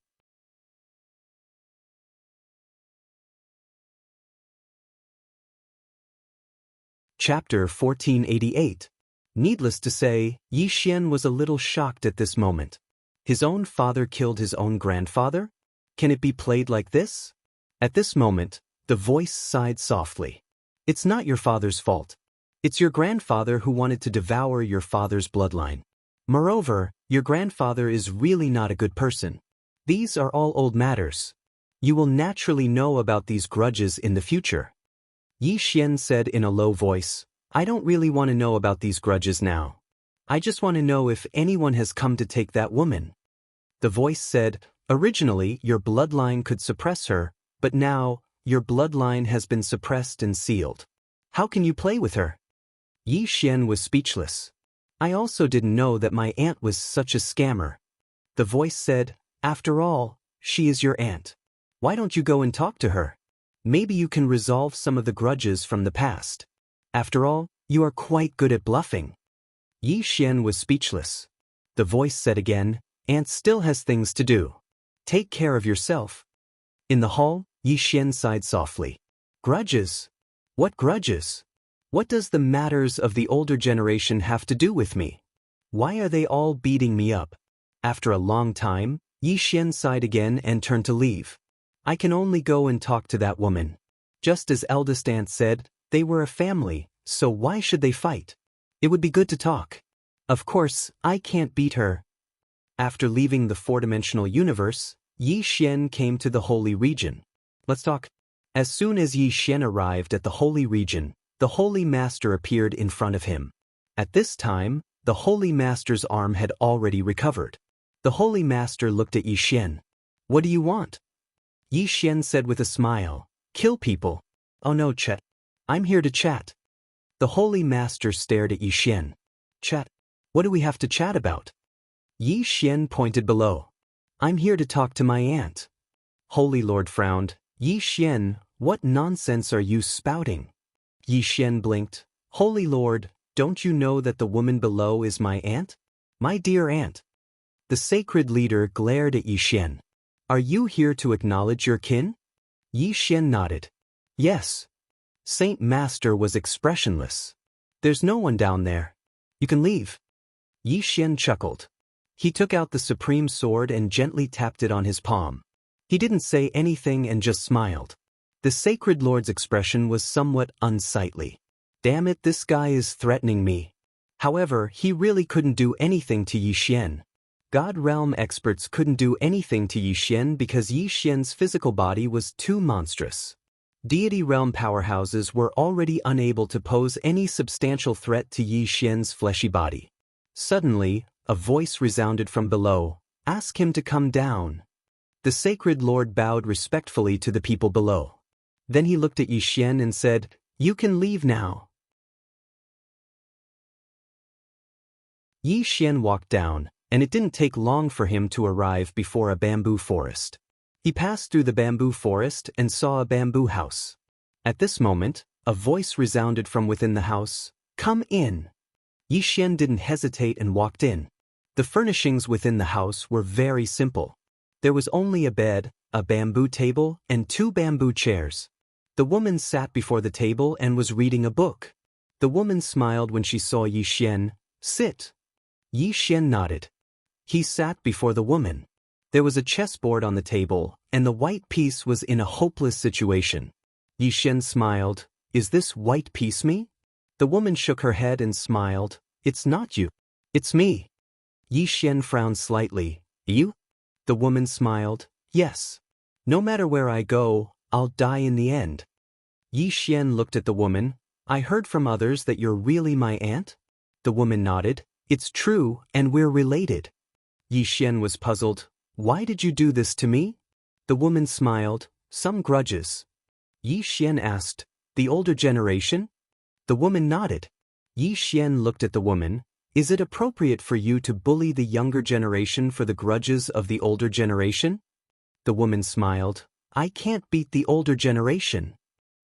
Chapter 1488. Needless to say, Yi Xian was a little shocked at this moment. His own father killed his own grandfather? Can it be played like this? At this moment, the voice sighed softly. It's not your father's fault. It's your grandfather who wanted to devour your father's bloodline. Moreover, your grandfather is really not a good person. These are all old matters. You will naturally know about these grudges in the future. Yi Xian said in a low voice, I don't really want to know about these grudges now. I just want to know if anyone has come to take that woman. The voice said, originally your bloodline could suppress her, but now, your bloodline has been suppressed and sealed. How can you play with her? Yi Xian was speechless. I also didn't know that my aunt was such a scammer. The voice said, after all, she is your aunt. Why don't you go and talk to her? Maybe you can resolve some of the grudges from the past. After all, you are quite good at bluffing. Yi Xian was speechless. The voice said again, Aunt still has things to do. Take care of yourself. In the hall, Yi Xian sighed softly. Grudges? What grudges? What does the matters of the older generation have to do with me? Why are they all beating me up? After a long time, Yi Xian sighed again and turned to leave. I can only go and talk to that woman. Just as eldest aunt said, they were a family, so why should they fight? It would be good to talk. Of course, I can't beat her. After leaving the four-dimensional universe, Yi Xian came to the Holy Region. Let's talk. As soon as Yi Xian arrived at the Holy Region, the Holy Master appeared in front of him. At this time, the Holy Master's arm had already recovered. The Holy Master looked at Yi Xian. What do you want? Yi Xian said with a smile, kill people. Oh no, chat. I'm here to chat. The Holy Master stared at Yi Xian. Chat? What do we have to chat about? Yi Xian pointed below. I'm here to talk to my aunt. Holy Lord frowned. Yi Xian, what nonsense are you spouting? Yi Xian blinked. Holy Lord, don't you know that the woman below is my aunt? My dear aunt. The sacred leader glared at Yi Xian. Are you here to acknowledge your kin? Yi Xian nodded. Yes. Saint Master was expressionless. There's no one down there. You can leave. Yi Xian chuckled. He took out the supreme sword and gently tapped it on his palm. He didn't say anything and just smiled. The sacred lord's expression was somewhat unsightly. Damn it, this guy is threatening me. However, he really couldn't do anything to Yi Xian. God Realm experts couldn't do anything to Yi Xian because Yi Xian's physical body was too monstrous. Deity Realm powerhouses were already unable to pose any substantial threat to Yi Xian's fleshy body. Suddenly, a voice resounded from below, ask him to come down. The sacred lord bowed respectfully to the people below. Then he looked at Yi Xian and said, you can leave now. Yi Xian walked down, and it didn't take long for him to arrive before a bamboo forest. He passed through the bamboo forest and saw a bamboo house. At this moment, a voice resounded from within the house, come in. Yi Xian didn't hesitate and walked in. The furnishings within the house were very simple. There was only a bed, a bamboo table, and 2 bamboo chairs. The woman sat before the table and was reading a book. The woman smiled when she saw Yi Xian. Sit. Yi Xian nodded. He sat before the woman. There was a chessboard on the table, and the white piece was in a hopeless situation. Yi Xian smiled. Is this white piece me? The woman shook her head and smiled. It's not you. It's me. Yi Xian frowned slightly. You? The woman smiled. Yes. No matter where I go, I'll die in the end. Yi Xian looked at the woman. I heard from others that you're really my aunt? The woman nodded. It's true, and we're related. Yi Xian was puzzled. Why did you do this to me? The woman smiled. Some grudges. Yi Xian asked, the older generation? The woman nodded. Yi Xian looked at the woman. Is it appropriate for you to bully the younger generation for the grudges of the older generation? The woman smiled. I can't beat the older generation.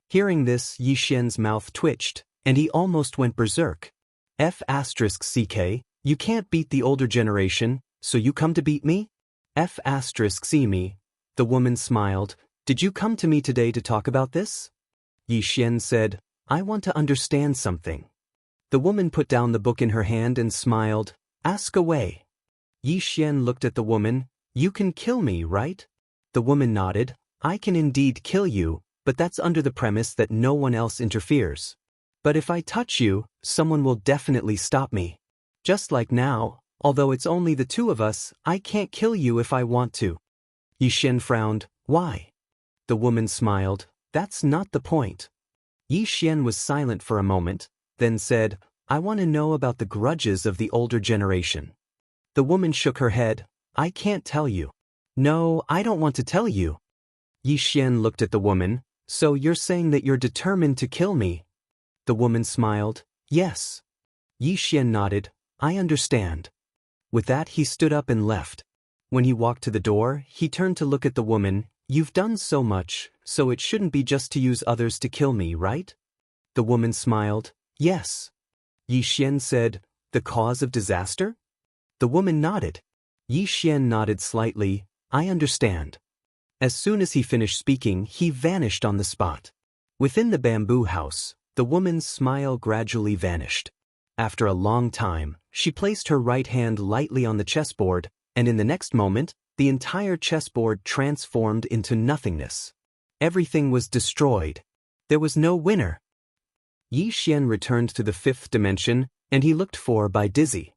Hearing this, Yi Xian's mouth twitched, and he almost went berserk. F***ck, you can't beat the older generation, so you come to beat me? F***c me. The woman smiled. Did you come to me today to talk about this? Yi Xian said, I want to understand something. The woman put down the book in her hand and smiled. Ask away. Yi Xian looked at the woman. You can kill me, right? The woman nodded. I can indeed kill you, but that's under the premise that no one else interferes. But if I touch you, someone will definitely stop me. Just like now, although it's only the two of us, I can't kill you if I want to. Yixian frowned. Why? The woman smiled. That's not the point. Yixian was silent for a moment, then said, I want to know about the grudges of the older generation. The woman shook her head. I can't tell you. No, I don't want to tell you. Yixian looked at the woman. So you're saying that you're determined to kill me? The woman smiled. Yes. Yixian nodded. I understand. With that he stood up and left. When he walked to the door, he turned to look at the woman. You've done so much, so it shouldn't be just to use others to kill me, right? The woman smiled. Yes. Yixian said, the cause of disaster? The woman nodded. Yixian nodded slightly. I understand. As soon as he finished speaking, he vanished on the spot. Within the bamboo house, the woman's smile gradually vanished. After a long time, she placed her right hand lightly on the chessboard, and in the next moment, the entire chessboard transformed into nothingness. Everything was destroyed. There was no winner. Yixian returned to the fifth dimension, and he looked for Bai Dizzy.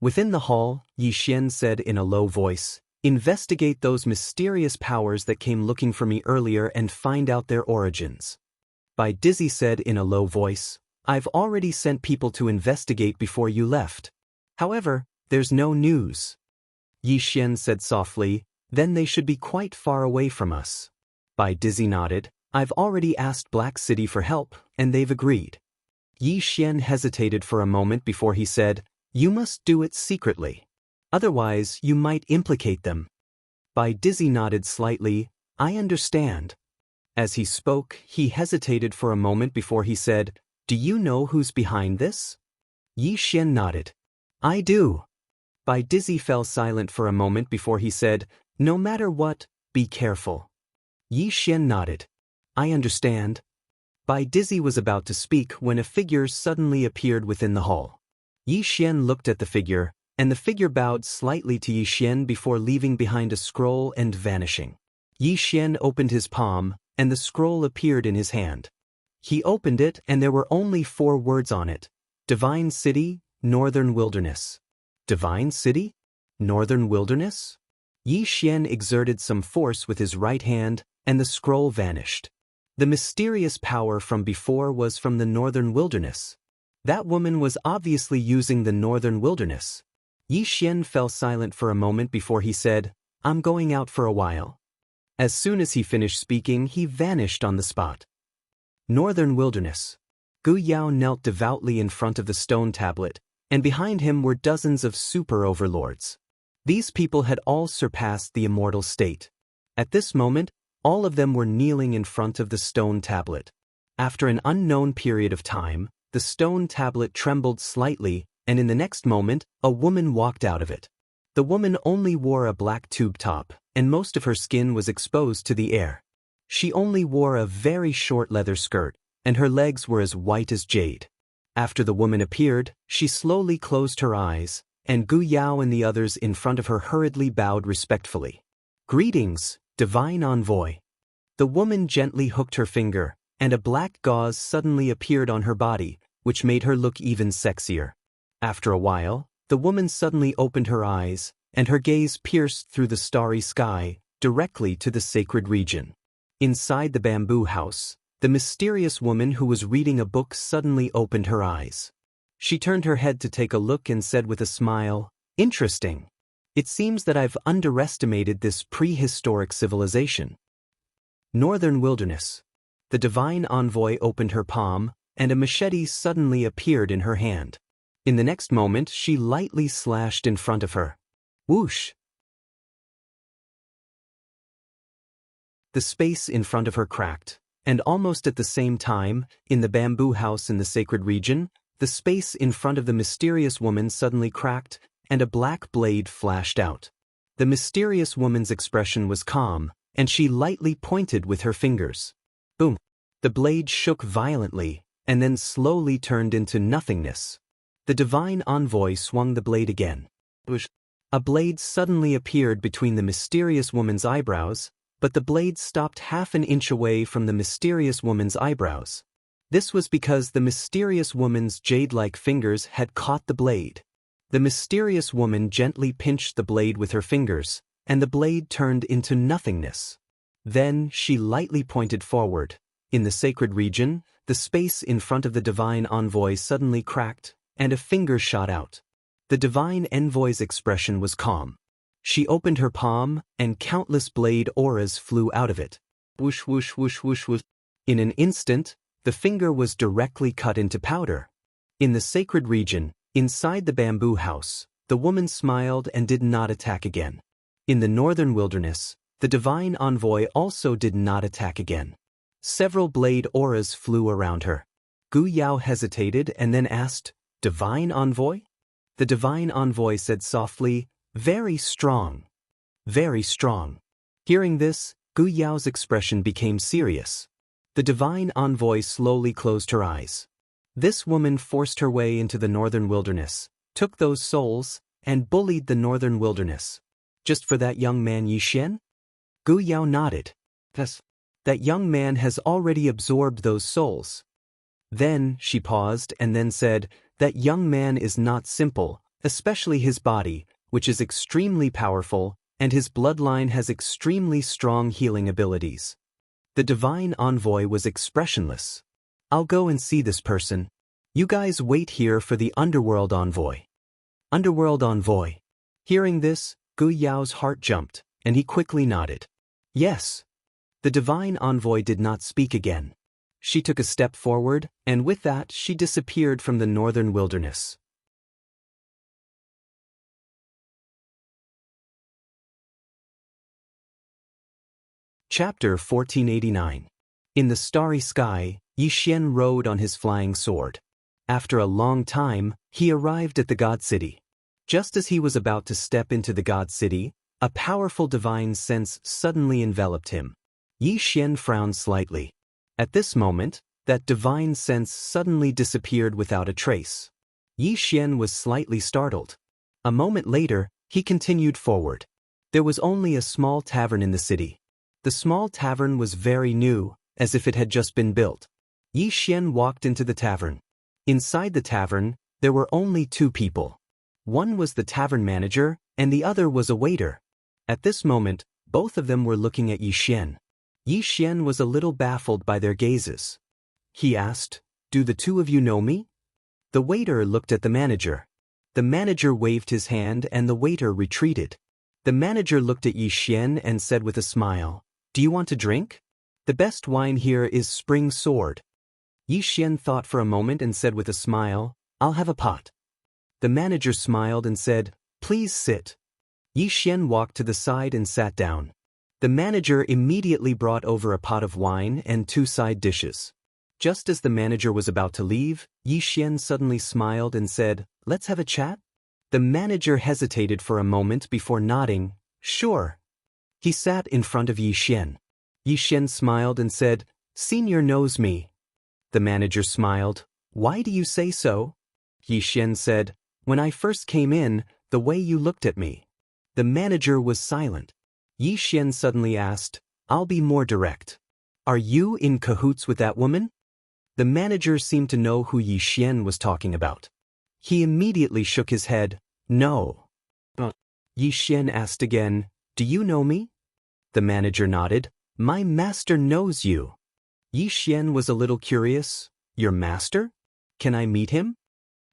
Within the hall, Yixian said in a low voice, investigate those mysterious powers that came looking for me earlier and find out their origins. Bai Dizzy said in a low voice, I've already sent people to investigate before you left. However, there's no news. Yixian said softly, then they should be quite far away from us. Bai Dizzy nodded, I've already asked Black City for help, and they've agreed. Yixian hesitated for a moment before he said, you must do it secretly. Otherwise, you might implicate them. Bai Dizzy nodded slightly, I understand. As he spoke, he hesitated for a moment before he said, do you know who's behind this? Yixian nodded. I do. Bai Dizzy fell silent for a moment before he said, no matter what, be careful. Yixian nodded. I understand. Bai Dizzy was about to speak when a figure suddenly appeared within the hall. Yixian looked at the figure, and the figure bowed slightly to Yixian before leaving behind a scroll and vanishing. Yixian opened his palm, and the scroll appeared in his hand. He opened it and there were only 4 words on it. Divine City, Northern Wilderness. Divine City? Northern Wilderness? Yixian exerted some force with his right hand, and the scroll vanished. The mysterious power from before was from the Northern Wilderness. That woman was obviously using the Northern Wilderness. Yixian fell silent for a moment before he said, I'm going out for a while. As soon as he finished speaking, he vanished on the spot. Northern Wilderness. Gu Yao knelt devoutly in front of the stone tablet, and behind him were dozens of super overlords. These people had all surpassed the immortal state. At this moment, all of them were kneeling in front of the stone tablet. After an unknown period of time, the stone tablet trembled slightly, and in the next moment, a woman walked out of it. The woman only wore a black tube top, and most of her skin was exposed to the air. She only wore a very short leather skirt, and her legs were as white as jade. After the woman appeared, she slowly closed her eyes, and Gu Yao and the others in front of her hurriedly bowed respectfully. Greetings, divine envoy. The woman gently hooked her finger, and a black gauze suddenly appeared on her body, which made her look even sexier. After a while, the woman suddenly opened her eyes, and her gaze pierced through the starry sky, directly to the sacred region. Inside the bamboo house, the mysterious woman who was reading a book suddenly opened her eyes. She turned her head to take a look and said with a smile, interesting. It seems that I've underestimated this prehistoric civilization. Northern Wilderness. The divine envoy opened her palm, and a machete suddenly appeared in her hand. In the next moment, she lightly slashed in front of her. Whoosh! The space in front of her cracked, and almost at the same time, in the bamboo house in the sacred region, the space in front of the mysterious woman suddenly cracked, and a black blade flashed out. The mysterious woman's expression was calm, and she lightly pointed with her fingers. Boom! The blade shook violently, and then slowly turned into nothingness. The divine envoy swung the blade again. Whoosh! A blade suddenly appeared between the mysterious woman's eyebrows, but the blade stopped half an inch away from the mysterious woman's eyebrows. This was because the mysterious woman's jade-like fingers had caught the blade. The mysterious woman gently pinched the blade with her fingers, and the blade turned into nothingness. Then she lightly pointed forward. In the sacred region, the space in front of the divine envoy suddenly cracked, and a finger shot out. The divine envoy's expression was calm. She opened her palm, and countless blade auras flew out of it. Whoosh, whoosh, whoosh, whoosh, whoosh. In an instant, the finger was directly cut into powder. In the sacred region, inside the bamboo house, the woman smiled and did not attack again. In the northern wilderness, the divine envoy also did not attack again. Several blade auras flew around her. Gu Yao hesitated and then asked, "Divine envoy?" The divine envoy said softly, "Very strong. Very strong." Hearing this, Gu Yao's expression became serious. The divine envoy slowly closed her eyes. This woman forced her way into the northern wilderness, took those souls, and bullied the northern wilderness. Just for that young man Yixian? Gu Yao nodded. Yes. That young man has already absorbed those souls. Then she paused and then said, "That young man is not simple, especially his body, which is extremely powerful, and his bloodline has extremely strong healing abilities." The divine envoy was expressionless. "I'll go and see this person. You guys wait here for the underworld envoy." Underworld envoy. Hearing this, Gu Yao's heart jumped, and he quickly nodded. "Yes." The divine envoy did not speak again. She took a step forward, and with that she disappeared from the northern wilderness. Chapter 1489. In the starry sky, Yixian rode on his flying sword. After a long time, he arrived at the God City. Just as he was about to step into the God City, a powerful divine sense suddenly enveloped him. Yixian frowned slightly. At this moment, that divine sense suddenly disappeared without a trace. Yixian was slightly startled. A moment later, he continued forward. There was only a small tavern in the city. The small tavern was very new, as if it had just been built. Yixian walked into the tavern. Inside the tavern, there were only two people. One was the tavern manager, and the other was a waiter. At this moment, both of them were looking at Yixian. Yixian was a little baffled by their gazes. He asked, "Do the two of you know me?" The waiter looked at the manager. The manager waved his hand and the waiter retreated. The manager looked at Yixian and said with a smile, "Do you want a drink? The best wine here is Spring Sword." Yixian thought for a moment and said with a smile, "I'll have a pot." The manager smiled and said, "Please sit." Yixian walked to the side and sat down. The manager immediately brought over a pot of wine and two side dishes. Just as the manager was about to leave, Yixian suddenly smiled and said, "Let's have a chat?" The manager hesitated for a moment before nodding, "Sure." He sat in front of Yixian. Yixian smiled and said, "Senior knows me." The manager smiled, "Why do you say so?" Yixian said, "When I first came in, the way you looked at me." The manager was silent. Yixian suddenly asked, "I'll be more direct. Are you in cahoots with that woman?" The manager seemed to know who Yixian was talking about. He immediately shook his head, "No." Yixian asked again, "Do you know me?" The manager nodded, "My master knows you." Yixian was a little curious, "Your master? Can I meet him?"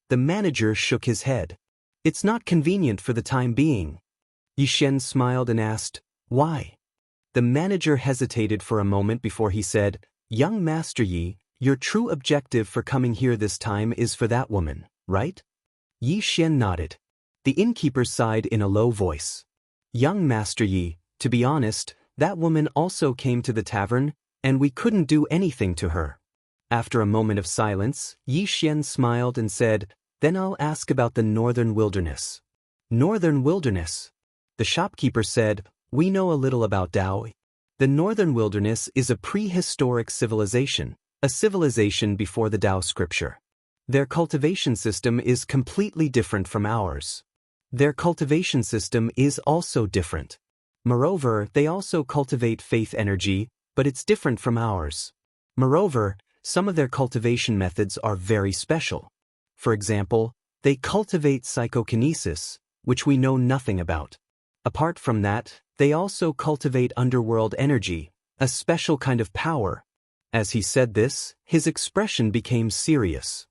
The manager shook his head. "It's not convenient for the time being." Yixian smiled and asked, "Why?" The manager hesitated for a moment before he said, "Young Master Yi, your true objective for coming here this time is for that woman, right?" Yixian nodded. The innkeeper sighed in a low voice. "Young Master Yi, to be honest, that woman also came to the tavern, and we couldn't do anything to her." After a moment of silence, Yixian smiled and said, "Then I'll ask about the northern wilderness." "Northern wilderness?" The shopkeeper said, "We know a little about Daoist. The northern wilderness is a prehistoric civilization, a civilization before the Tao scripture. Their cultivation system is completely different from ours. Their cultivation system is also different. Moreover, they also cultivate faith energy, but it's different from ours. Moreover, some of their cultivation methods are very special. For example, they cultivate psychokinesis, which we know nothing about. Apart from that, they also cultivate underworld energy, a special kind of power. As he said this, his expression became serious.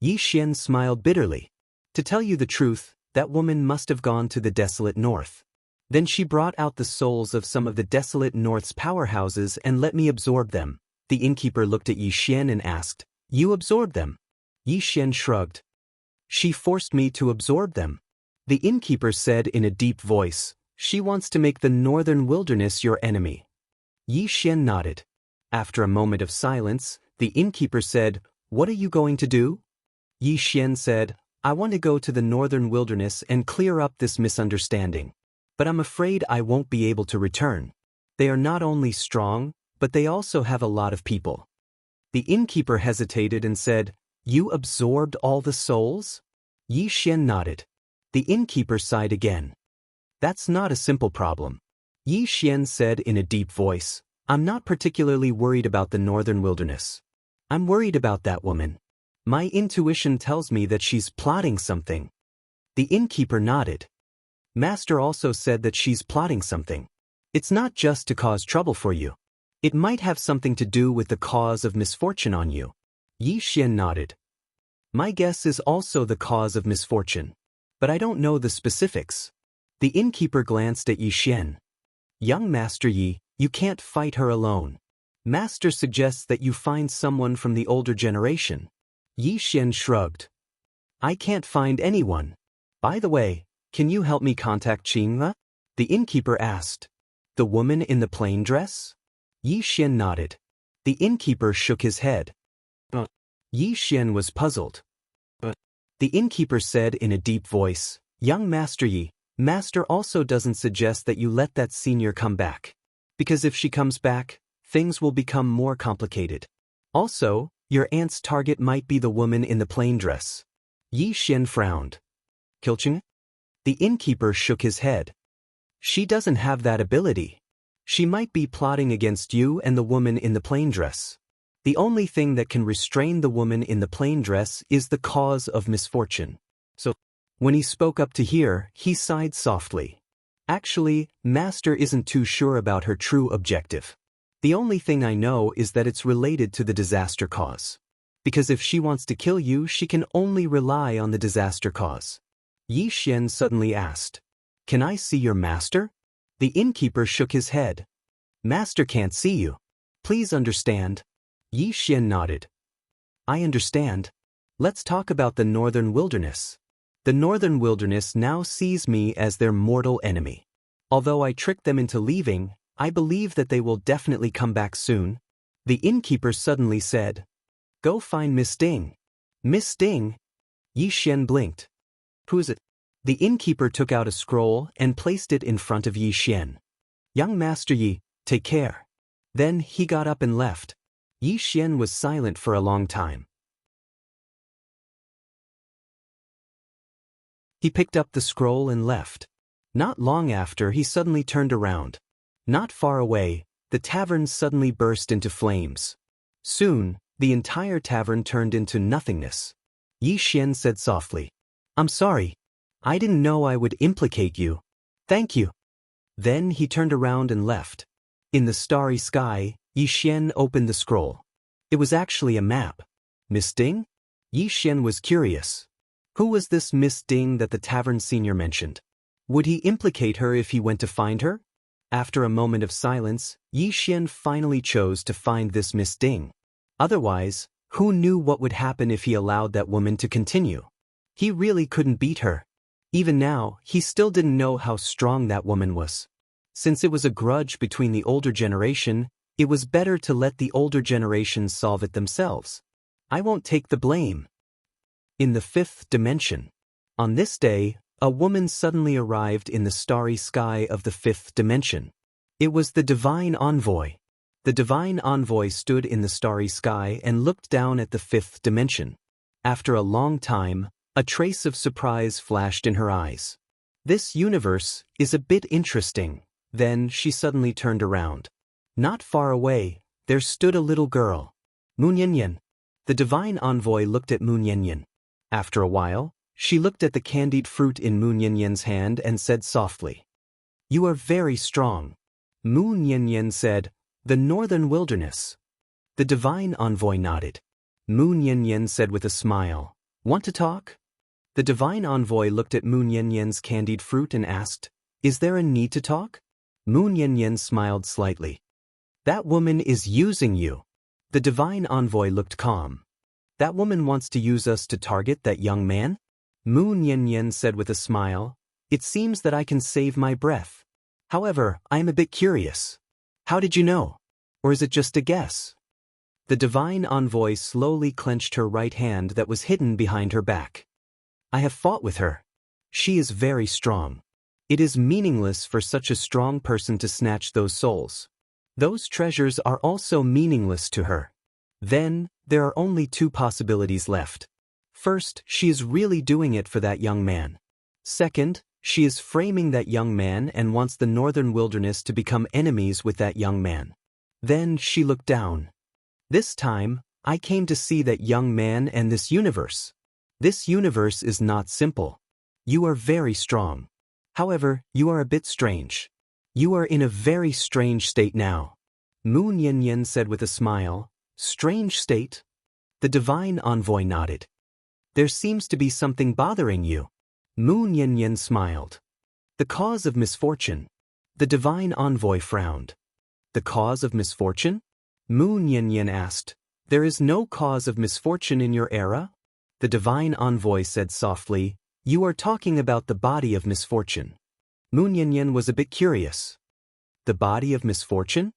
Xian smiled bitterly. To tell you the truth, that woman must have gone to the desolate north. Then she brought out the souls of some of the desolate north's powerhouses and let me absorb them. The innkeeper looked at Xian and asked, "You absorbed them?" Xian shrugged. "She forced me to absorb them." The innkeeper said in a deep voice, "She wants to make the northern wilderness your enemy." Xian nodded. After a moment of silence, the innkeeper said, "What are you going to do?" Xian said, "I want to go to the northern wilderness and clear up this misunderstanding. But I'm afraid I won't be able to return. They are not only strong, but they also have a lot of people." The innkeeper hesitated and said, "You absorbed all the souls?" Xian nodded. The innkeeper sighed again. "That's not a simple problem." Xian said in a deep voice, "I'm not particularly worried about the northern wilderness. I'm worried about that woman. My intuition tells me that she's plotting something." The innkeeper nodded. "Master also said that she's plotting something. It's not just to cause trouble for you. It might have something to do with the cause of misfortune on you." Xian nodded. "My guess is also the cause of misfortune. But I don't know the specifics." The innkeeper glanced at Xian. "Young Master Yi, you can't fight her alone. Master suggests that you find someone from the older generation." Xian shrugged. "I can't find anyone. By the way, can you help me contact Qingla?" The innkeeper asked. "The woman in the plain dress?" Xian nodded. The innkeeper shook his head. But Xian was puzzled. The innkeeper said in a deep voice, "Young Master Yi, Master also doesn't suggest that you let that senior come back. Because if she comes back, things will become more complicated. Also, your aunt's target might be the woman in the plain dress." Xian frowned. "Kilching?" The innkeeper shook his head. "She doesn't have that ability. She might be plotting against you and the woman in the plain dress. The only thing that can restrain the woman in the plain dress is the cause of misfortune." So, when he spoke up to hear, he sighed softly. "Actually, Master isn't too sure about her true objective. The only thing I know is that it's related to the disaster cause. Because if she wants to kill you, she can only rely on the disaster cause." Xian suddenly asked, "Can I see your master?" The innkeeper shook his head. "Master can't see you. Please understand." Xian nodded. "I understand. Let's talk about the northern wilderness. The northern wilderness now sees me as their mortal enemy. Although I tricked them into leaving, I believe that they will definitely come back soon." The innkeeper suddenly said, "Go find Miss Ding." "Miss Ding?" Xian blinked. "Who is it?" The innkeeper took out a scroll and placed it in front of Xian. "Young Master Yi, take care." Then he got up and left. Xian was silent for a long time. He picked up the scroll and left. Not long after, he suddenly turned around. Not far away, the tavern suddenly burst into flames. Soon, the entire tavern turned into nothingness. Xian said softly, "I'm sorry. I didn't know I would implicate you. Thank you." Then he turned around and left. In the starry sky, Xian opened the scroll. It was actually a map. Miss Ding? Xian was curious. Who was this Miss Ding that the tavern senior mentioned? Would he implicate her if he went to find her? After a moment of silence, Xian finally chose to find this Miss Ding. Otherwise, who knew what would happen if he allowed that woman to continue? He really couldn't beat her. Even now, he still didn't know how strong that woman was. Since it was a grudge between the older generation, it was better to let the older generation solve it themselves. I won't take the blame. In the fifth dimension. On this day, a woman suddenly arrived in the starry sky of the fifth dimension. It was the divine envoy. The divine envoy stood in the starry sky and looked down at the fifth dimension. After a long time, a trace of surprise flashed in her eyes. This universe is a bit interesting. Then she suddenly turned around. Not far away, there stood a little girl. Mu Niannian. The divine envoy looked at Mu Niannian. After a while, she looked at the candied fruit in Mu Niannian's hand and said softly, "You are very strong." Mu Niannian said, "The northern wilderness." The divine envoy nodded. Mu Niannian said with a smile, "Want to talk?" The divine envoy looked at Mu Niannian's candied fruit and asked, "Is there a need to talk?" Mu Niannian smiled slightly. "That woman is using you." The divine envoy looked calm. "That woman wants to use us to target that young man?" Mu Niannian said with a smile, "It seems that I can save my breath. However, I am a bit curious. How did you know? Or is it just a guess?" The divine envoy slowly clenched her right hand that was hidden behind her back. "I have fought with her. She is very strong. It is meaningless for such a strong person to snatch those souls. Those treasures are also meaningless to her. Then, there are only two possibilities left. First, she is really doing it for that young man. Second, she is framing that young man and wants the northern wilderness to become enemies with that young man." Then she looked down. "This time, I came to see that young man and this universe. This universe is not simple. You are very strong. However, you are a bit strange. You are in a very strange state now." Mu Niannian said with a smile, "Strange state?" The divine envoy nodded. "There seems to be something bothering you." Mu Niannian smiled. "The cause of misfortune." The divine envoy frowned. "The cause of misfortune?" Mu Niannian asked. "There is no cause of misfortune in your era?" The divine envoy said softly, "You are talking about the body of misfortune." Mu Niannian was a bit curious. "The body of misfortune?"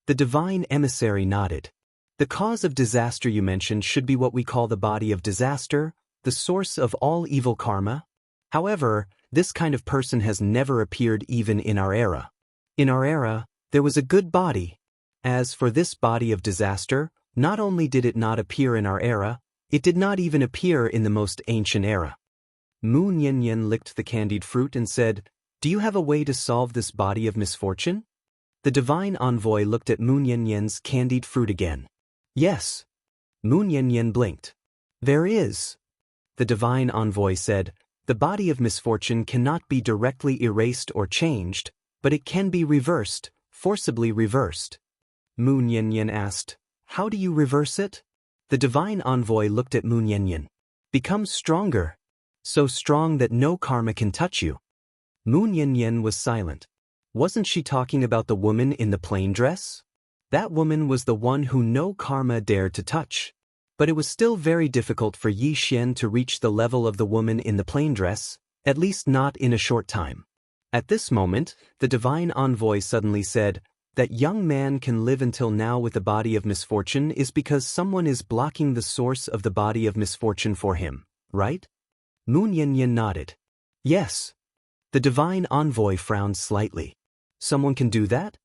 The divine emissary nodded. "The cause of disaster you mentioned should be what we call the body of disaster, the source of all evil karma. However, this kind of person has never appeared even in our era. In our era, there was a good body. As for this body of disaster, not only did it not appear in our era, it did not even appear in the most ancient era." Mu Niannian licked the candied fruit and said, "Do you have a way to solve this body of misfortune?" The divine envoy looked at Mu Niannian's candied fruit again. "Yes." Mu Niannian blinked. "There is." The divine envoy said, "The body of misfortune cannot be directly erased or changed, but it can be reversed, forcibly reversed." Mu Niannian asked, "How do you reverse it?" The divine envoy looked at Mu Niannian. "Become stronger. So strong that no karma can touch you." Mu Niannian was silent. Wasn't she talking about the woman in the plain dress? That woman was the one who no karma dared to touch. But it was still very difficult for Yi Xian to reach the level of the woman in the plain dress, at least not in a short time. At this moment, the divine envoy suddenly said, "That young man can live until now with the body of misfortune is because someone is blocking the source of the body of misfortune for him, right?" Mu Niannian nodded. "Yes." The divine envoy frowned slightly. "Someone can do that?"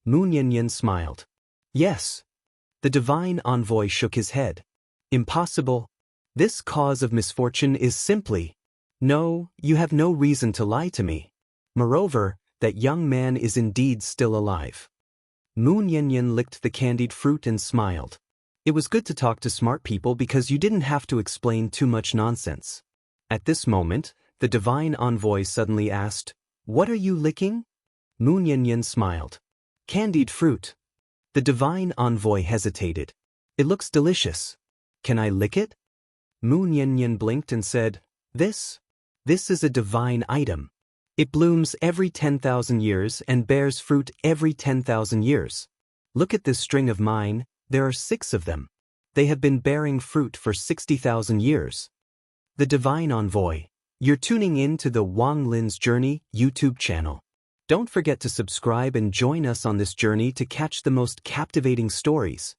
Mu Niannian smiled. "Yes." The divine envoy shook his head. "Impossible. This cause of misfortune is simply... No, you have no reason to lie to me. Moreover, that young man is indeed still alive." Mu Niannian licked the candied fruit and smiled. It was good to talk to smart people because you didn't have to explain too much nonsense. At this moment, the divine envoy suddenly asked, "What are you licking?" Mu Niannian smiled. "Candied fruit." The divine envoy hesitated. "It looks delicious. Can I lick it?" Mu Niannian blinked and said, This is a divine item. It blooms every 10,000 years and bears fruit every 10,000 years. Look at this string of mine, there are 6 of them. They have been bearing fruit for 60,000 years. The Divine Envoy. You're tuning in to the Wang Lin's Journey YouTube channel. Don't forget to subscribe and join us on this journey to catch the most captivating stories.